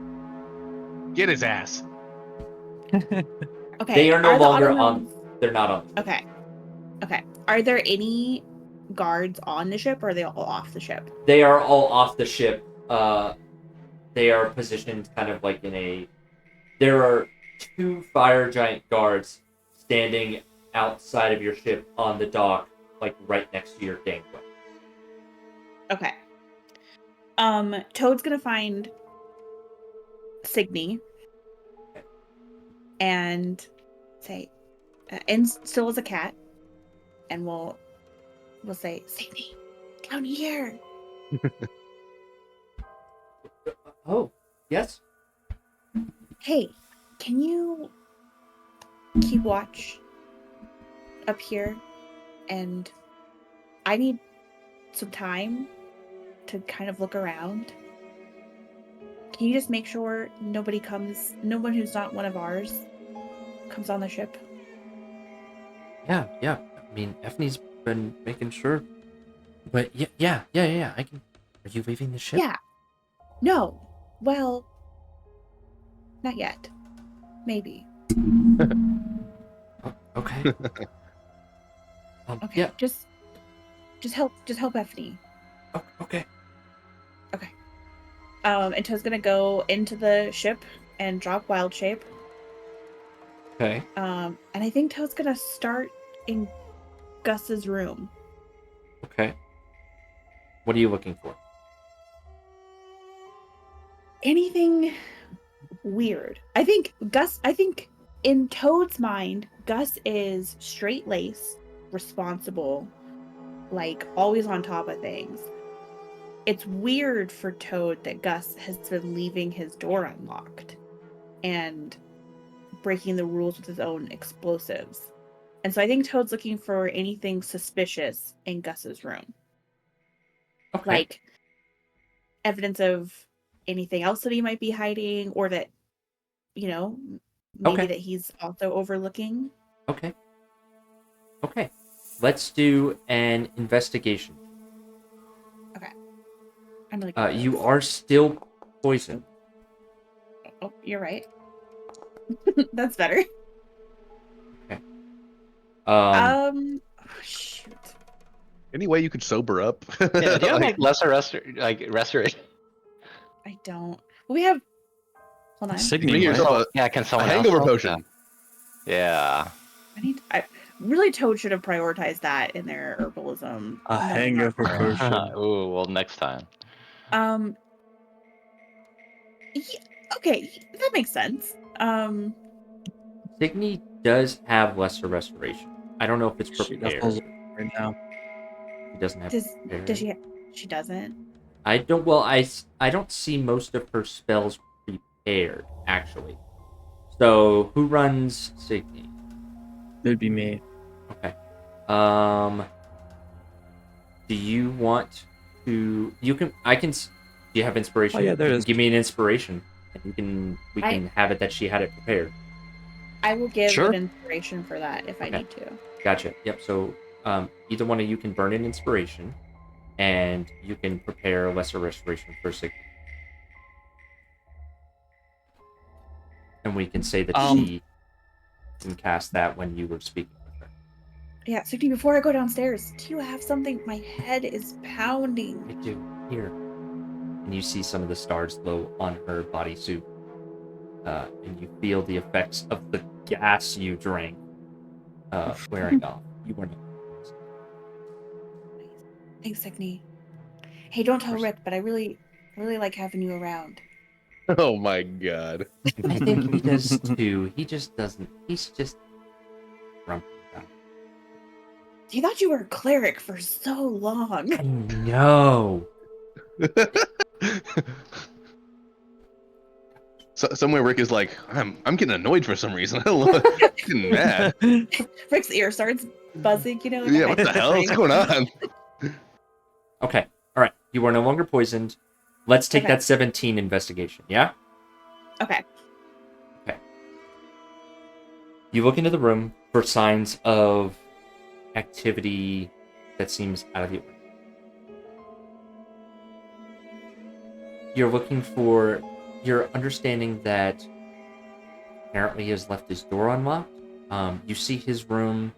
Get his ass. Okay. They are no the longer autognomes- they're not on. Okay. Are there any guards on the ship, or are they all off the ship? They are all off the ship. They are positioned kind of like there are two fire giant guards standing outside of your ship on the dock, like right next to your gangway. Okay. Toad's gonna find Signy and say, and still as a cat, and we'll say, Signy, down here. Oh, yes? Hey, can you keep watch up here? And I need some time to kind of look around. Can you just make sure no one who's not one of ours comes on the ship? Yeah. I mean, Effie's been making sure. But yeah. I can. Are you leaving the ship? Yeah. No. Well, not yet. Maybe. Okay. Okay. Yeah. Just help Effie. Oh, okay. And Toad's gonna go into the ship and drop Wild Shape. Okay. And I think Toad's gonna start in Gus's room. Okay. What are you looking for? Anything weird. I think in Toad's mind, Gus is straight-laced, responsible, like always on top of things. It's weird for Toad that Gus has been leaving his door unlocked and breaking the rules with his own explosives. And so I think Toad's looking for anything suspicious in Gus's room. Okay. Like evidence of anything else that he might be hiding, or that, maybe that he's also overlooking. Okay. Let's do an investigation. Okay. I'm like, you are still poisoned. Oh, you're right. That's better. Okay. Oh, shoot. Any way you could sober up? Yeah, do you have Like, like lesser restoration? I don't. We have. Hold on. give me Signy, yourself right? Yeah, can a someone else hangover help? potion. Yeah. I really Toad should have prioritized that in their herbalism. A No, hangover not- potion. Ooh, well, next time. Um. Yeah, okay, that makes sense. Signy does have lesser restoration. I don't know if it's She prepared. does right now. She doesn't have Does prepared. she? She doesn't. I don't. Well, I don't see most of her spells prepared actually. So who runs Signy? It'd be me. Okay. Do you want to? You can. I can. Do you have inspiration? Oh, yeah, there it You can is. give me an inspiration, and we I- can have it that she had it prepared. I will give Sure. an inspiration for that if I Okay. need to. Gotcha. Yep. So either one of you can burn an inspiration, and you can prepare a lesser restoration for Signy. And we can say that she can cast that when you were speaking with her. Yeah, Sukni, before I go downstairs, do you have something? My head is pounding. I do. Here. And you see some of the stars glow on her bodysuit. And you feel the effects of the gas you drank wearing off. You were not. Thanks, Sukni. Hey, don't tell Rick, but I really like having you around. Oh my god. I think he does too. He just doesn't. He's just grumpy about He thought you were a cleric for so long. it. I know. So, somewhere Rick is like, I'm getting annoyed for some reason. I don't know. I'm getting mad. Rick's ear starts buzzing, like a Yeah, what the high-pitched hell is ring. going on? Okay. All right. You are no longer poisoned. Let's take Okay. that 17 investigation. Yeah. Okay. You look into the room for signs of activity that seems out of the ordinary. You're understanding that apparently he has left his door unlocked. You see his room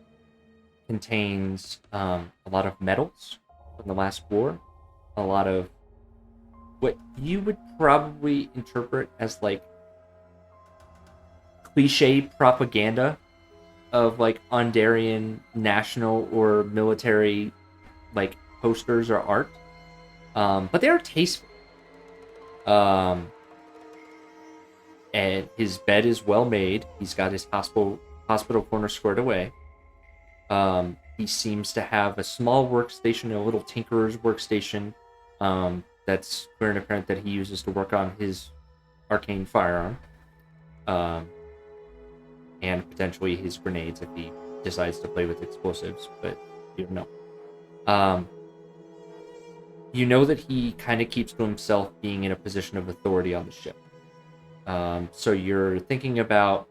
contains a lot of medals from the last war, a lot of what you would probably interpret as like cliche propaganda of like Ondarian national or military like posters or art, but they are tasteful. And his bed is well made. He's got his hospital corner squared away. He seems to have a small workstation, a little tinkerer's workstation, that's clear and apparent that he uses to work on his arcane firearm. And potentially his grenades if he decides to play with explosives, but you don't know. You know that he kind of keeps to himself being in a position of authority on the ship. So you're thinking about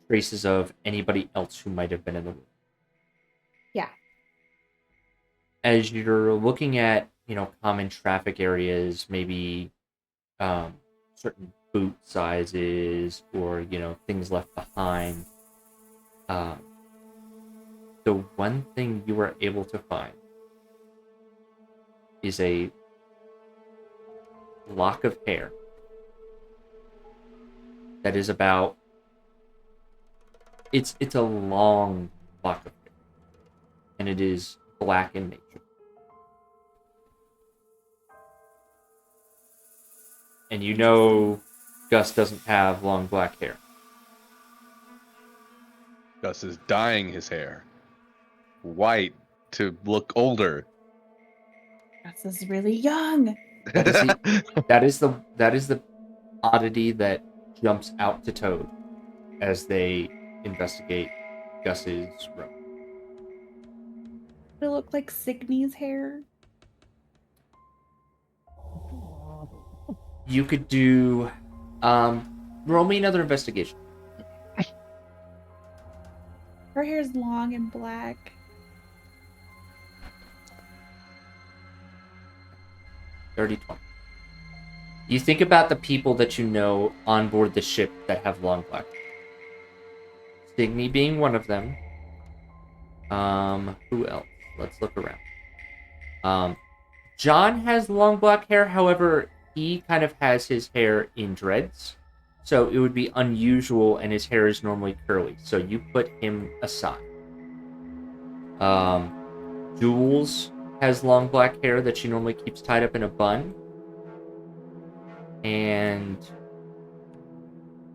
traces of anybody else who might have been in the room. Yeah. As you're looking at, common traffic areas, maybe certain boot sizes or, things left behind, the one thing you were able to find is a lock of hair that is about it's a long lock of hair, and it is black in nature. And Gus doesn't have long black hair. Gus is dyeing his hair white to look older. Gus is really young. That is the oddity that jumps out to Toad as they investigate Gus's room. It looked like Signy's hair. You could do roll me another investigation. Her hair's long and black. 30-20. You think about the people that you know on board the ship that have long black hair. Stigny being one of them. Who else? Let's look around. John has long black hair, however, he kind of has his hair in dreads. So it would be unusual, and his hair is normally curly. So you put him aside. Jules has long black hair that she normally keeps tied up in a bun. And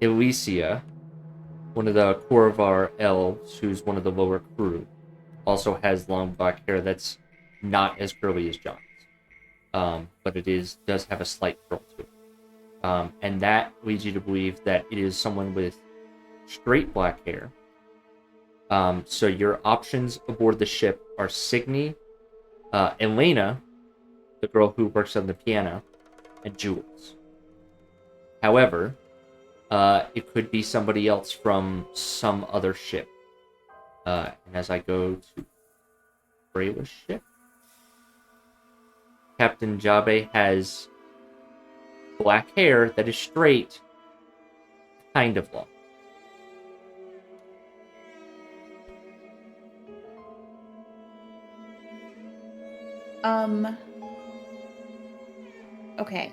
Elysia, one of the Korvar elves, who's one of the lower crew, also has long black hair that's not as curly as John's. But it does have a slight curl to it. And that leads you to believe that it is someone with straight black hair. So your options aboard the ship are Signy, Elena, the girl who works on the piano, and Jules. However, it could be somebody else from some other ship. And as I go to Brayla's ship, Captain Jabe has black hair that is straight, kind of long. Okay.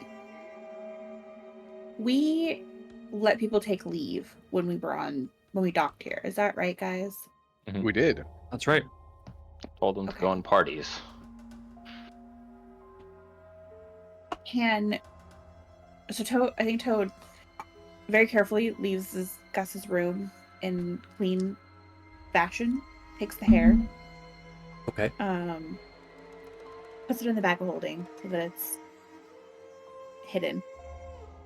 We let people take leave when we docked here. Is that right, guys? We did. That's right. Told them to go Okay. on parties. I think Toad very carefully leaves Gus's room in clean fashion, takes the hair, Okay. puts it in the bag of holding so that it's hidden.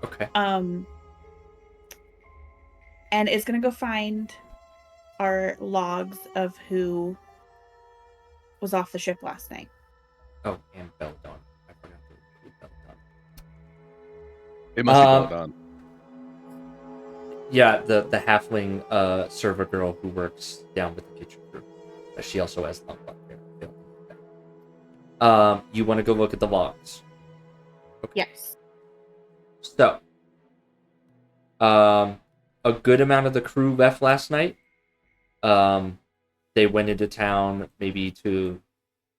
Okay. And is gonna go find our logs of who was off the ship last night. Oh, and Belladonna. I forgot to include Belladonna. It must be Belladonna. Yeah, the halfling server girl who works down with the kitchen crew. She also has long black hair. You want to go look at the logs? Okay. Yes. So, a good amount of the crew left last night. They went into town maybe to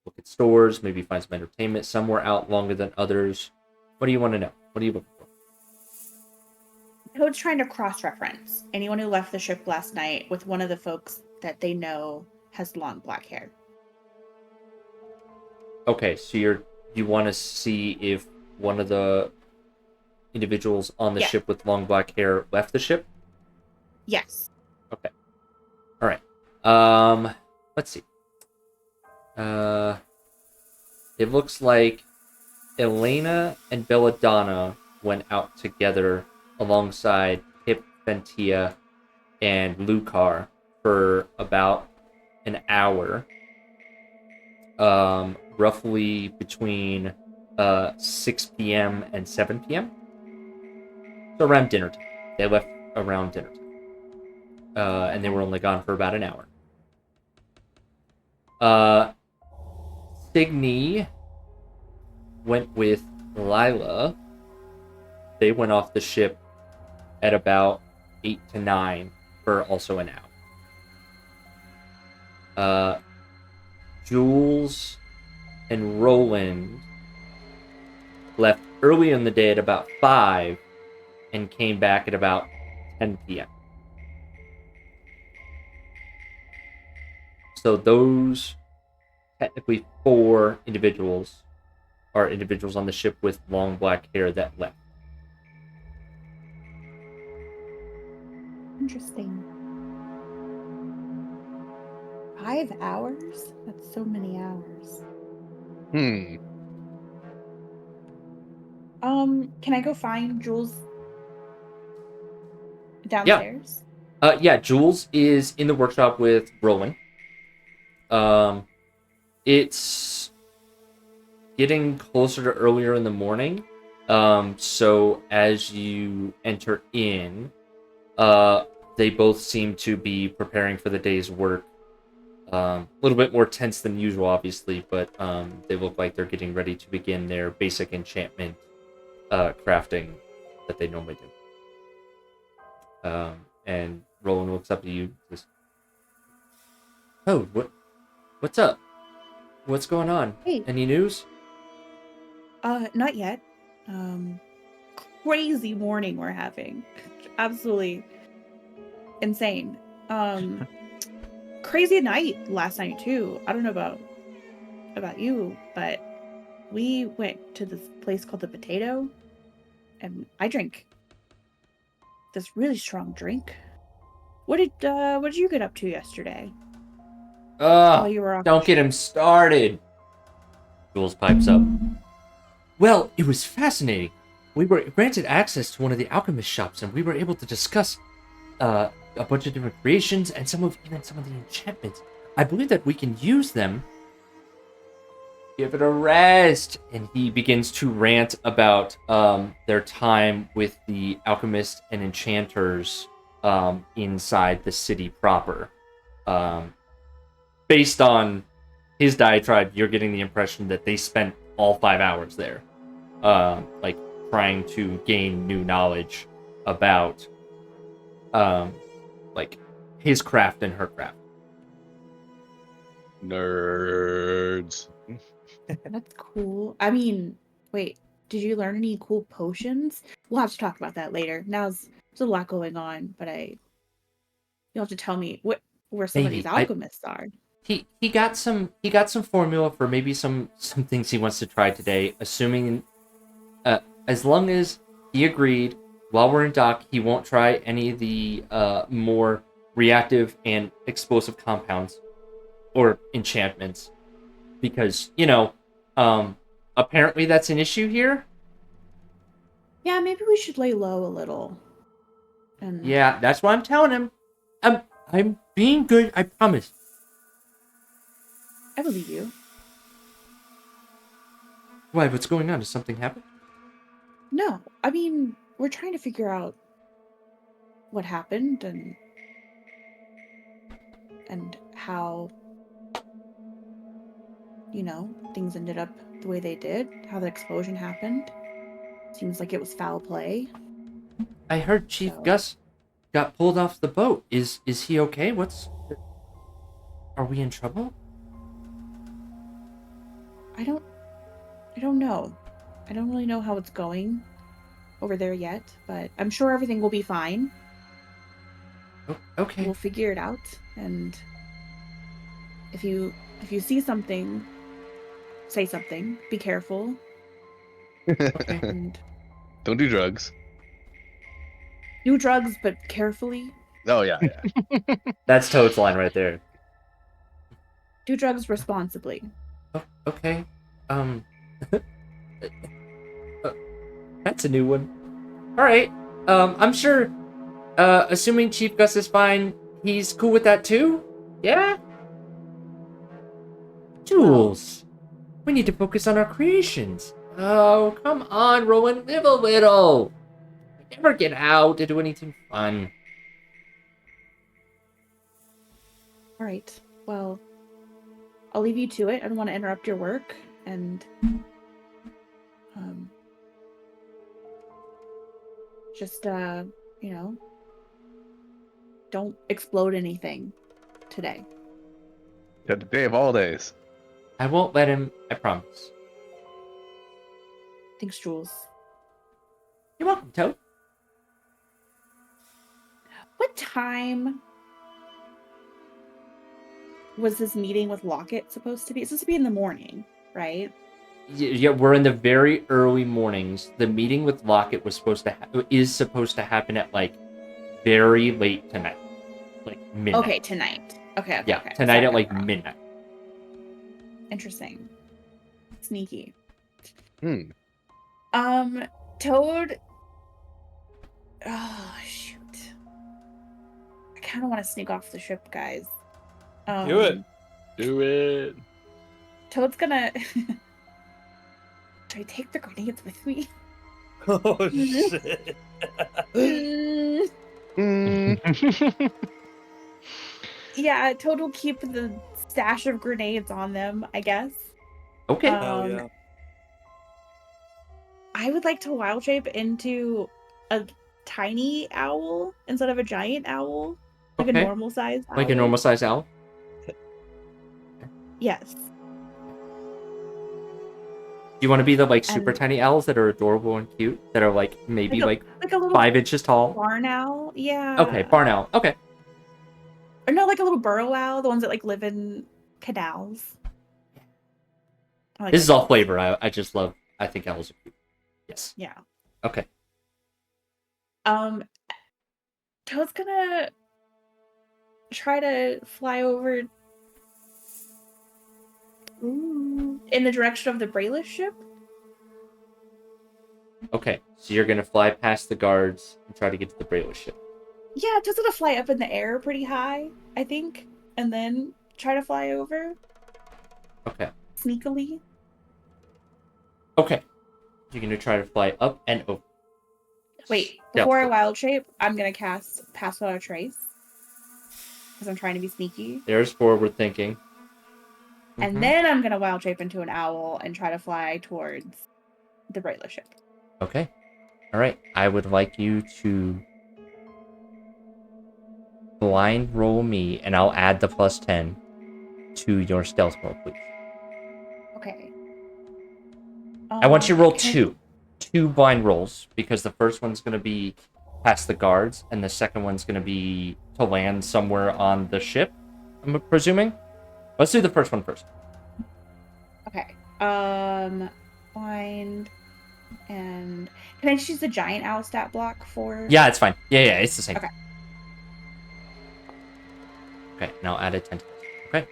look at stores, maybe find some entertainment. Some were out longer than others. What do you want to know? What are you looking for? Toad's trying to cross-reference anyone who left the ship last night with one of the folks that they know has long black hair. Okay, so you want to see if one of the individuals on the ship with long black hair left the ship? Yes. Okay. All right. Let's see. It looks like Elena and Belladonna went out together alongside Pip, Ventia, and Lucar for about an hour. Roughly between 6 p.m. and 7 p.m. So around dinner time. They left around dinner time. And they were only gone for about an hour. Signy went with Lila. They went off the ship at about 8 to 9 for also an hour. Jules and Roland left early in the day at about 5 and came back at about 10 p.m. So those technically 4 individuals are individuals on the ship with long black hair that left. Interesting. 5 hours? That's so many hours. Can I go find Jules downstairs? Yeah, Jules is in the workshop with Rowan. It's getting closer to earlier in the morning. So as you enter in, they both seem to be preparing for the day's work. A little bit more tense than usual, obviously, but they look like they're getting ready to begin their basic enchantment crafting that they normally do. And Roland looks up to you. Says, "Oh, what's up? What's going on? Hey. Any news? Not yet. Crazy morning we're having. Absolutely insane. Crazy night last night too. I don't know about you, but we went to this place called the Potato, and I drank this really strong drink. What did you get up to yesterday? While you were off Don't the get ship? him started. Jules pipes up. Well, it was fascinating. We were granted access to one of the alchemist shops, and we were able to discuss a bunch of different creations and even some of the enchantments. I believe that we can use them. Give it a rest. And he begins to rant about their time with the alchemists and enchanters inside the city proper. Based on his diatribe, you're getting the impression that they spent all 5 hours there, like trying to gain new knowledge about, like his craft and her craft. Nerds. That's cool. I mean, wait, did you learn any cool potions? We'll have to talk about that later. There's a lot going on, but you'll have to tell me where some of Maybe. these alchemists are. He got some formula for maybe some things he wants to try today, assuming as long as he agreed while we're in dock, he won't try any of the more reactive and explosive compounds or enchantments, because apparently that's an issue here. Yeah, maybe we should lay low a little. And Yeah, that's what I'm telling him. I'm being good, I promise. I believe you. Why, what's going on? Does something happen? No, I mean, we're trying to figure out what happened and how, things ended up the way they did, how the explosion happened. Seems like it was foul play. I heard Chief So- Gus got pulled off the boat. Is he okay? Are we in trouble? I don't know. I don't really know how it's going over there yet, but I'm sure everything will be fine. Okay. We'll figure it out, and if you see something, say something. Be careful. Okay. And Don't do drugs. do drugs, but carefully. Oh yeah. That's Toad's line right there. Do drugs responsibly. Oh, okay. That's a new one. All right. I'm sure. Assuming Chief Gus is fine, he's cool with that too. Yeah. Jules, we need to focus on our creations. Oh, come on, Rowan, live a little. Never get out to do anything fun. All right. Well, I'll leave you to it. I don't want to interrupt your work, and just don't explode anything today. The day of all days. I won't let him, I promise. Thanks, Jules. You're welcome, Toad. What time was this meeting with Lockett supposed to be? It's supposed to be in the morning, right? Yeah, we're in the very early mornings. The meeting with Lockett is supposed to happen at like very late tonight, like midnight. Okay, tonight. Okay. Yeah, okay. tonight Sorry, at like I'm wrong. midnight. Interesting. Sneaky. Toad. Oh shoot! I kind of want to sneak off the ship, guys. Do it. Do it. Toad's gonna. Do I take the grenades with me? Oh shit. Yeah, Toad will keep the stash of grenades on them, I guess. Okay. Hell yeah. I would like to wild shape into a tiny owl instead of a giant owl, like Okay. a normal size owl. Like a normal size owl. Yes. you want to be the like super And- tiny owls that are adorable and cute, that are like maybe like like a little 5 inches tall? barn owl? Yeah. Okay, barn owl. Okay. Or no, like a little burrow owl, the ones that like live in canals. I like This is those all ones. flavor. I just love. I think owls are cute. Yes. Yeah. Okay. Toad's gonna try to fly over in the direction of the Brayless ship. Okay. So you're gonna fly past the guards and try to get to the Brayless ship. Yeah, Toad's gonna fly up in the air pretty high, I think, and then try to fly over Okay. sneakily. Okay. You're gonna try to fly up and over. Wait, Yeah. before I wild shape, I'm gonna cast Pass Without a Trace because I'm trying to be sneaky. There's forward thinking. Mhm. And then I'm gonna wild shape into an owl and try to fly towards the Brayless ship. Okay. All right. I would like you to blind roll me, and I'll add the +10 to your stealth roll, please. Okay. I want you to roll can I- two blind rolls, because the first one's going to be past the guards, and the second one's going to be to land somewhere on the ship, I'm presuming. Let's do the first one first. Okay. Blind and can I just use the giant owl stat block for? Yeah, it's fine. Yeah, it's the same. Okay. Okay, now add a 10 to this. Okay.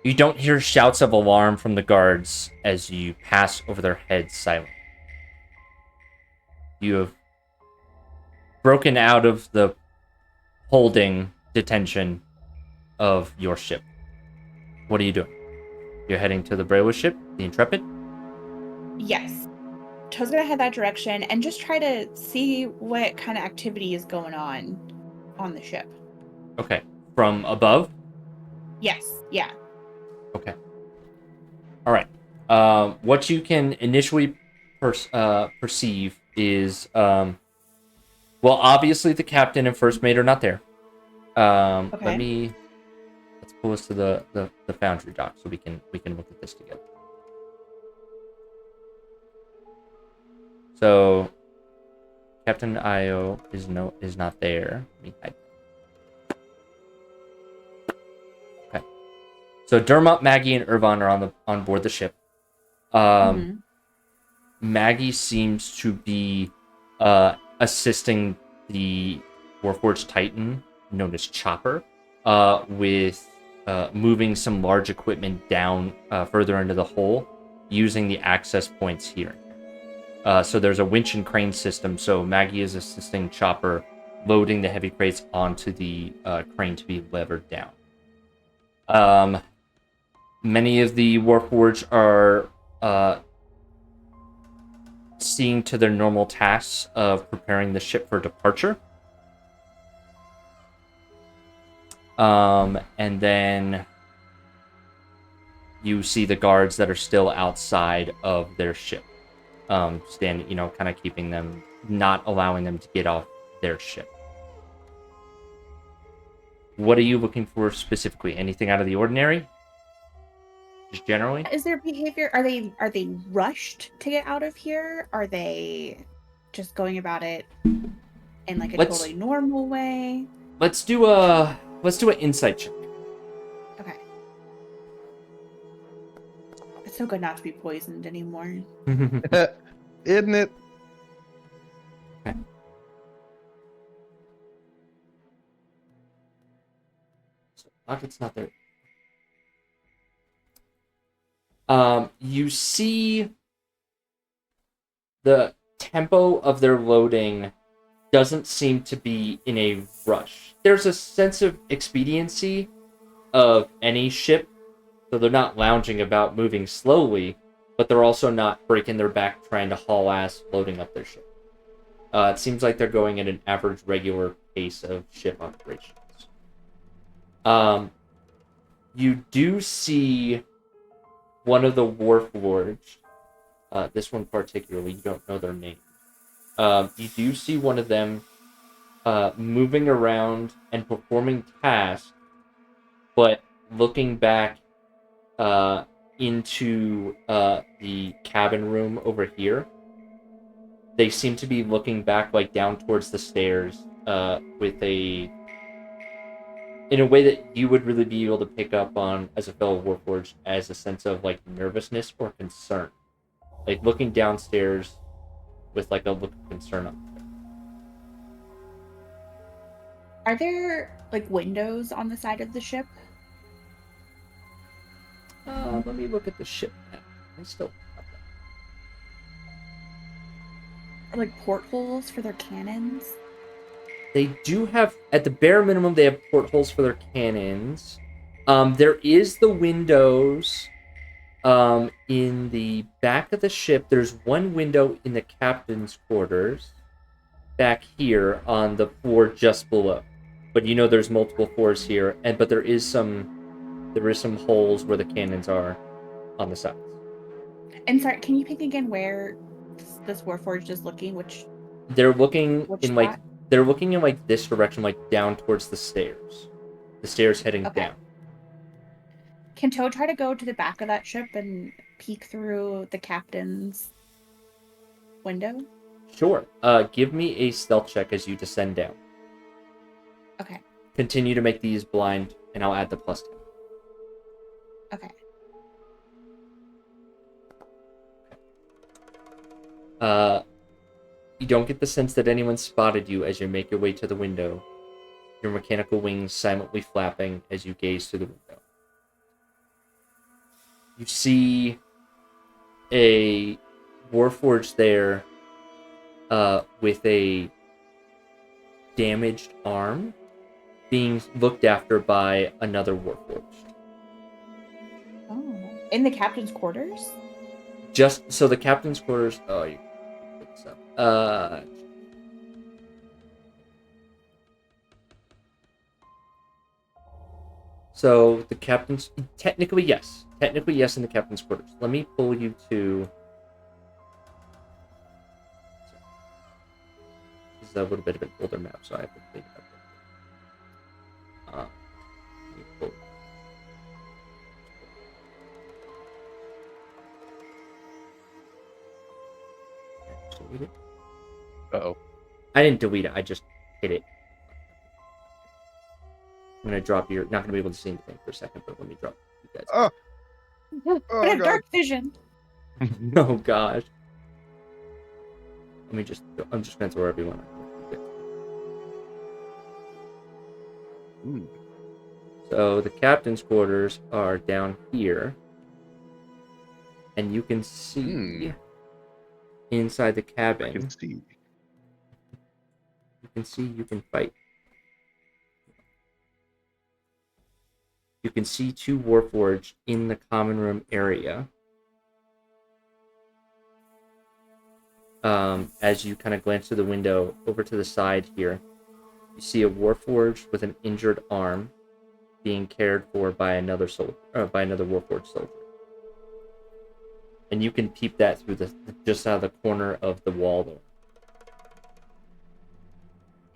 You don't hear shouts of alarm from the guards as you pass over their heads silently. You have broken out of the holding detention of your ship. What are you doing? You're heading to the Brayless ship, the Intrepid? Yes. Toad's gonna head that direction and just try to see what kind of activity is going on the ship. Okay. From above? Yes. Yeah. Okay. All right. What you can initially perceive is, well, obviously the captain and first mate are not there. Okay. Let's pull this to the foundry dock so we can look at this together. So, Captain Io is not there. Let me hide. Okay. So Dermot, Maggie, and Irvine are on board the ship. Maggie seems to be assisting the Warforged Titan, known as Chopper, with moving some large equipment down further into the hull, using the access points here. So there's a winch and crane system, so Maggie is assisting Chopper loading the heavy crates onto the crane to be levered down. Many of the Warforged are seeing to their normal tasks of preparing the ship for departure. And then you see the guards that are still outside of their ship. Standing, kind of keeping them, not allowing them to get off their ship. What are you looking for specifically? Anything out of the ordinary? Just generally? Is their behavior? Are they rushed to get out of here? Are they just going about it in like a totally normal way? Let's do an insight check. Okay. It's so good not to be poisoned anymore. Isn't it? Okay. So Rocket's not there. You see the tempo of their loading doesn't seem to be in a rush. There's a sense of expediency of any ship, so they're not lounging about moving slowly, but they're also not breaking their back trying to haul ass loading up their ship. It seems like they're going at an average regular pace of ship operations. You do see one of the Warforged, this one particularly, you don't know their name. You do see one of them moving around and performing tasks, but looking back into the cabin room over here. They seem to be looking back, like down towards the stairs, in a way that you would really be able to pick up on as a fellow Warforged as a sense of like nervousness or concern, like looking downstairs with like a look of concern on. Are there like windows on the side of the ship? Let me look at the ship map. I still have that. Or like portholes for their cannons? They do have, at the bare minimum, they have portholes for their cannons. There is the windows in the back of the ship. There's one window in the captain's quarters back here on the floor just below. But you know there's multiple floors here, but there is some holes where the cannons are on the sides. And sorry, can you pick again where this Warforged is looking? They're looking in like spot? they're looking in like this direction, like down towards the stairs. The stairs heading down. Can Toad try to go to the back of that ship and peek through the captain's window? Sure. Give me a stealth check as you descend down. Okay. Continue to make these blind, and I'll add the +10. Okay. You don't get the sense that anyone spotted you as you make your way to the window, your mechanical wings silently flapping as you gaze through the window. You see a Warforged there with a damaged arm being looked after by another Warforged. Oh. In the captain's quarters? Just so the captain's quarters. Oh, you pick this up. So the captain's technically yes in the captain's quarters. Let me pull you to. This is a little bit of an older map, so I have to clean it up. Let me pull. Delete it. Uh-oh. I didn't delete it. I just hit it. I'm gonna drop your. Not gonna be able to see anything for a second, but let me drop you guys. Oh, I have God. dark vision. Oh gosh. I'm just gonna throw everyone. Hmm. So the captain's quarters are down here, and you can see inside the cabin. I can see. You can see. You can fight. You can see two Warforged in the common room area. As you kind of glance through the window over to the side here, you see a Warforged with an injured arm being cared for by another Warforged soldier. And you can peep that through just out of the corner of the wall there.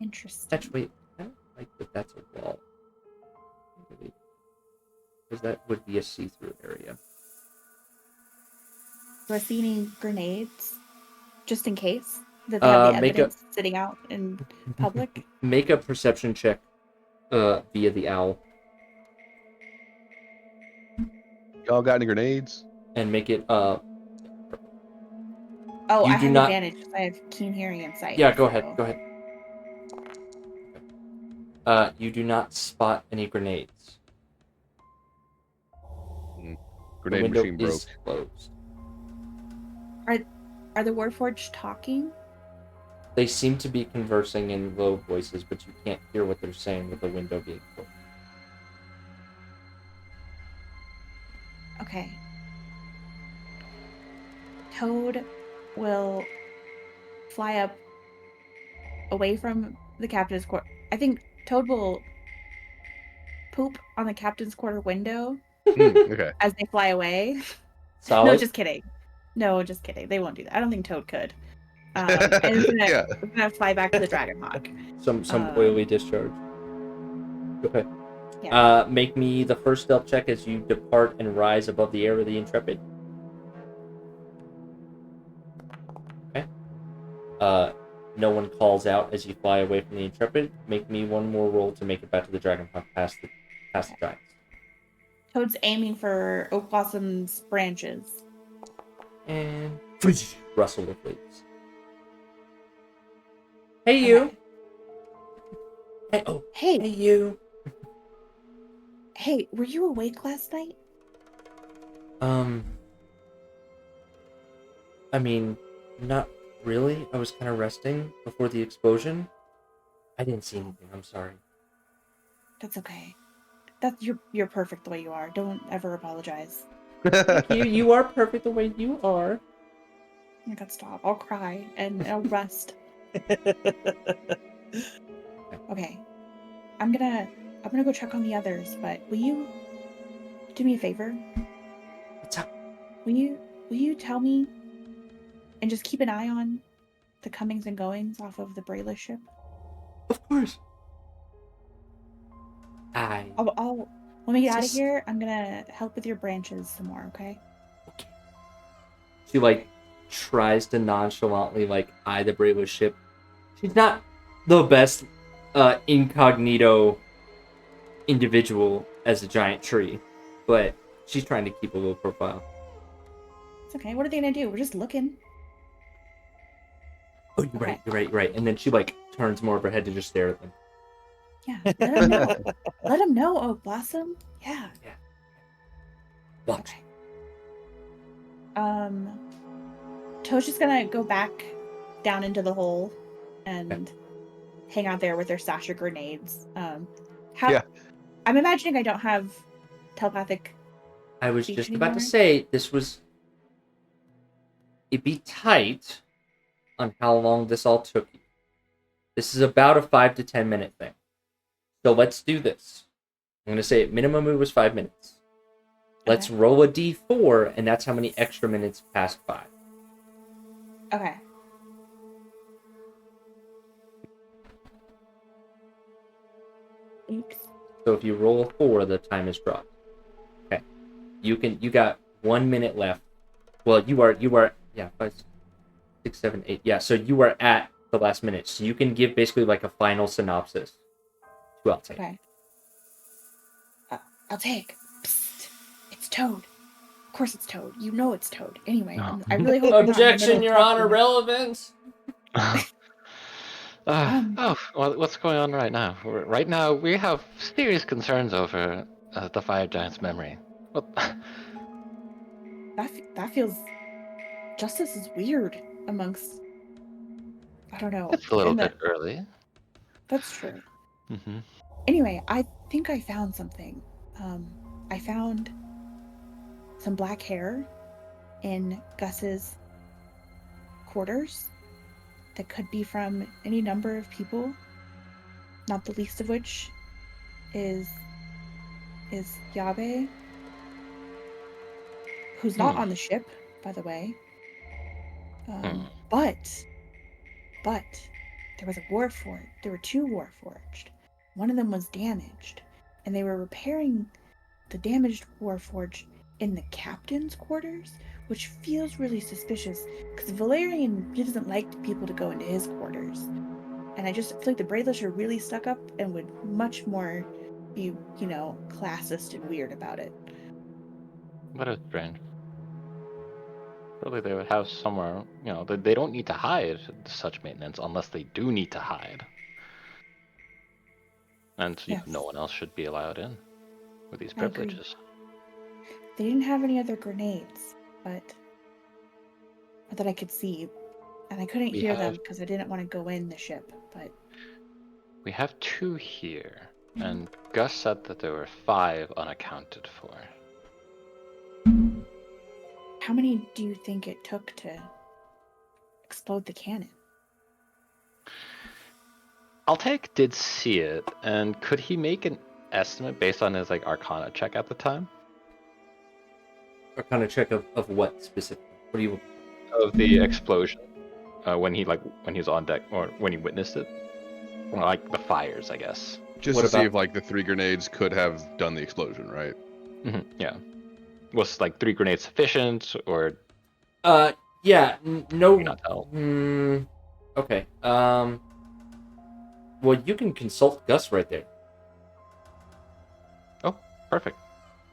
Interesting. Actually, I don't like that that's a wall. Because that would be a see-through area. Do I see any grenades? Just in case? That they have the evidence sitting out in public? Make a perception check via the owl. Y'all got any grenades? And make it Oh, You I do have not- advantage because I have keen hearing and sight. Yeah, go so- ahead. You do not spot any grenades. Grenade the window machine broke. is closed. Are the Warforged talking? They seem to be conversing in low voices, but you can't hear what they're saying with the window being closed. Okay. Toad will fly up away from the captain's quarter. I think Toad will poop on the captain's quarter window Okay. as they fly away. Solid. No, just kidding. No, just kidding. They won't do that. I don't think Toad could. And it's gonna fly back to the Dragonhawk. Some oily discharge. Go ahead. Yeah. Make me the first stealth check as you depart and rise above the air of the Intrepid. Okay. No one calls out as you fly away from the Intrepid. Make me one more roll to make it back to the Dragon Hunt past the giants. Toad's aiming for Oak Blossom's branches. And rustle of leaves. Hey you. Okay. Hey, oh, Hey, hey you. hey, were you awake last night? I mean, not really. I was kind of resting before the explosion. I didn't see anything. I'm sorry. That's okay. You're perfect the way you are. Don't ever apologize. You are perfect the way you are. Oh my god, stop. I'll cry and I'll rest. Okay. I'm gonna go check on the others, but will you do me a favor? What's up? Will you tell me and just keep an eye on the comings and goings off of the Brayless ship? Of course. When we get out of Just- here, I'm gonna help with your branches some more, okay? Okay. She like tries to nonchalantly like eye the Bravo ship. She's not the best incognito individual as a giant tree, but she's trying to keep a low profile. It's okay. What are they gonna do? We're just looking. Oh, you're right. And then she like turns more of her head to just stare at them. Yeah, let them know. Let them know, Oak Blossom. Yeah. Watch. Okay. Toad's just gonna go back down into the hole and hang out there with their stash of grenades. Yeah. I'm imagining I don't have telepathic. I was speech just about to anymore? say it'd be tight on how long this all took you. This is about a 5 to 10 minute thing. So let's do this. I'm gonna say at minimum it was 5 minutes. Let's Okay. roll a d4, and that's how many extra minutes past 5. Okay. Oops. So if you roll a 4, the time is dropped. Okay. You got 1 minute left. Well, you are 5, 6, 7, 8. Yeah, so you are at the last minute. So you can give basically like a final synopsis to Altair. Okay. I'll take. Psst. It's Toad. Of course it's Toad. You know it's Toad. Anyway, No. I really hope you're not in the Objection, middle of Your Honor, talking. relevance. Well, what's going on right now? Right now, we have serious concerns over the fire giant's memory. What? That feels just as weird amongst. I don't know. It's a little bit early. That's true. Mm-hmm. Anyway, I think I found something. I found some black hair in Gus's quarters that could be from any number of people, not the least of which is Yabe, who's not on the ship, by the way. But there was a warforged. There were 2 warforged. One of them was damaged, and they were repairing the damaged warforged in the captain's quarters, which feels really suspicious because Valerian, he doesn't like people to go into his quarters. And I just feel like the Braidlish are really stuck up and would much more be, classist and weird about it. What is strange? Really, they would have somewhere, they don't need to hide such maintenance unless they do need to hide. And Yes. no one else should be allowed in with these I agree. privileges. They didn't have any other grenades, but that I could see. And I couldn't hear them because I didn't want to go in the ship, but... We have 2 here, and Gus said that there were 5 unaccounted for. How many do you think it took to explode the cannon? Altaik did see it, and could he make an estimate based on his Arcana check at the time? Arcana check of what specifically? What do you... Of the explosion, when he was on deck, or when he witnessed it, or the fires, I guess. Just What to see about- if like the 3 grenades could have done the explosion, right? Yeah. Was like 3 grenades sufficient, or Yeah, no. you not tell? Okay. Well, you can consult Gus right there. Oh, perfect.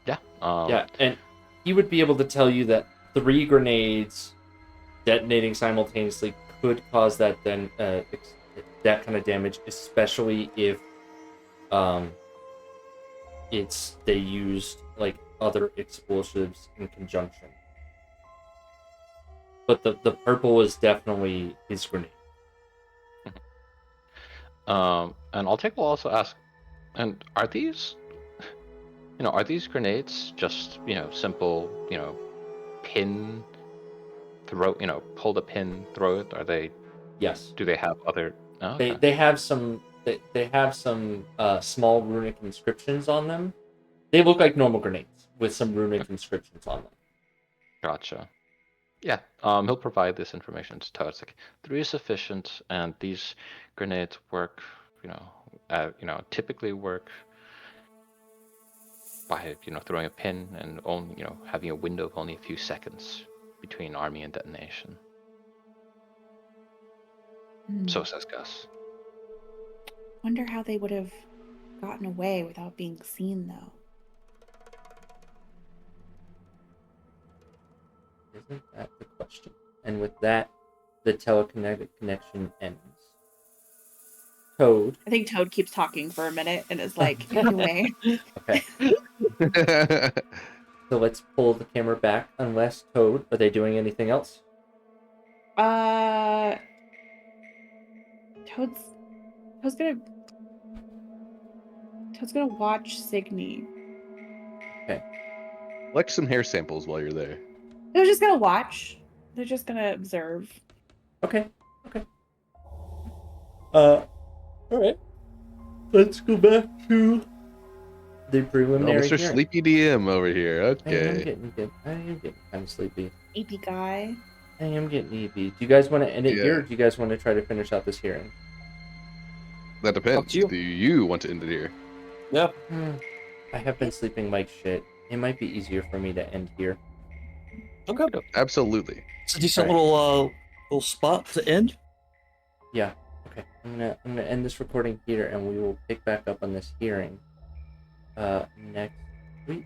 Yeah. Yeah, and he would be able to tell you that 3 grenades detonating simultaneously could cause that that kind of damage, especially if they used like other explosives in conjunction. But the purple is definitely his grenade. And I'll take will also ask, and are these grenades just, simple, pin throw, pull the pin, throw it? Are they, Yes. do they have other, oh, okay. They have some small runic inscriptions on them. They look like normal grenades with some runic inscriptions on them. Gotcha. Yeah, he'll provide this information to Toad. It's like 3 is sufficient, and these grenades work, typically work by, throwing a pin and only, having a window of only a few seconds between arming and detonation. So says Gus. Wonder how they would have gotten away without being seen, though. Isn't that the question? And with that, the telekinetic connection ends. Toad. I think Toad keeps talking for a minute and is like, anyway. Okay. So let's pull the camera back. Unless Toad, are they doing anything else? Toad's gonna watch Signy. Okay. Collect some hair samples while you're there. They're just gonna watch. They're just gonna observe. Okay. All right. Let's go back to the Oh, preliminary Mr. hearing. Sleepy DM over here. I am Okay. getting kind of sleepy. EP guy. I am getting sleepy. Do you guys want to end it Yeah. here, or do you guys want to try to finish out this hearing? That depends. Up to you. Do you want to end it here? Yeah. I have been sleeping like shit. It might be easier for me to end here. Okay. Absolutely. It's a decent little spot to end. Yeah. Okay. I'm gonna end this recording here, and we will pick back up on this hearing next week.